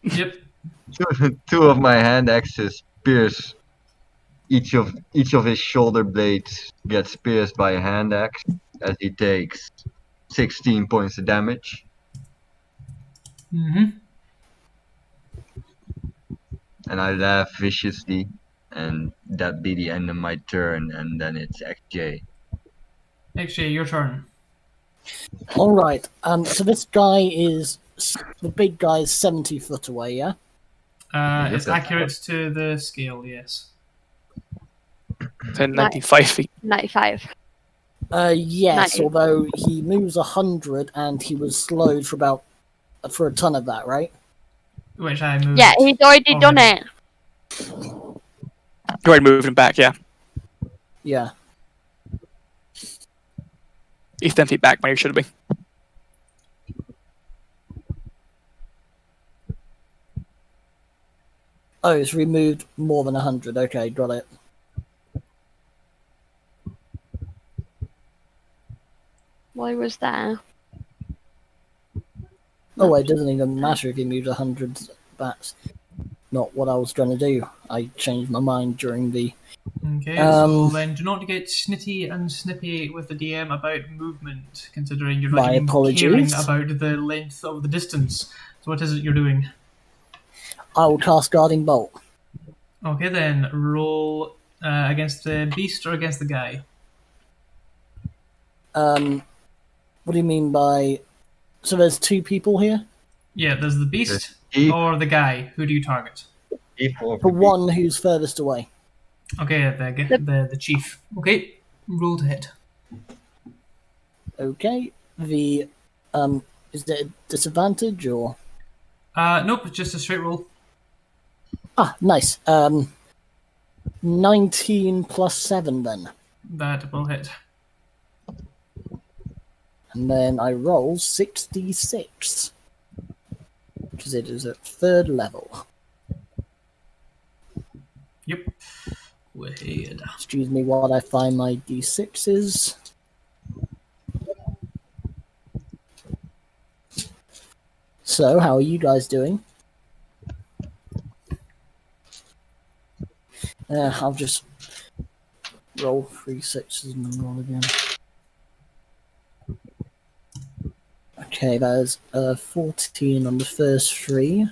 Yep. two of my hand axes pierce each of his shoulder blades gets pierced by a hand axe as he takes 16 points of damage. Mm-hmm. And I laugh viciously, and that be the end of my turn, and then it's XJ. Actually, your turn. All right. So this guy is the big guy is 70 foot away. Yeah. It's that's accurate to the scale, yes. So 95 feet. 95. Yes. 90. Although he moves 100 and he was slowed for a ton of that, right? Which I moved. Yeah, he's already done already. it. You're already moving back, yeah. Yeah. He's 10 feet back where you should be. Oh, it's removed more than 100. Okay, got it. Well, he was there. Oh, it doesn't even matter if he moves 100. That's not what I was going to do. I changed my mind during the. Okay, so then do not get snitty and snippy with the DM about movement, considering you're not My even apologies. caring about the length of the distance. So what is it you're doing? I will cast Guarding Bolt. Okay, then roll against the beast or against the guy. What do you mean by? So there's two people here. Yeah, there's the beast Chief, or the guy. Who do you target? chief or The one who's furthest away. Okay, the chief. Okay, roll to hit. Okay. The is there a disadvantage or? Nope, it's just a straight roll. Nice. 19 plus 7 then. That will hit. And then I roll 66. Because it is at 3rd level. Yep. Weird. Excuse me while I find my d6s. So, how are you guys doing? I'll just roll 3 6s and then roll again. Okay, that is 14 on the first 3.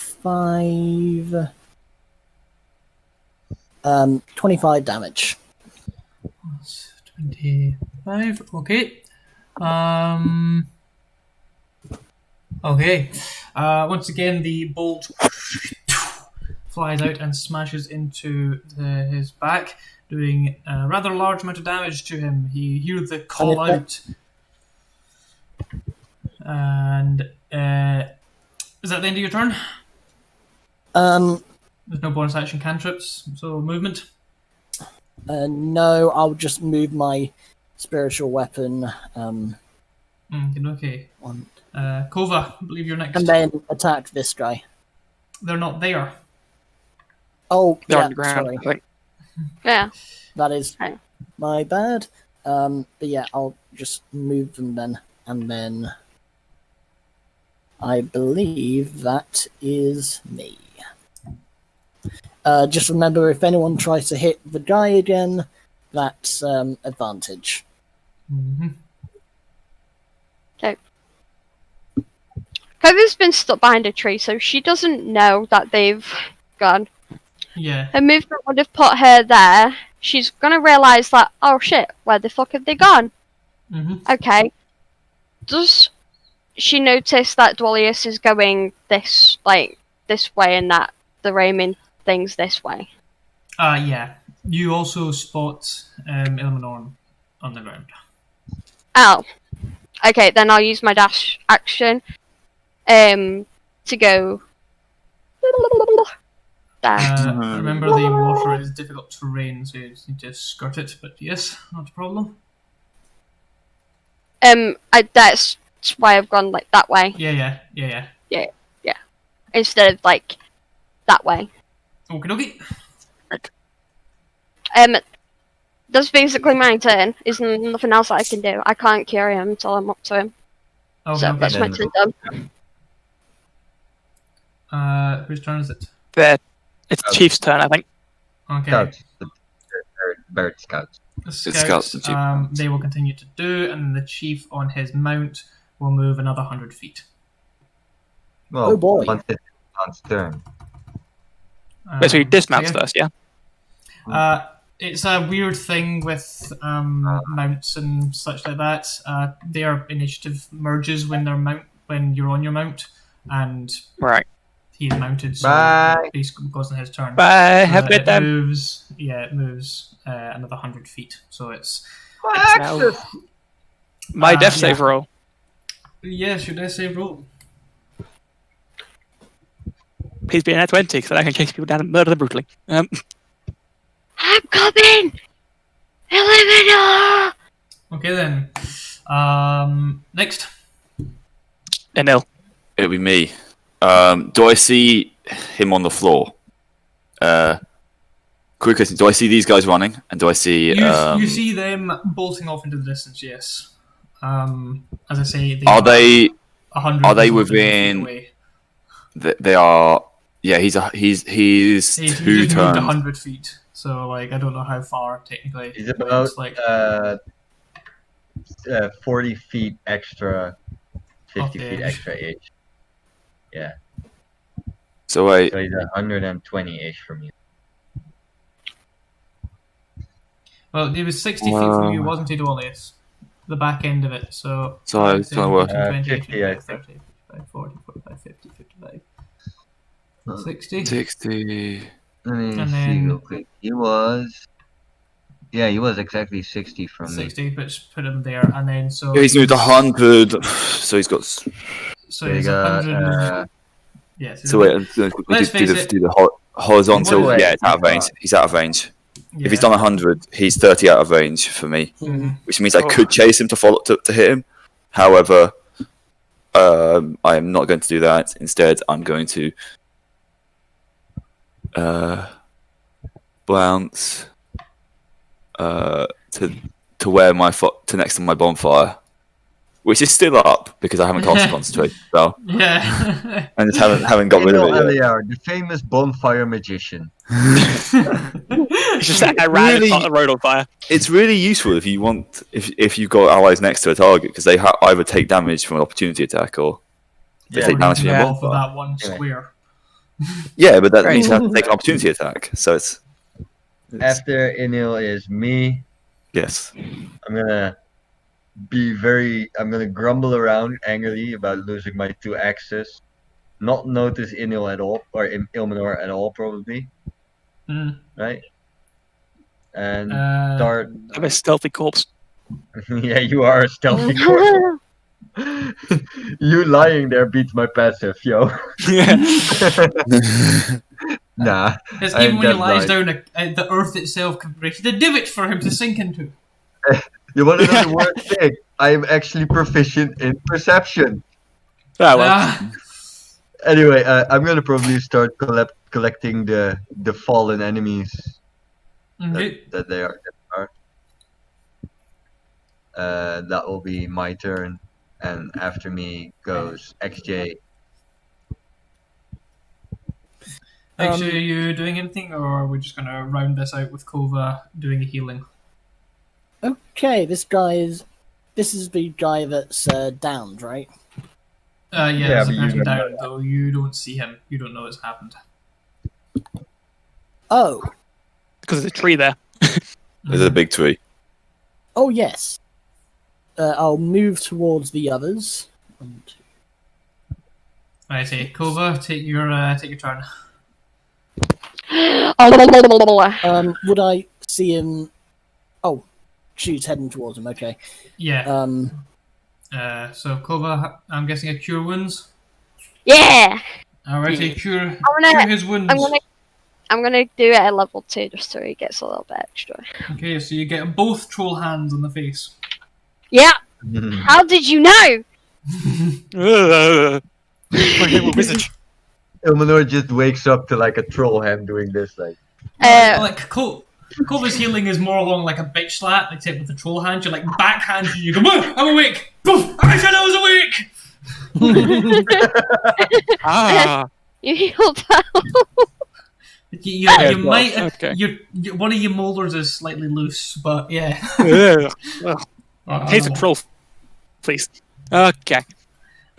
25. 25 damage. 25. Okay. Okay. Once again, the bolt flies out and smashes into his back, doing a rather large amount of damage to him. You hear the call out. And is that the end of your turn? There's no bonus action cantrips, so movement. No, I'll just move my spiritual weapon. Okay. Kova, I believe you're next. And then attack this guy. They're not there. Oh, They're yeah, on the ground, sorry. I think. Yeah. That is Okay. my bad. But yeah, I'll just move them then. And then I believe that is me. Just remember, if anyone tries to hit the guy again, that's advantage. Mm-hmm. Okay. Kova's been stuck behind a tree, so she doesn't know that they've gone. Yeah. Her movement would have put her there. She's gonna realise that, oh shit, where the fuck have they gone? Mm-hmm. Okay. Does she notice that Dwalius is going this way and that the Raymond thing's this way? Yeah. You also spot Ilmanorn on the ground. Oh. Okay, then I'll use my dash action to go there. Remember, the water is difficult terrain, so you just need to skirt it, but yes, not a problem. That's why I've gone like that way Yeah. instead of like that way. Okie dokie. That's basically my turn. There's nothing else that I can do. I can't cure him until I'm up to him. Okay, So okay. that's my turn done. Whose turn is it? It's the Chief's turn, I think. Okay. Scouts. The bird scouts. The Scouts, the chief. they will continue to do, and the chief on his mount will move another 100 feet. Well, Oh, boy. once it's on turn. Wait, so he dismounts yeah. first, yeah? It's a weird thing with mounts and such like that. Their initiative merges when you're on your mount, and Right. he's mounted, so Bye. it basically goes on his turn. Bye, So have a good it time. moves. Yeah, it moves another 100 feet. So it's Now, my death save yeah. roll. yeah. Should I say roll? Please be an at 20, so I can chase people down and murder them brutally. I'm coming! Eliminor! Okay then. Next. Enil. It'll be me. Do I see him on the floor? Quick question. Do I see these guys running? And do I see... You see them bolting off into the distance. Yes. As I say, Are they 100 are they feet within- away. They are... Yeah, he's He two just moved turns. 100 feet. So like I don't know how far technically. He's about It's like 40 feet extra, 50 Okay. feet extra each. Yeah, So wait, so he's 120-ish from you. well, he was 60 feet from you, wasn't he, Dwalius? The back end of it. So it's gonna work. 50, I think. 30, 35, 40, 45, 50, 55. 60. 60... Let me And see then- real quick. He was exactly 60 from me. 60, but just put him there, and then so Yeah, he's moved 100, so he's got So We he's got, 100. Yes. So wait, I'm just gonna quickly Let's face it. do the horizontal. Wait, Yeah, it's out of he's range. He's out of range. Yeah. If he's done 100, he's 30 out of range for me, Mhm. which means I could chase him to hit him. However, I am not going to do that. Instead, I'm going to bounce to where to next to my bonfire, which is still up because I haven't cast a concentration spell Yeah. and just haven't got rid of Enel it yet. Aliar, the famous bonfire magician. It's just that I ran Really? the road on fire. It's really useful if you want if you've got allies next to a target because they either take damage from an opportunity attack or they Yeah. take damage from your Yeah. Off of bonfire. that one square. Yeah, but that Right. means you have to take an opportunity attack. So it's After Enel is me. yes. I'm gonna grumble around angrily about losing my 2 axes. Not notice Enel at all, or Ilmenor at all, probably. Mm. Right? And Uh, start. I'm a stealthy corpse. Yeah, you are a stealthy corpse. You lying there beats my passive, yo. Nah. It's I even when he am lies dead down, the earth itself created a divot for him to sink into. You want to know the worst thing? I am actually proficient in perception. Oh well. Ah, Anyway, I'm gonna probably start collecting the fallen enemies okay. that they are. That will be my turn, and after me goes XJ. Actually, are you doing anything, or are we just gonna round this out with Kova doing a healing? Okay, this is the guy that's downed, right? Yeah, Yeah, there's a but you person don't down, know that. though you don't see him. You don't know it's happened. Oh, Because there's a tree there. There's a big tree. oh yes. I'll move towards the others. I say, Kova, take your turn. Would I see him? Oh, she's heading towards him. Okay. Yeah. So Kova, I'm guessing a cure wounds. Yeah, Alrighty, cure gonna- his wounds. I'm gonna do it at level 2 just so he gets a little bit extra. Okay, so you get both troll hands on the face. Yeah. How did you know? My little wizard. Ilmenor just wakes up to like a troll hand doing this, like. Like Kova's healing is more along like a bitch slap, except with the troll hand. You like backhand you, you go, "Whoa, I'm awake! Poof! I said I was awake!" Ah. You healed out. You well, might. okay. One of your molders is slightly loose, but yeah. Here's a troll, please. Okay.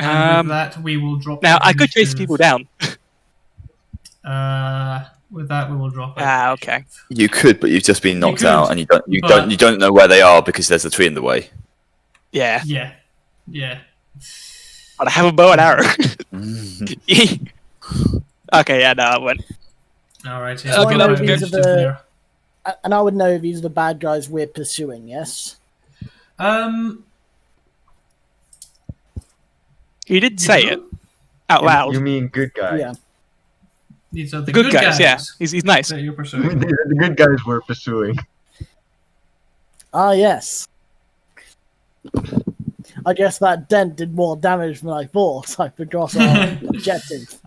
And with that, we will drop. Now I could initiative. chase people down. With that, we will drop. Okay. You could, but you've just been knocked could, out, and you but- don't know where they are because there's a tree in the way. Yeah. Yeah. But I have a bow and arrow. Okay, yeah, no, I went. Alright. So I good know luck these are against the- there. And I would know these are the bad guys we're pursuing. Yes. You did say it out loud. You mean good guy? Yeah. These are the Good guys, yeah. He's nice. that you're I pursuing. mean, the good guys we're pursuing. Ah, yes. I guess that dent did more damage than I thought. I forgot our objective.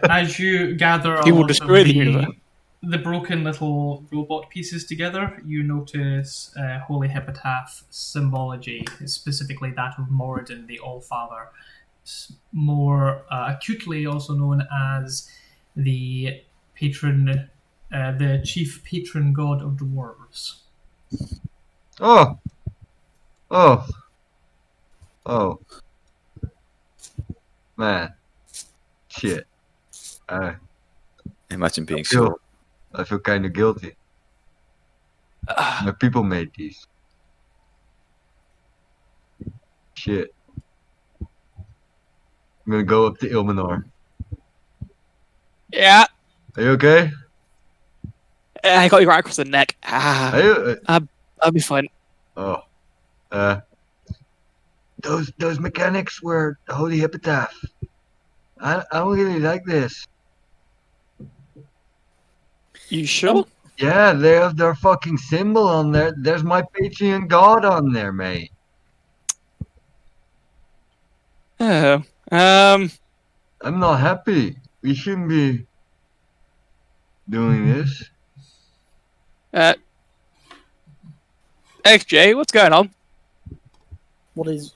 As you gather He all will of destroy the universe. the broken little robot pieces together, you notice Holy Epitaph symbology, specifically that of Moradin, the All-Father, more acutely also known as the patron, the chief patron god of dwarves. Oh. Man. Shit. Imagine being I feel- sure. I feel kind of guilty. My people made these. Shit. I'm gonna go up to Ilmenor. Yeah. Are you okay? I got you right across the neck. Are you? I'll be fine. Oh. those mechanics were holy epitaph. I don't really like this. You sure? Yeah, they have their fucking symbol on there. There's my Patreon god on there, mate. Oh. I'm not happy. We shouldn't be doing this. XJ, what's going on? What is?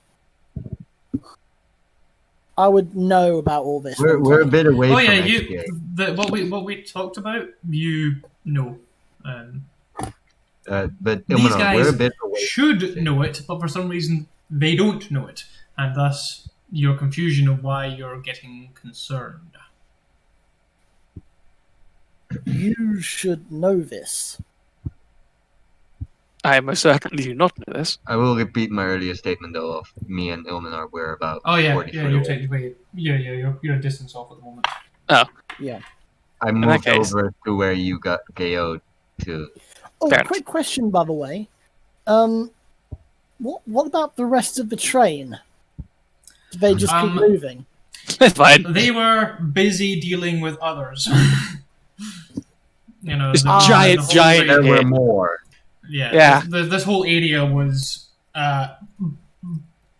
I would know about all this. We're a bit away Oh from yeah, XJ. what we talked about, you know. But These Ilmanar, guys we're a bit away. should know it, but for some reason they don't know it, and thus your confusion of why you're getting concerned. You should know this. I most certainly do not know this. I will repeat my earlier statement though of me and Ilmanar were about Oh yeah, 40 yeah, foot you're away. technically, you're a distance off at the moment. Yeah. I that moved case- over to where you got KO'd to. Oh, Fair quick question, by the way. What about the rest of the train? Did they just keep moving? Fine. They were busy dealing with others. You know, This the whole giant train- There were hit. more. Yeah. This whole area was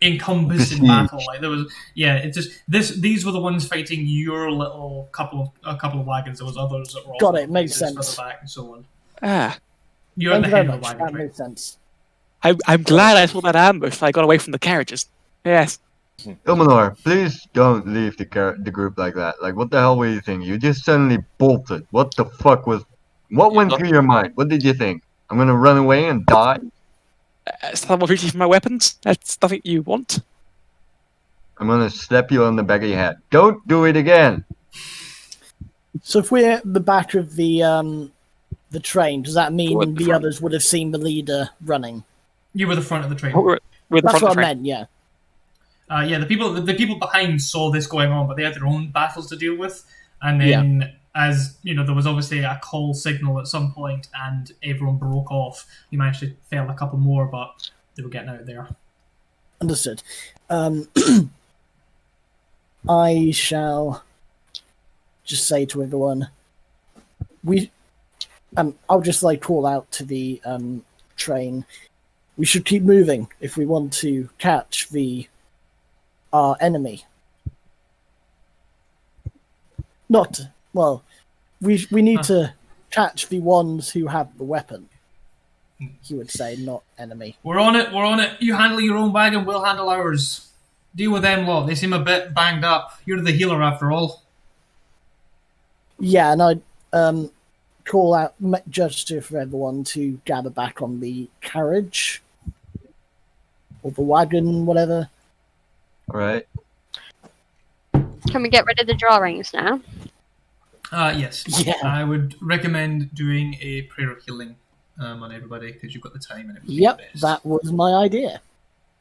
encompassed in battle. Like there was, it's just these were the ones fighting your little couple of wagons. There was others that were Got also it, makes further sense. back and so on. Ah. You're at Thank the you very head of the much. wagon That train. makes sense. I'm glad I saw that ambush. I got away from the carriages. Yes. Ilmanar, please don't leave the group like that. Like, what the hell were you thinking? You just suddenly bolted. What the fuck was? What went through your mind? What did you think? I'm gonna run away and die? Someone reaching for my weapons? That's nothing you want. I'm gonna slap you on the back of your head. Don't do it again. So if we're at the back of the train, does that mean We're at the the front. others would have seen the leader running? You were the front of the train. We're at the That's front what of I the train. meant. Yeah. The people behind saw this going on, but they had their own battles to deal with. And then, as you know, there was obviously a call signal at some point, and everyone broke off. You managed to fail a couple more, but they were getting out of there. Understood. I shall just say to everyone, I'll just call out to the train. We should keep moving if we want to catch our enemy. We need to catch the ones who have the weapon. He would say, not enemy. We're on it. You handle your own wagon, we'll handle ours. Deal with them lot. They seem a bit banged up. You're the healer after all. Yeah, and I'd call out, gesture for everyone to gather back on the carriage. Or the wagon, whatever. Alright. Can we get rid of the drawings now? Yes. Yeah. I would recommend doing a prayer of healing on everybody, because you've got the time and everything. Yep, that was my idea.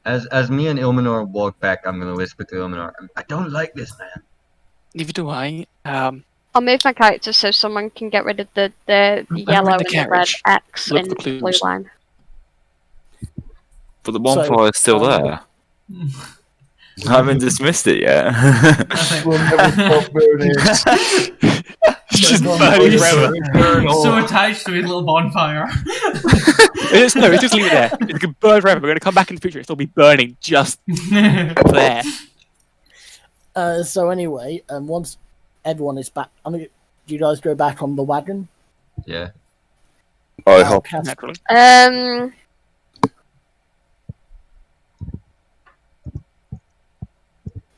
As me and Ilmanar walk back, I'm gonna whisper to Ilmanar, I don't like this, man. Neither do I. I'll move my character so someone can get rid of the yellow and the red carriage. X Look in for the clues. blue line. But the bonfire is still there. I haven't dismissed it yet. Just burning forever. So attached to his little bonfire. It's just leave it there. It can burn forever. We're going to come back in the future. It'll be burning just there. So anyway, once everyone is back, do you guys go back on the wagon? Yeah. I hope. Cass- Naturally.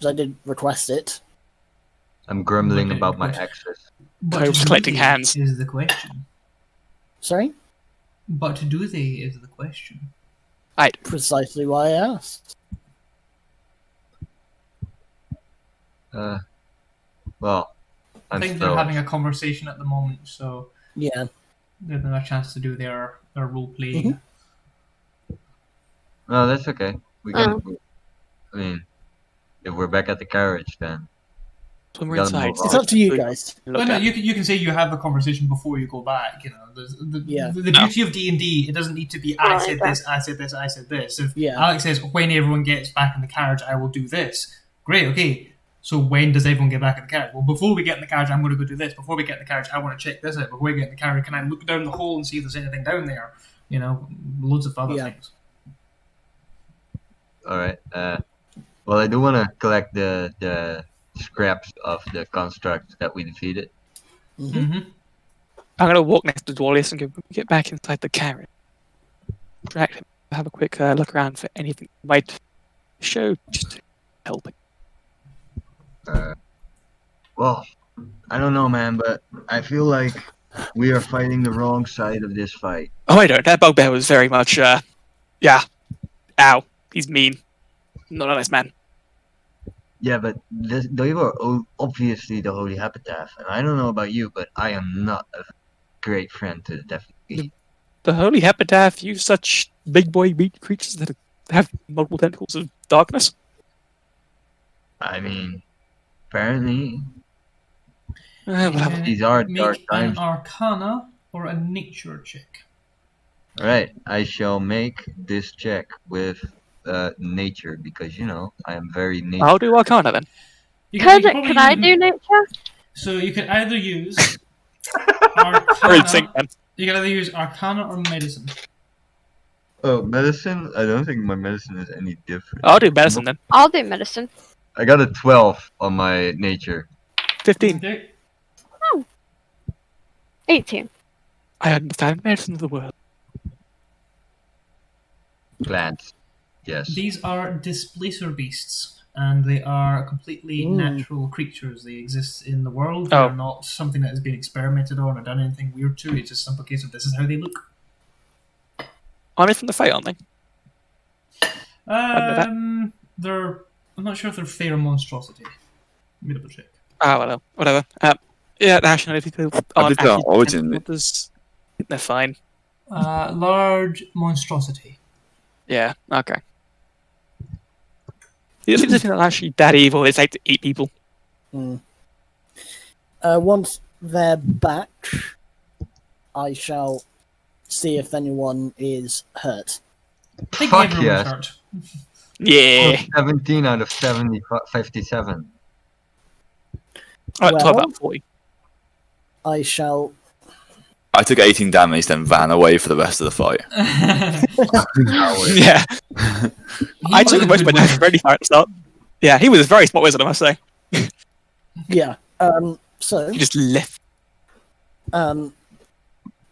I did request it. I'm grumbling about my access. But I was collecting do they hands. is the question. Sorry? But do they is the question. Precisely why I asked. Well, I I'm think they're still. having a conversation at the moment, so Yeah. they've had a chance to do their role playing. No, that's okay. We can. I mean, if we're back at the carriage, then When we're Gotta inside, move on. It's up to you guys. Well, no, you can say you have a conversation before you go back. You know, the beauty of D&D, it doesn't need to be I said this, I said this, I said this. If Alex says when everyone gets back in the carriage, I will do this. Great, okay. So when does everyone get back in the carriage? Well, before we get in the carriage, I'm going to go do this. Before we get in the carriage, I want to check this out. Before we get in the carriage, can I look down the hole and see if there's anything down there? You know, loads of other things. All right. Well, I do want to collect the scraps of the construct that we defeated. Mm-hmm. I'm going to walk next to Dwalius and get back inside the carriage. Drag him. Have a quick look around for anything that might show just to help it. Well, I don't know, man, but I feel like we are fighting the wrong side of this fight. Oh, I don't. That bugbear was very much, yeah. Ow. He's mean. Not a nice man. Yeah, but they were obviously the Holy Epitaph, and I don't know about you, but I am not a great friend to the Death. The Holy Epitaph use such big boy meat creatures that have multiple tentacles of darkness. I mean, apparently, Well, these are dark Make times. an Arcana or a Nature check. Alright, I shall make this check with nature because I am very nature. I'll do Arcana then. Can I do nature? So you can either use We're in sync Arcana. then. You can either use Arcana or Medicine. Oh, medicine? I don't think my medicine is any different. I'll do medicine then. I'll do medicine. I got a 12 on my nature. 15. Okay. 18. I understand medicine of the world. Plants. Yes. These are displacer beasts, and they are completely natural creatures. They exist in the world. They are not something that has been experimented on or done anything weird to. It's just a simple case of this is how they look. Aren't they from the Fae, aren't they? They're. I'm not sure if they're fair or monstrosity. Let me double check. Ah, well, whatever. Yeah, nationality people aren't did their actually origin. They're fine. Large monstrosity. Yeah, okay. It seems not actually that evil. It's like to eat people. Once they're back, I shall see if anyone is hurt. I think Fuck everyone's yes. hurt. Yeah. 17 out of 57. Alright, 12 Well- out of 40. I shall. I took 18 damage, then ran away for the rest of the fight. Yeah. I was took a most of my good damage wizard. ready fire at the start. Yeah, he was a very smart wizard, I must say. Yeah. So He just left. then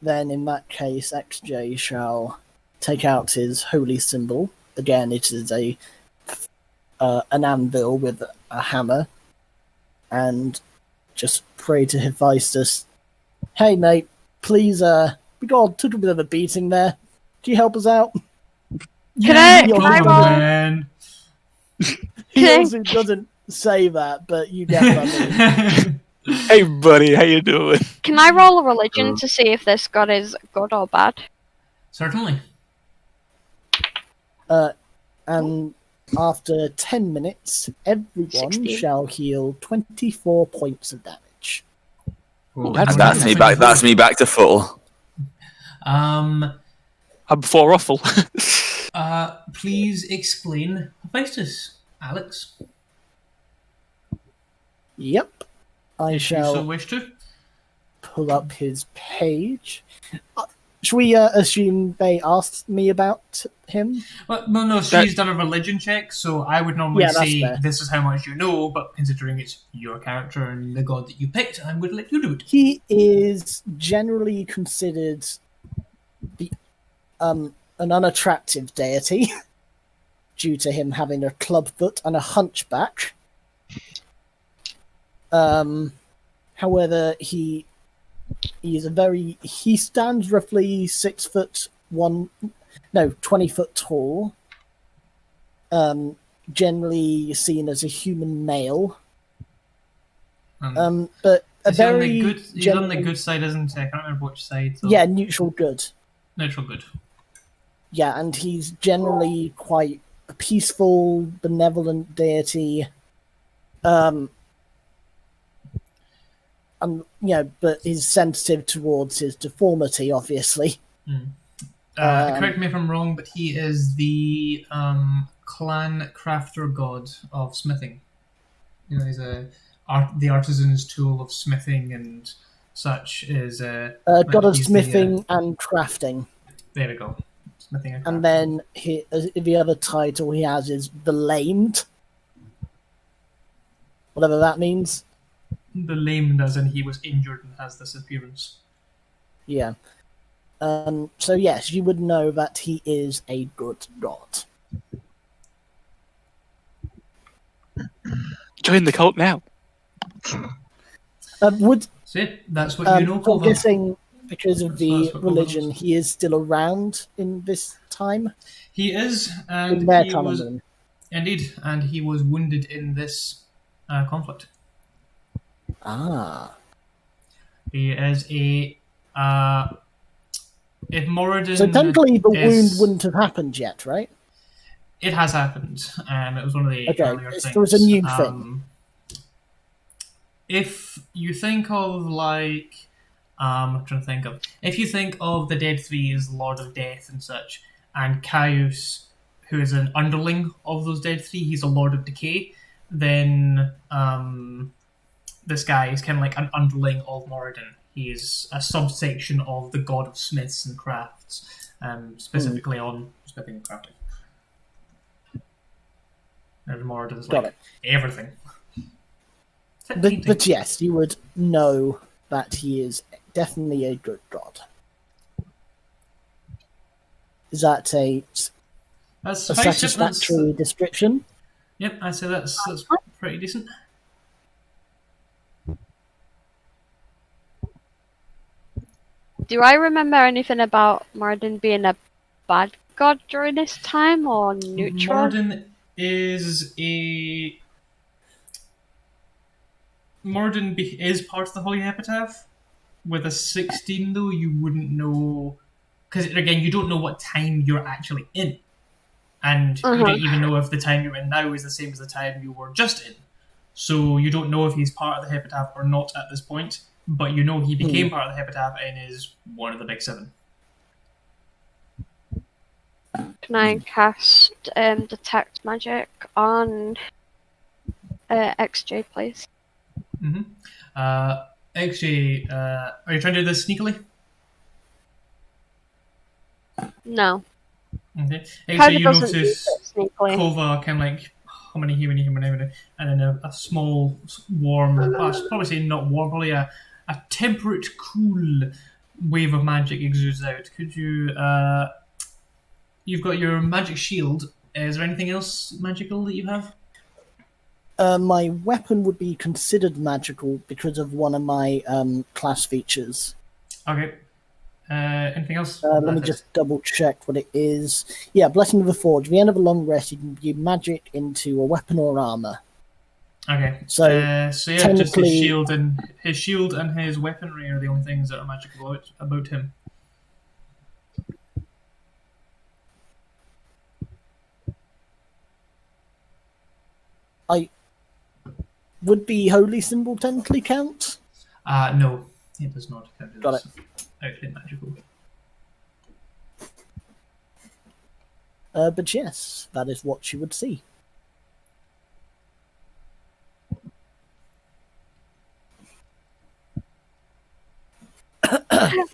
in that case, XJ shall take out his holy symbol. Again, it is an anvil with a hammer, and just pray to Hephaestus. Hey, mate, please, we took a bit of a beating there. Can you help us out? Can I no roll? problem, Man. He also doesn't say that, but you get what I mean. Hey, buddy, how you doing? Can I roll a religion to see if this god is good or bad? Certainly. And after 10 minutes, everyone 16. shall heal 24 points of damage. Ooh, that's And that's me back. That's me back to full. I'm before Ruffle. Please explain Hephaestus, Alex. Yep. I If you shall so wish to. pull up his page. Should we assume they asked me about him? Well, no, she's done a religion check, so I would normally Yeah, that's say fair. this is how much you know, but considering it's your character and the god that you picked, I'm going to let you do it. He is generally considered an unattractive deity due to him having a clubfoot and a hunchback. However, he stands roughly 20 foot tall. Generally seen as a human male. But a He's on very the good. He's on the genuine- good side, isn't he? I can't remember which side. So. yeah, neutral good. Neutral good. Yeah, and he's generally quite a peaceful, benevolent deity. but he's sensitive towards his deformity, obviously. Correct me if I'm wrong, but he is the clan crafter god of smithing. He's the artisan's tool of smithing and such is god of smithing and crafting. There we go. Smithing and crafting. And then the other title he has is the Lamed. Whatever that means. The lamed, as in he was injured and has this appearance. Yeah. So yes, you would know that he is a good god. Join the cult now. That's what you know. I'm guessing because of the That's what religion, he is still around in this time. He is, and In their he time, was I mean. indeed, and he was wounded in this conflict. Ah. He is a. If Moradin. So technically, the wound wouldn't have happened yet, right? It has happened. It was one of the earlier things. So it's a new thing. If you think of I'm trying to think of. If you think of the Dead Three as Lord of Death and such, and Caius, who is an underling of those Dead Three, he's a Lord of Decay. Then this guy is kind of like an underling of Moradin. He is a subsection of the god of smiths and crafts, specifically on smithing and crafting. And Moradin's everything. But yes, you would know that he is definitely a good god. Is that a satisfactory description? Yep, I say that's pretty decent. Do I remember anything about Moradin being a bad god during this time, or neutral? Moradin is part of the Holy Epitaph. With a 16, though, you wouldn't know... Because, again, you don't know what time you're actually in. And you don't even know if the time you're in now is the same as the time you were just in. So you don't know if he's part of the Epitaph or not at this point. But you know he became part of the Epitaph and is one of the big seven. Can I cast Detect Magic on XJ, please? Mm-hmm. XJ, are you trying to do this sneakily? No. Okay. XJ, you notice Kova kind of like how many, and then a small, warm, I should probably say not warm, probably a temperate, cool wave of magic exudes out. Could you, you've got your magic shield. Is there anything else magical that you have? My weapon would be considered magical because of one of my class features. Okay. Anything else? Let me just double check what it is. Yeah, Blessing of the Forge. At the end of a long rest, you can view magic into a weapon or armor. Okay. So yeah, just his shield and his weaponry are the only things that are magical about him. Would the holy symbol technically count? No, it does not count. Got it. Actually magical. But yes, that is what you would see.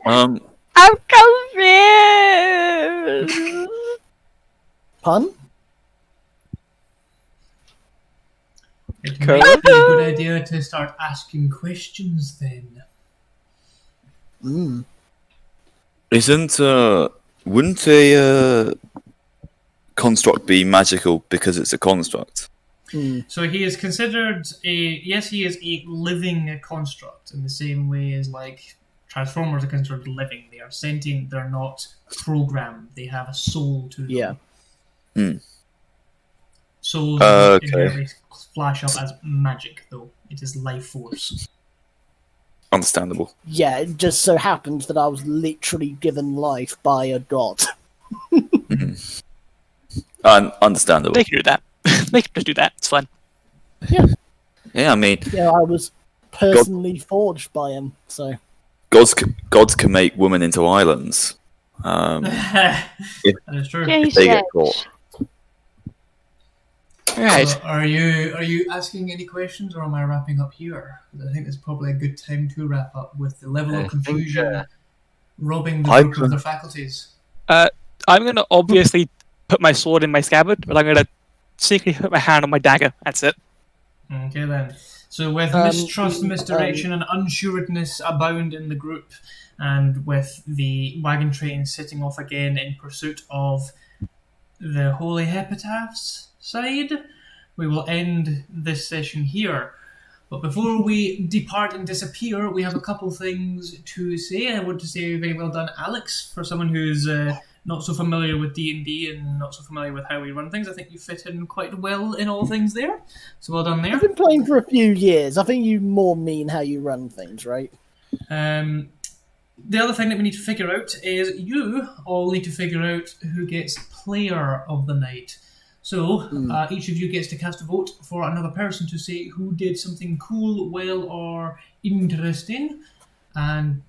I'm confused. Pun? It might be a good idea to start asking questions then. Wouldn't a construct be magical because it's a construct? So he is considered he is a living construct in the same way as like Transformers are considered living. They are sentient, they're not programmed. They have a soul to them. Yeah. Souls invariably flash up as magic, though. It is life force. Understandable. Yeah, it just so happens that I was literally given life by a god. Understandable. They can do that. They can just do that. It's fine. Yeah. Yeah, I mean... Yeah, I was personally forged by him. So gods can make women into islands. That is true. If they get caught. Right. So are you asking any questions, or am I wrapping up here? 'Cause I think it's probably a good time to wrap up with the level of confusion robbing the group of their faculties. I'm going to obviously put my sword in my scabbard, but I'm going to secretly put my hand on my dagger. That's it. Okay then. So with mistrust, misdirection, and unsuredness abound in the group, and with the wagon train setting off again in pursuit of the Holy Epitaphs side, we will end this session here. But before we depart and disappear, we have a couple things to say. I want to say very well done, Alex, for someone who's not so familiar with D&D and not so familiar with how we run things. I think you fit in quite well in all things there. So well done there. I've been playing for a few years. I think you more mean how you run things, right? The other thing that we need to figure out is you all need to figure out who gets player of the night. So each of you gets to cast a vote for another person to say who did something cool, well, or interesting. And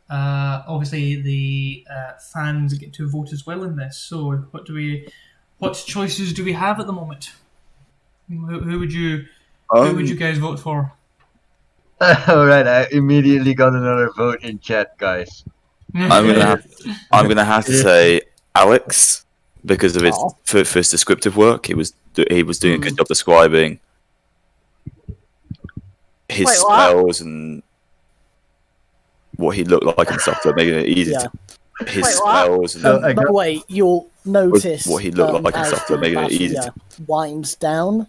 obviously the fans get to vote as well in this. So what choices do we have at the moment? Who would you guys vote for? Alright, I immediately got another vote in chat, guys. I'm gonna have to say Alex, because of for his descriptive work. He was doing a good job describing his spells and what he looked like and stuff, so making it easy to his spells. By the way, you'll notice what he looked like and stuff, so making it easy to winds down,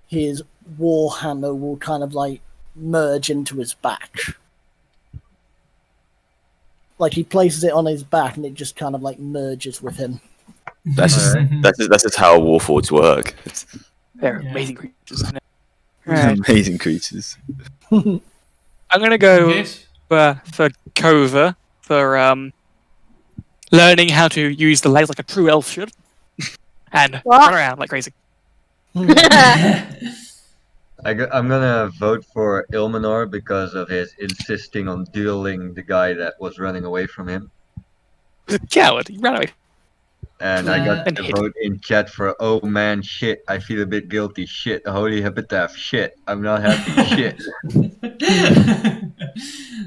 his warhammer will kind of like merge into his back. Like he places it on his back and it just kind of like merges with him. That's just how Warforged work. They're amazing creatures. Amazing creatures. I'm gonna go for Kova for learning how to use the legs like a true elf should, and run around like crazy. I'm gonna vote for Ilmenor because of his insisting on dueling the guy that was running away from him. He's a coward. He ran away. And I got the vote in chat for, oh man, shit, I feel a bit guilty, shit, the Holy Epitaph, shit, I'm not happy, shit.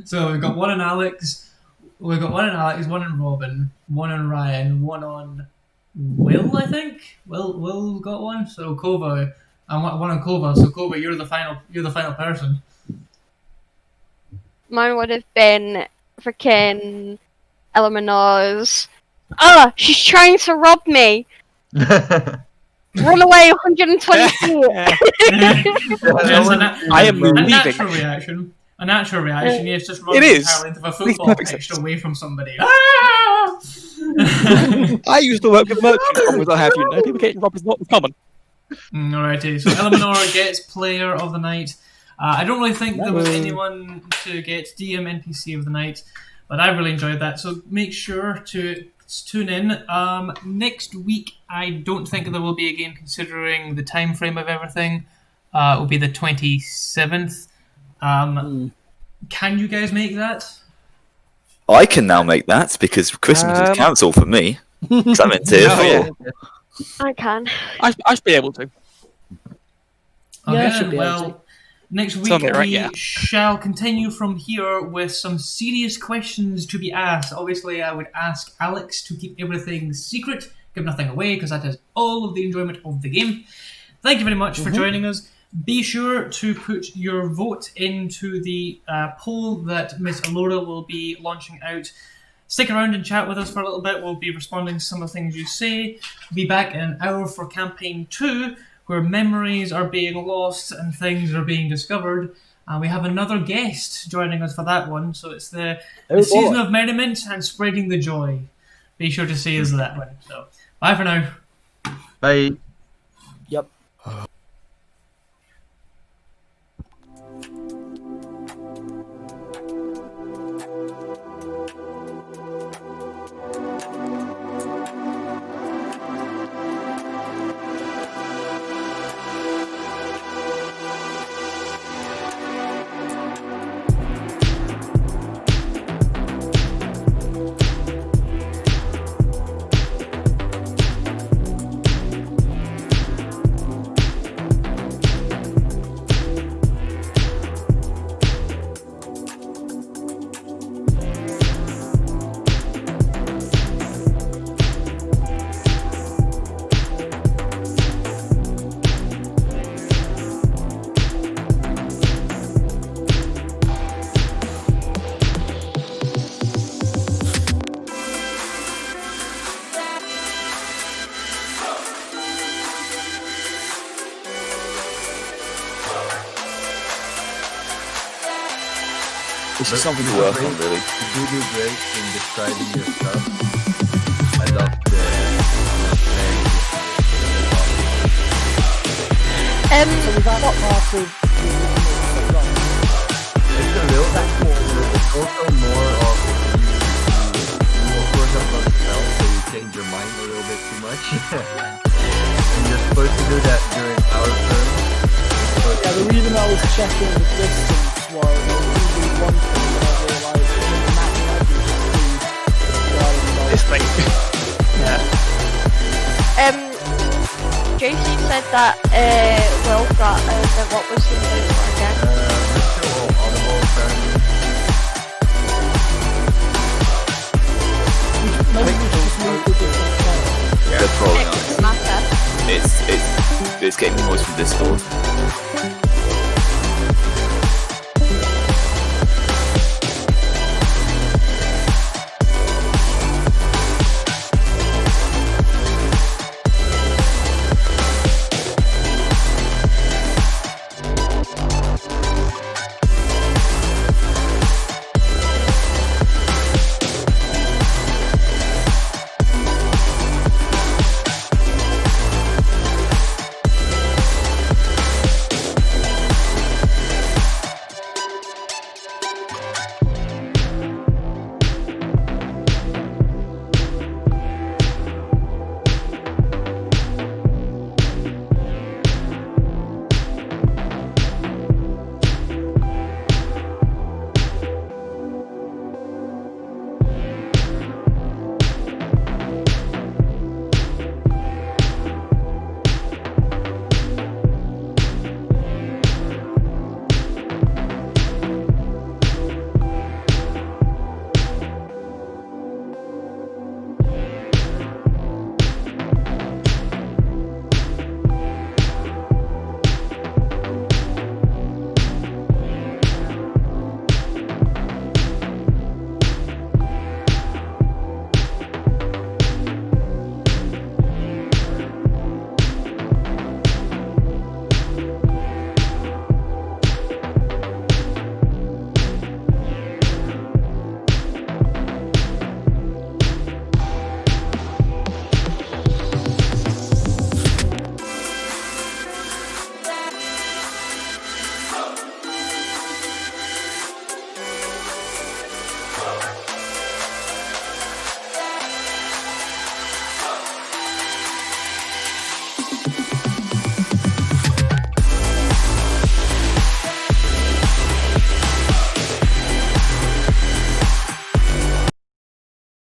So we've got one on Alex, one on Robin, one on Ryan, one on Will, I think? Will got one, so Kova, and one on Kova, so Kova, you're the final person. Mine would have been freaking Eleanor's. She's trying to rob me! Run away 120 feet! I am leaving. A natural reaction, yes, just run it is. the into a football pitch away from somebody. I used to work with merchants, what have you know. People getting robbed is not common. Alrighty, so Eleanor gets player of the night. I don't really think there was anyone to get DM NPC of the night, but I really enjoyed that. So make sure to tune in. Next week, I don't think there will be a game considering the time frame of everything. It will be the 27th. Can you guys make that? I can now make that because Christmas is cancelled for me. Because I'm in tier 4. I can. I should be able to. Okay, I should be able to. Next week we shall continue from here with some serious questions to be asked. Obviously, I would ask Alex to keep everything secret, give nothing away, because that is all of the enjoyment of the game. Thank you very much for joining us. Be sure to put your vote into the poll that Miss Alora will be launching out. Stick around and chat with us for a little bit. We'll be responding to some of the things you say. Be back in an hour for Campaign 2, where memories are being lost and things are being discovered. And we have another guest joining us for that one. So it's the season of merriment and spreading the joy. Be sure to see us that one. So bye for now. Bye. Yep. It's just But something to you work do on, really. You do great in describing your stuff. I love the So was that part of It's a little bit more. It's also more of you of course have fun spell, so you change your mind a little bit too much. And you're supposed to do that during our turn. Yeah, the reason I was checking the distance was really one thing that I realised in the map that This thing. Yeah. JC said that Will got what was the name again? Let's go all audible apparently. maybe we should just move to different channels. They're probably It not. doesn't matter. It's getting noise from Discord.